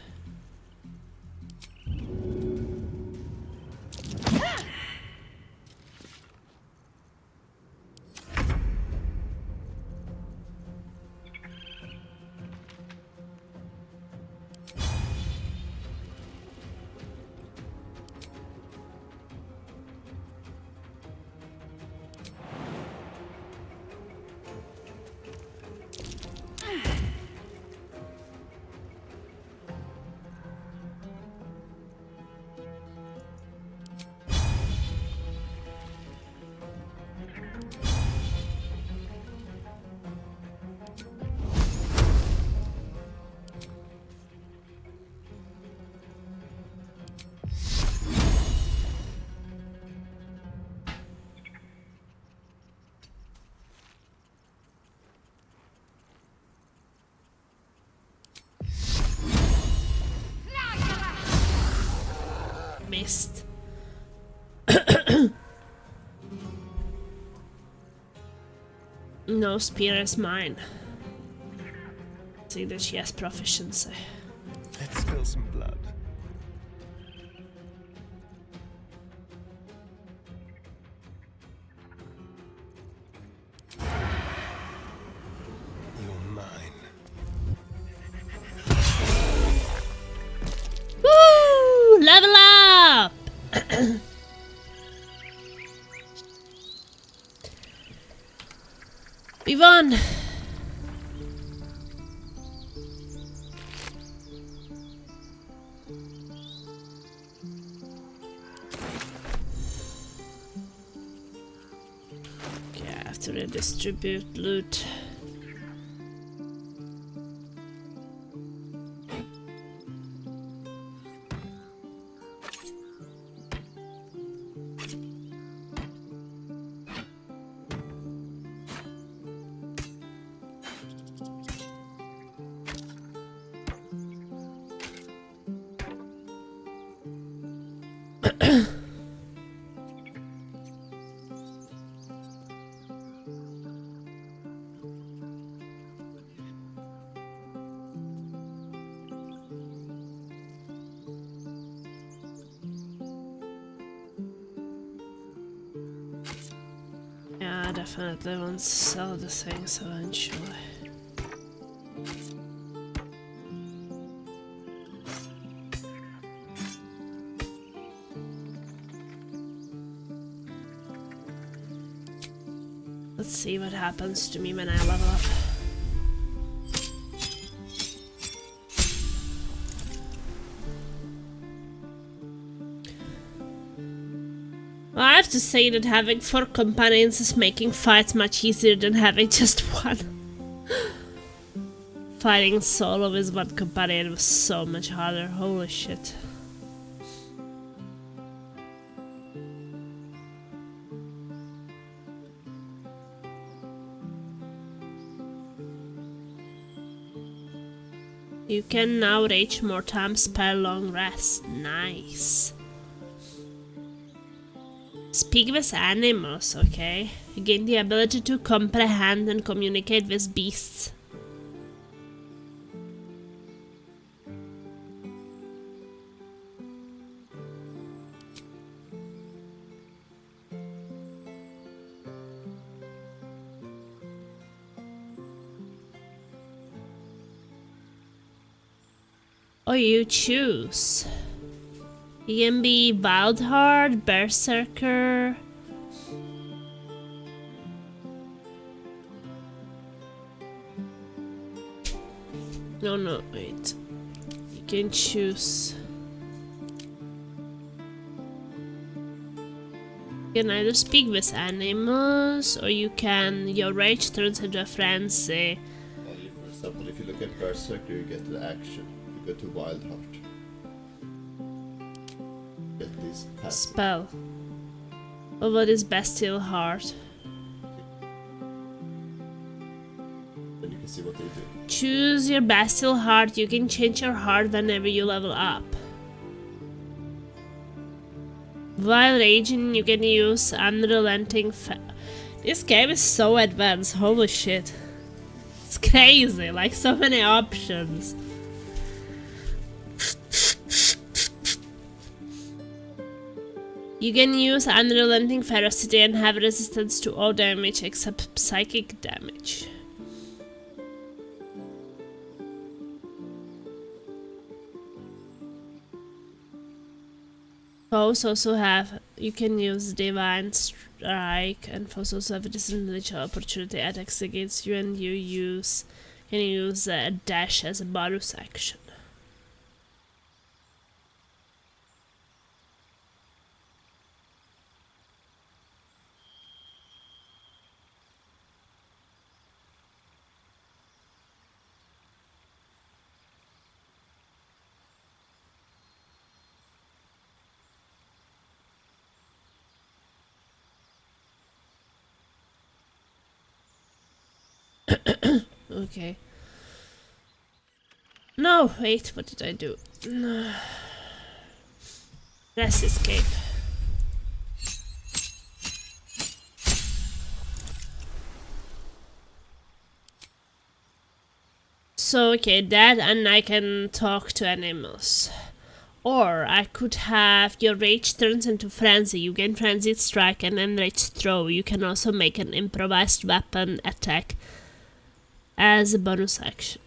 Missed. No spear is mine. See that she has proficiency. Let's spill some blood. You're mine. Woo! Level up! We won! Okay, I have to redistribute loot. I definitely want to sell the things eventually. Let's see what happens to me when I level up. Well, I have to say that having 4 companions is making fights much easier than having just one. Fighting solo with 1 companion was so much harder, holy shit. You can now rage more times per long rest. Nice. Speak with animals, okay? You gain the ability to comprehend and communicate with beasts. Oh, you choose. You can be Baldur, Berserker. No, wait. You can choose. You can either speak with animals, or your rage turns into a frenzy. Well, for example, if you look at Berserker, you get the action. If you go to Wild Heart, get this passive. Spell. Or what is Bestial Heart? Then you can see what they do. Choose your Bestial Heart. You can change your heart whenever you level up. While raging, you can use unrelenting. This game is so advanced. Holy shit! It's crazy. Like so many options. You can use unrelenting ferocity and have resistance to all damage except psychic damage. Foes also have, you can use Divine Strike, and foes also have disadvantage opportunity attacks against you, and you can use a dash as a bonus action. Okay. No, wait, what did I do? Let's escape. So, okay, that, and I can talk to animals. Or I could have your rage turns into frenzy. You gain frenzied strike and enraged throw. You can also make an improvised weapon attack as a bonus action.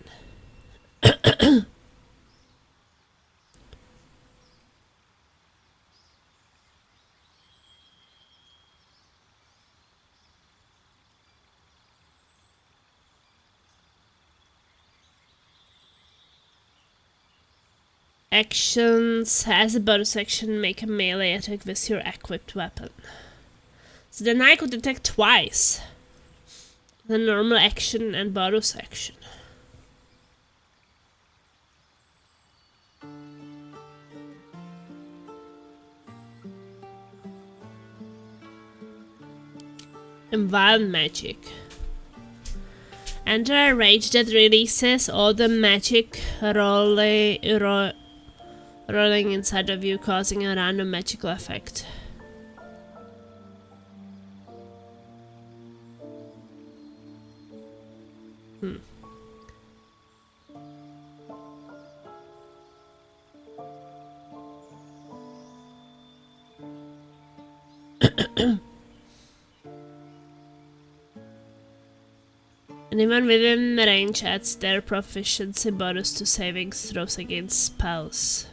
Actions as a bonus action, make a melee attack with your equipped weapon. So then I could attack twice. The normal action and bonus action. And wild magic. Enter a rage that releases all the magic rolling inside of you, causing a random magical effect. Anyone within range adds their proficiency bonus to saving throws against spells.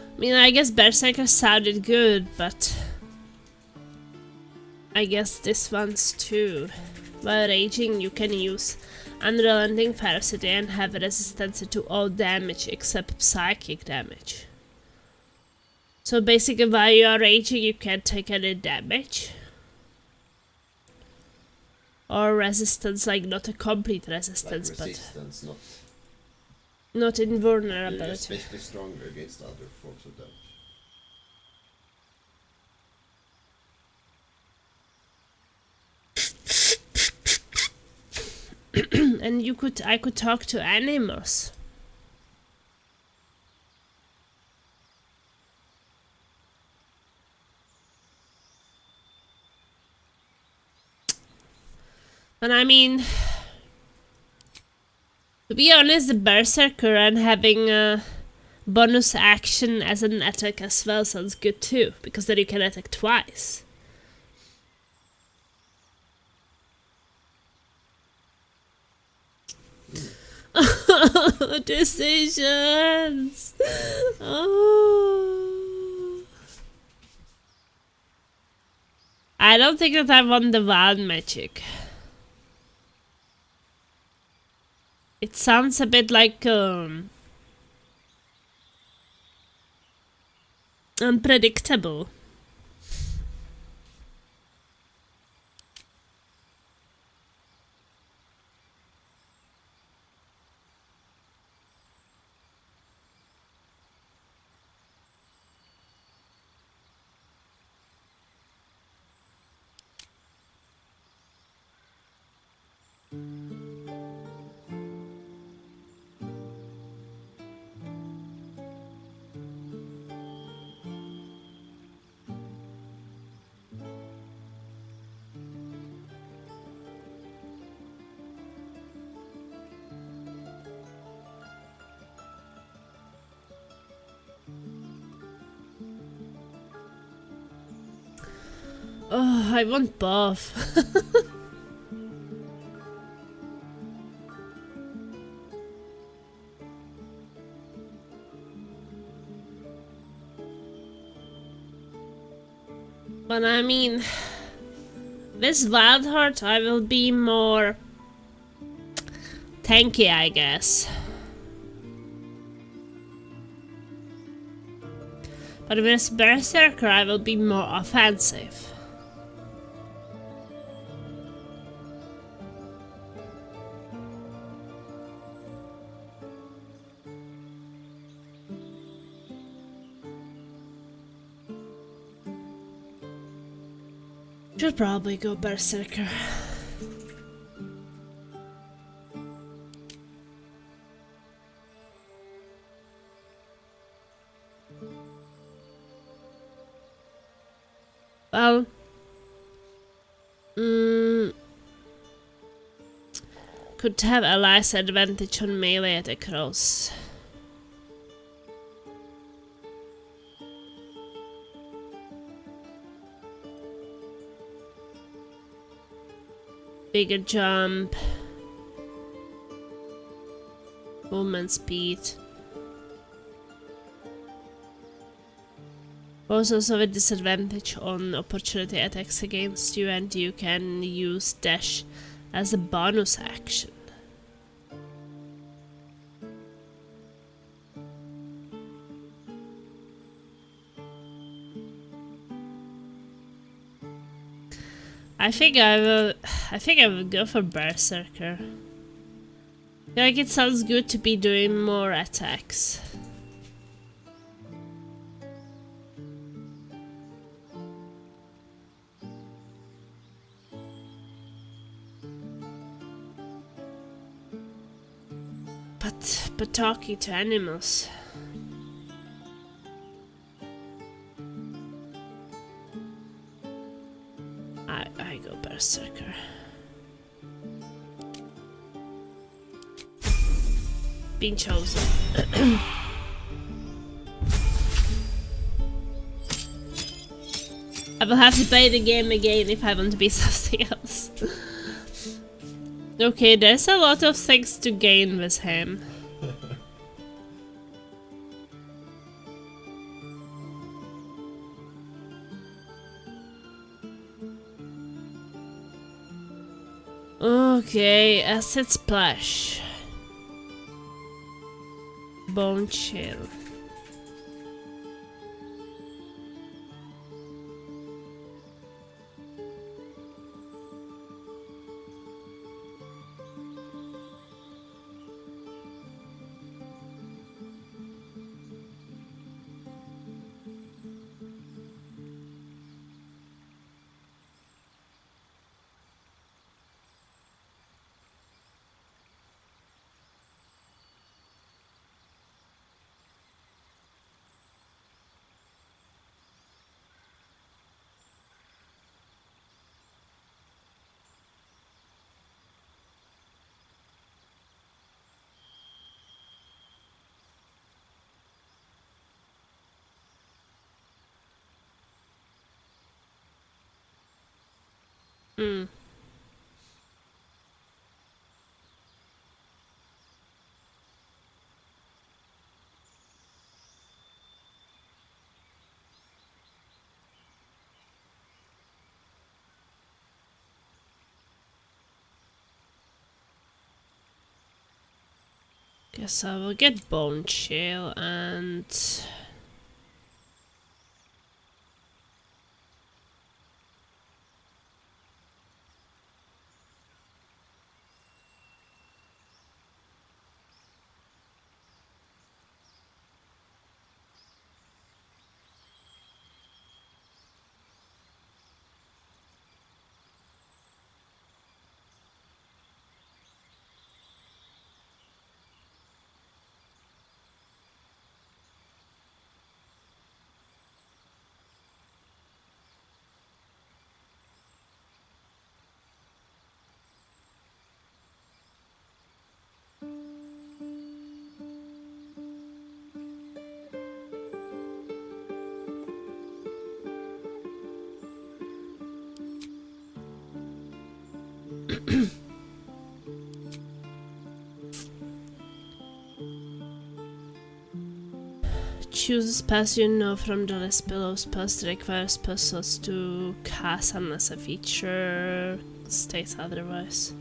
I mean, I guess Berserker sounded good, but I guess this one's too. While raging, you can use Unrelenting Ferocity and have resistance to all damage except psychic damage. So basically, while you are raging, you can't take any damage. Or resistance, like not a complete resistance, like resistance, but not you're invulnerability. especially stronger against other forms of damage. And I could talk to animals. But I mean, to be honest, the Berserker and having a bonus action as an attack as well sounds good too, because then you can attack twice. Decisions! Oh. I don't think that I won the wild magic. It sounds a bit like unpredictable. Oh, I want both. But I mean, this Wild Heart I will be more tanky, I guess. But with Berserker I will be more offensive. Should probably go Berserker. Well, could have allies advantage on melee attack rolls. Bigger jump, movement speed. Also a disadvantage on opportunity attacks against you, and you can use dash as a bonus action. I think I will go for Berserker. I feel like it sounds good to be doing more attacks. But but talking to animals. I go berserker. Being chosen. I will have to play the game again if I want to be something else. Okay, there's a lot of things to gain with him. Okay, acid splash. Bone chill. Mm. Guess I will get bone chill and choose a spell you know from the list below. Spells that require puzzles to cast unless a feature states otherwise.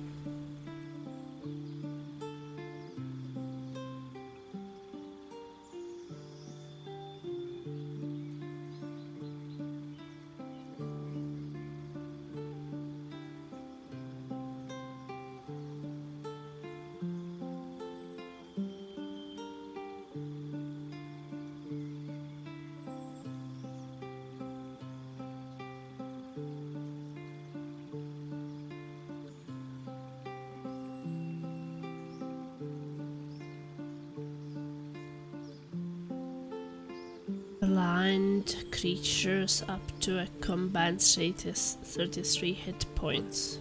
Blind creatures up to a combined 33 hit points.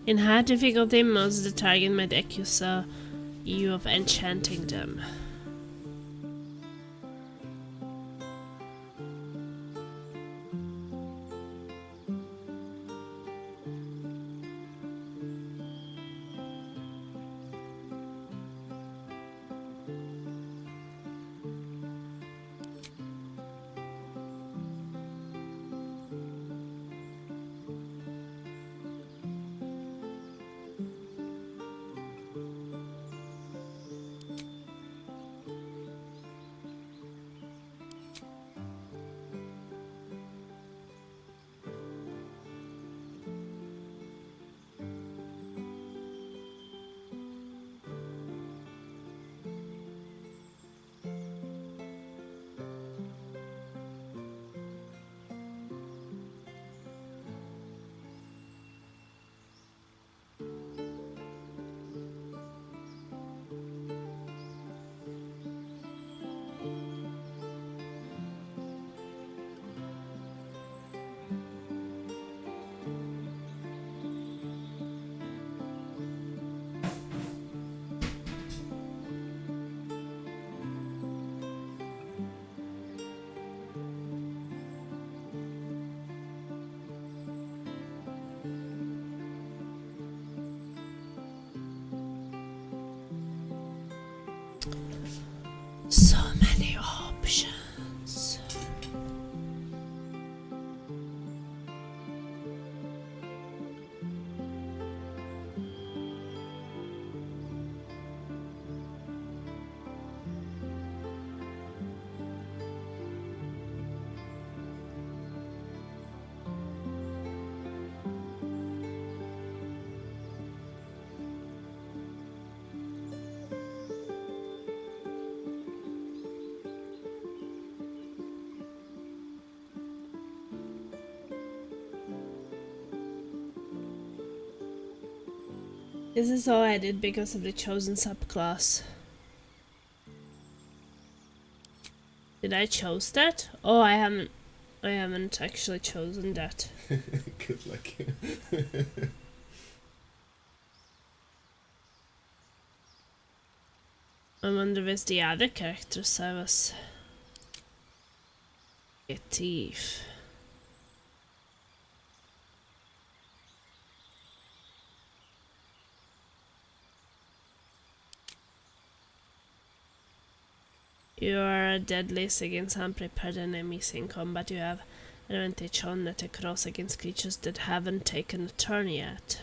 In high difficulty modes, the target might accuse you of enchanting them. many options. This is all I did because of the chosen subclass. Did I choose that? Oh, I haven't actually chosen that. Good luck. I wonder if it's the other characters I was... A thief. You are deadliest against unprepared enemies in combat. You have advantage on at a cross against creatures that haven't taken a turn yet.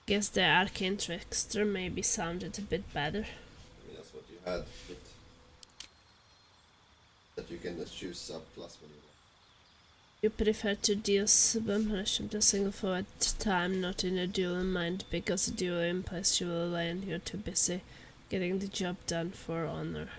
Guess the Arcane Trickster maybe sounded a bit better. I mean, that's what you had, but that you can just choose subclass when you want. You prefer to deal one punishment to a single foe at a time, not in a duel in mind, because a duel implies you will lie and you're too busy getting the job done for honor.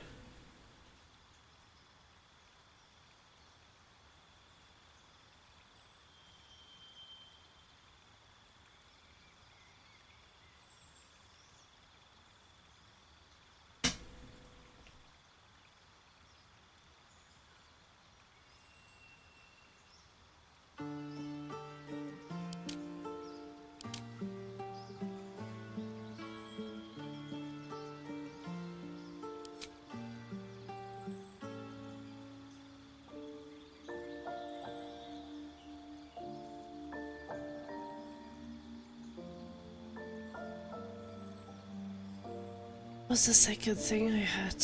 What's the second thing I had?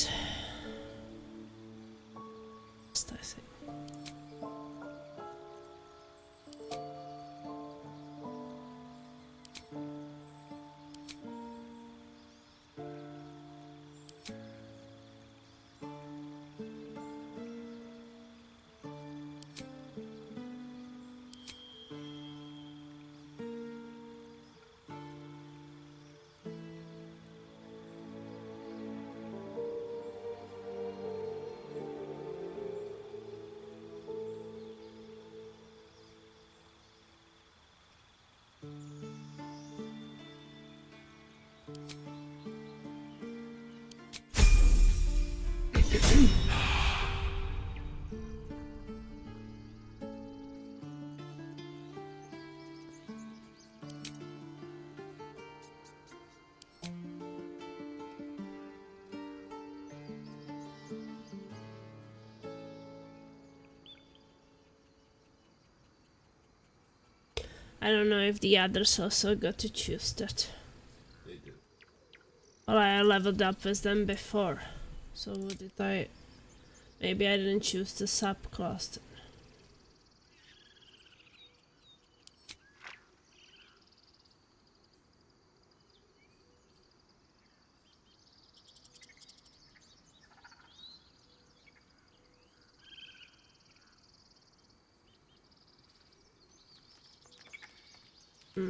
Just I think. I don't know if the others also got to choose that. They do. Well, I leveled up with them before. So did I... Maybe I didn't choose the subclass then.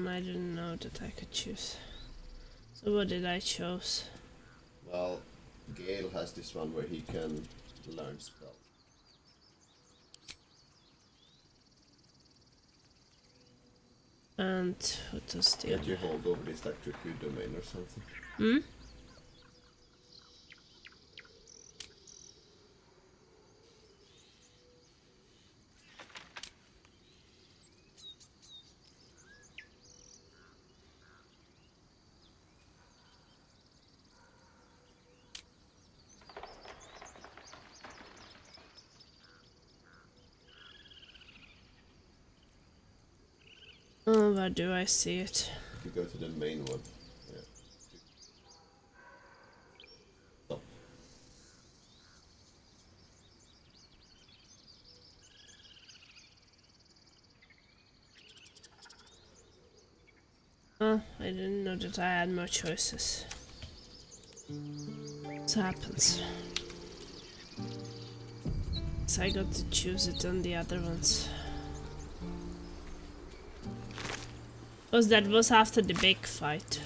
I didn't know that I could choose. So what did I choose? Well, Gale has this one where he can learn spells. And what does the Can't you hold over this like tribute domain or something? Hmm? Oh, where do I see it? You go to the main one. Yeah. Stop. Oh, I didn't know that I had more choices. This happens. So I got to choose it on the other ones. Because that was after the big fight.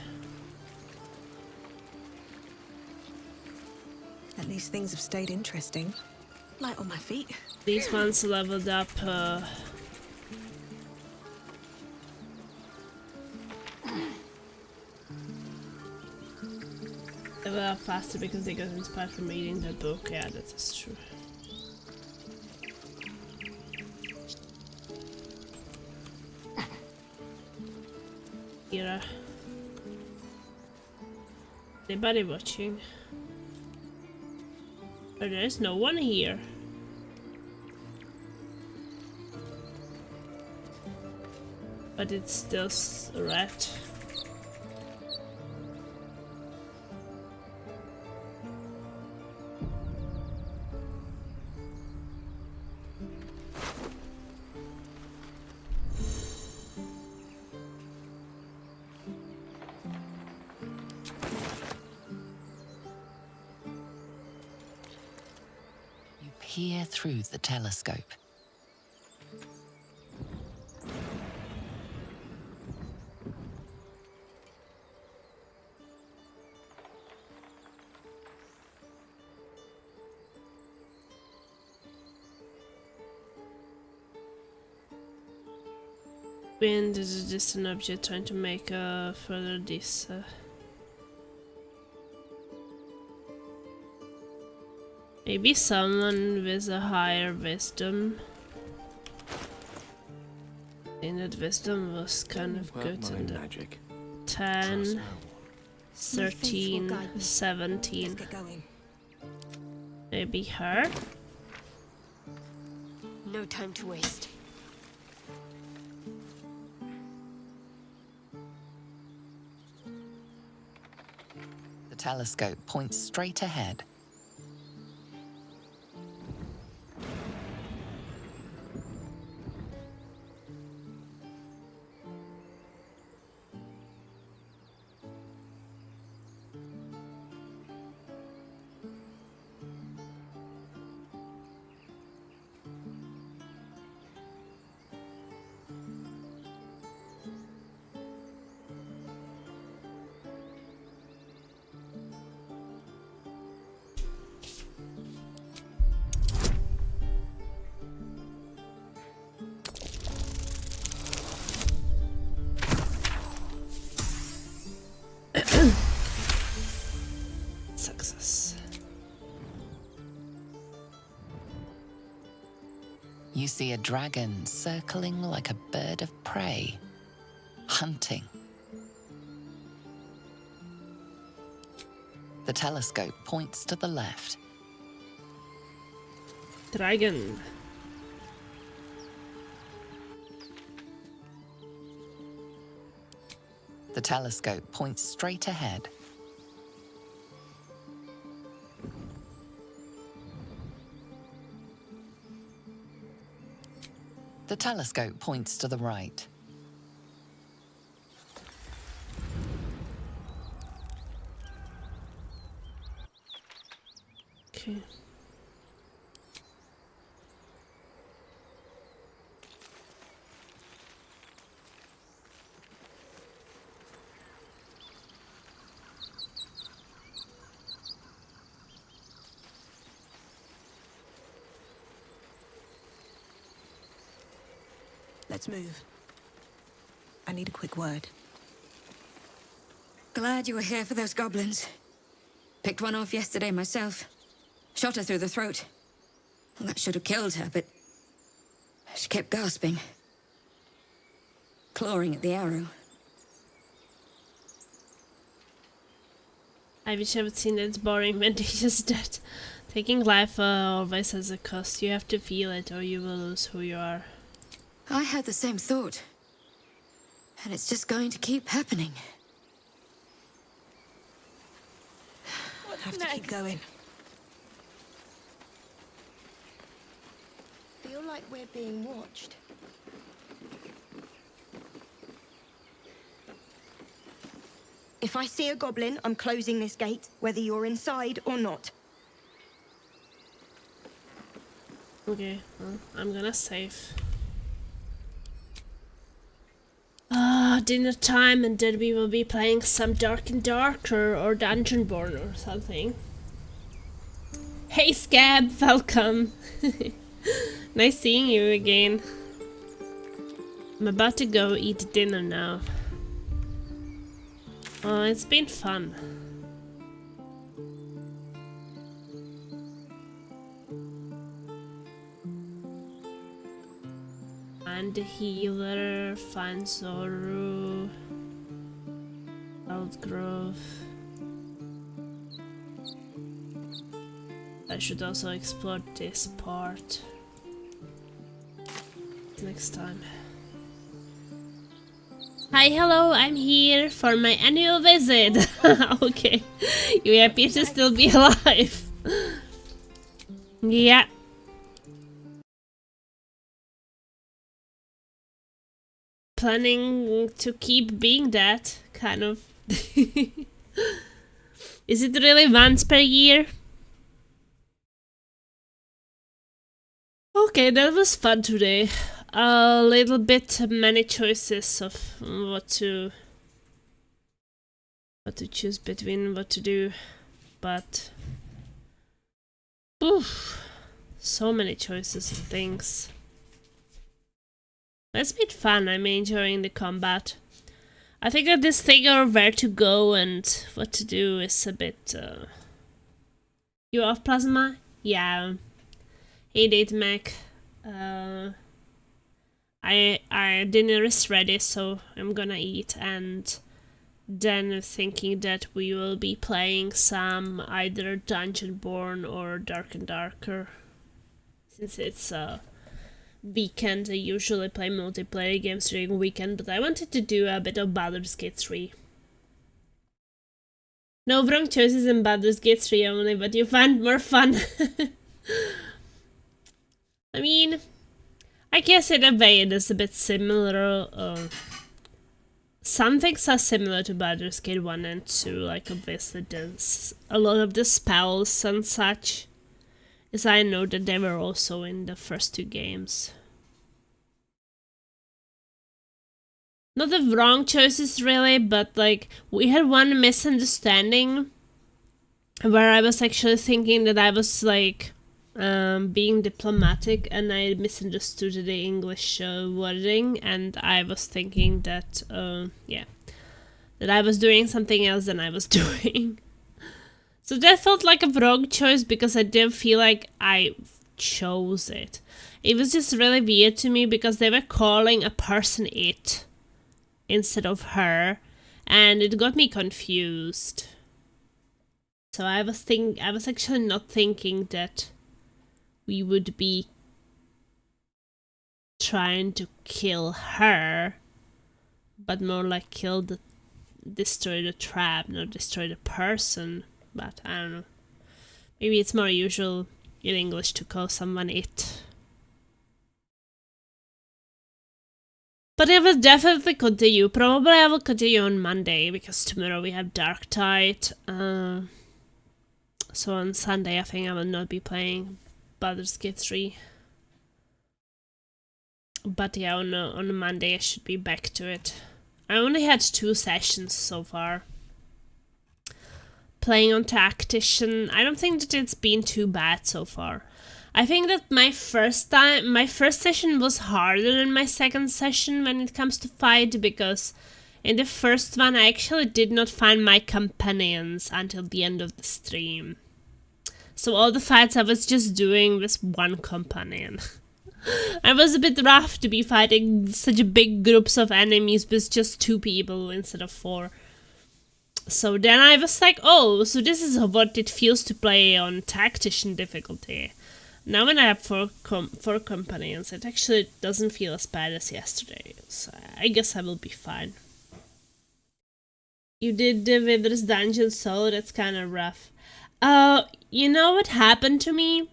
At least things have stayed interesting. Light on my feet. These ones leveled up faster because they got inspired from reading that book. Yeah, that is true. Here. Anybody watching? Oh, there is no one here. But it's still a rat. Peer through the telescope. Wind is a distant object trying to make a further this. Maybe someone with a higher wisdom. I think that wisdom was kind of good in the magic. 10, 13, 17. Maybe her? No time to waste. The telescope points straight ahead. Success. You see a dragon circling like a bird of prey, hunting. The telescope points to the left. Dragon. The telescope points straight ahead. The telescope points to the right. Okay. Let's move. I need a quick word. Glad you were here for those goblins. Picked one off yesterday myself. Shot her through the throat. Well, that should have killed her, but she kept gasping. Clawing at the arrow. I wish I would seen that. It's boring when they just dead. Taking life always has a cost. You have to feel it or you will lose who you are. I had the same thought. And it's just going to keep happening. What's Have next? to keep going. Feel like we're being watched. If I see a goblin, I'm closing this gate, whether you're inside or not. Okay, well, I'm gonna save. Dinner time, and then we will be playing some Dark and Darker or Dungeonborn or something. Hey Scab, welcome! Nice seeing you again. I'm about to go eat dinner now. Oh, it's been fun. Find the healer, find Zoru, Outgrove. I should also explore this part next time. Hi, hello, I'm here for my annual visit. Okay, you appear to still be alive. Yeah. Planning to keep being that, kind of. Is it really once per year? Okay, that was fun today. A little bit many choices of what to choose between, what to do, but oof, so many choices of things. It's been fun. I'm enjoying the combat. I think that this thing of where to go and what to do is a bit. You off, Plasma? Yeah. Hey, Date Mac. Dinner is ready, so I'm gonna eat, and then thinking that we will be playing some either Dungeonborn or Dark and Darker. Since it's weekend, I usually play multiplayer games during weekend, but I wanted to do a bit of Baldur's Gate 3. No wrong choices in Baldur's Gate 3 only, but you find more fun. I mean, I guess in a way it is a bit similar. Some things are similar to Baldur's Gate 1 and 2, like obviously there's a lot of the spells and such. As I know that they were also in the first two games. Not the wrong choices really, but like we had one misunderstanding where I was actually thinking that I was like being diplomatic, and I misunderstood the English wording, and I was thinking that that I was doing something else than I was doing. So that felt like a wrong choice because I didn't feel like I chose it. It was just really weird to me because they were calling a person it instead of her, and it got me confused. So I was actually not thinking that we would be trying to kill her, but more like destroy the trap, not destroy the person. But I don't know. Maybe it's more usual in English to call someone it. But I will definitely continue. Probably I will continue on Monday, because tomorrow we have Dark Tide. So on Sunday I think I will not be playing Baldur's Gate 3. But yeah, on Monday I should be back to it. I only had 2 sessions so far. Playing on Tactician, I don't think that it's been too bad so far. I think that my first session was harder than my second session when it comes to fight, because in the first one I actually did not find my companions until the end of the stream. So all the fights I was just doing with one companion. I was a bit rough to be fighting such big groups of enemies with just 2 people instead of 4. So then I was like, oh, so this is what it feels to play on Tactician difficulty. Now when I have four companions, it actually doesn't feel as bad as yesterday. So I guess I will be fine. You did the Wither's dungeon solo, that's kind of rough. You know what happened to me?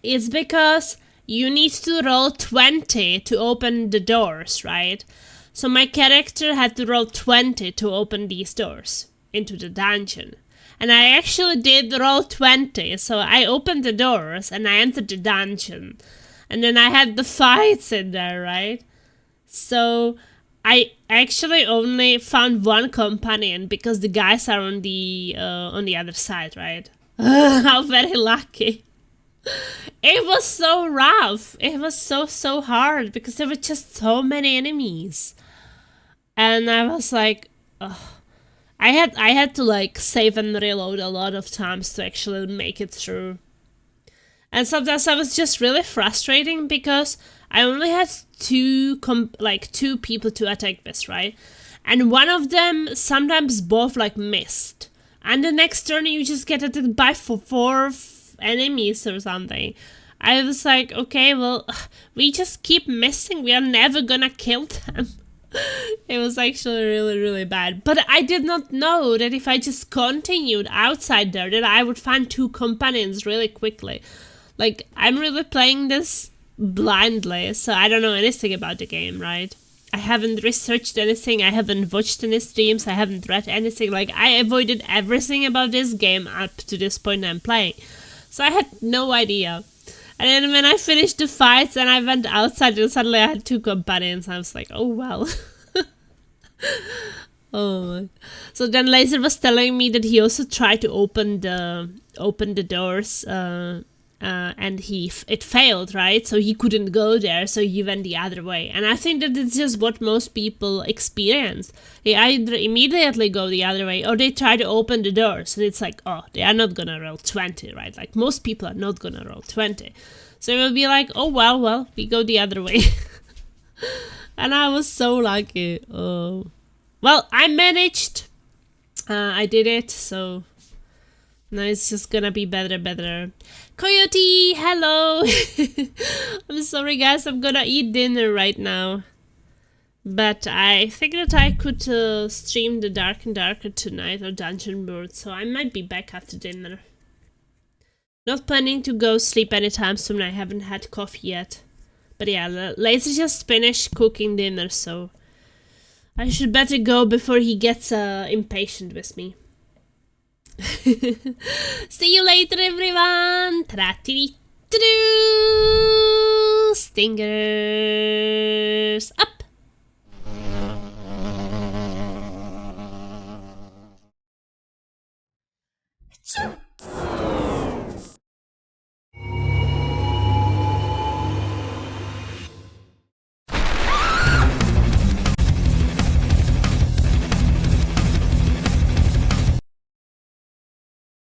It's because you need to roll 20 to open the doors, right? So my character had to roll 20 to open these doors into the dungeon. And I actually did roll 20, so I opened the doors and I entered the dungeon. And then I had the fights in there, right? So I actually only found one companion because the guys are on the other side, right? How very lucky. It was so rough. It was so hard because there were just so many enemies. And I was like, ugh. I had to like save and reload a lot of times to actually make it through. And sometimes I was just really frustrating because I only had two people to attack with, right? And one of them sometimes both like missed. And the next turn you just get attacked by four enemies or something. I was like, okay, well, we just keep missing. We are never gonna kill them. It was actually really bad. But I did not know that if I just continued outside there, that I would find two companions really quickly. Like, I'm really playing this blindly, so I don't know anything about the game, right? I haven't researched anything, I haven't watched any streams, I haven't read anything. Like, I avoided everything about this game up to this point I'm playing. So I had no idea. And then when I finished the fights and I went outside and suddenly I had two companions, I was like, oh well. Oh my. So then Laser was telling me that he also tried to open the doors and it failed, right? So he couldn't go there, so he went the other way. And I think that it's just what most people experience. They either immediately go the other way or they try to open the doors and it's like, oh, they are not gonna roll 20, right? Like most people are not gonna roll 20. So it will be like, oh well, we go the other way. And I was so lucky. Oh. Well, I managed. I did it, so now it's just gonna be better. Coyote, hello! I'm sorry guys, I'm gonna eat dinner right now. But I think that I could stream the Dark and Darker tonight or Dungeon World, so I might be back after dinner. Not planning to go sleep anytime soon, I haven't had coffee yet. But yeah, Laser just finished cooking dinner, so I should better go before he gets impatient with me. See you later, everyone! Stingers up!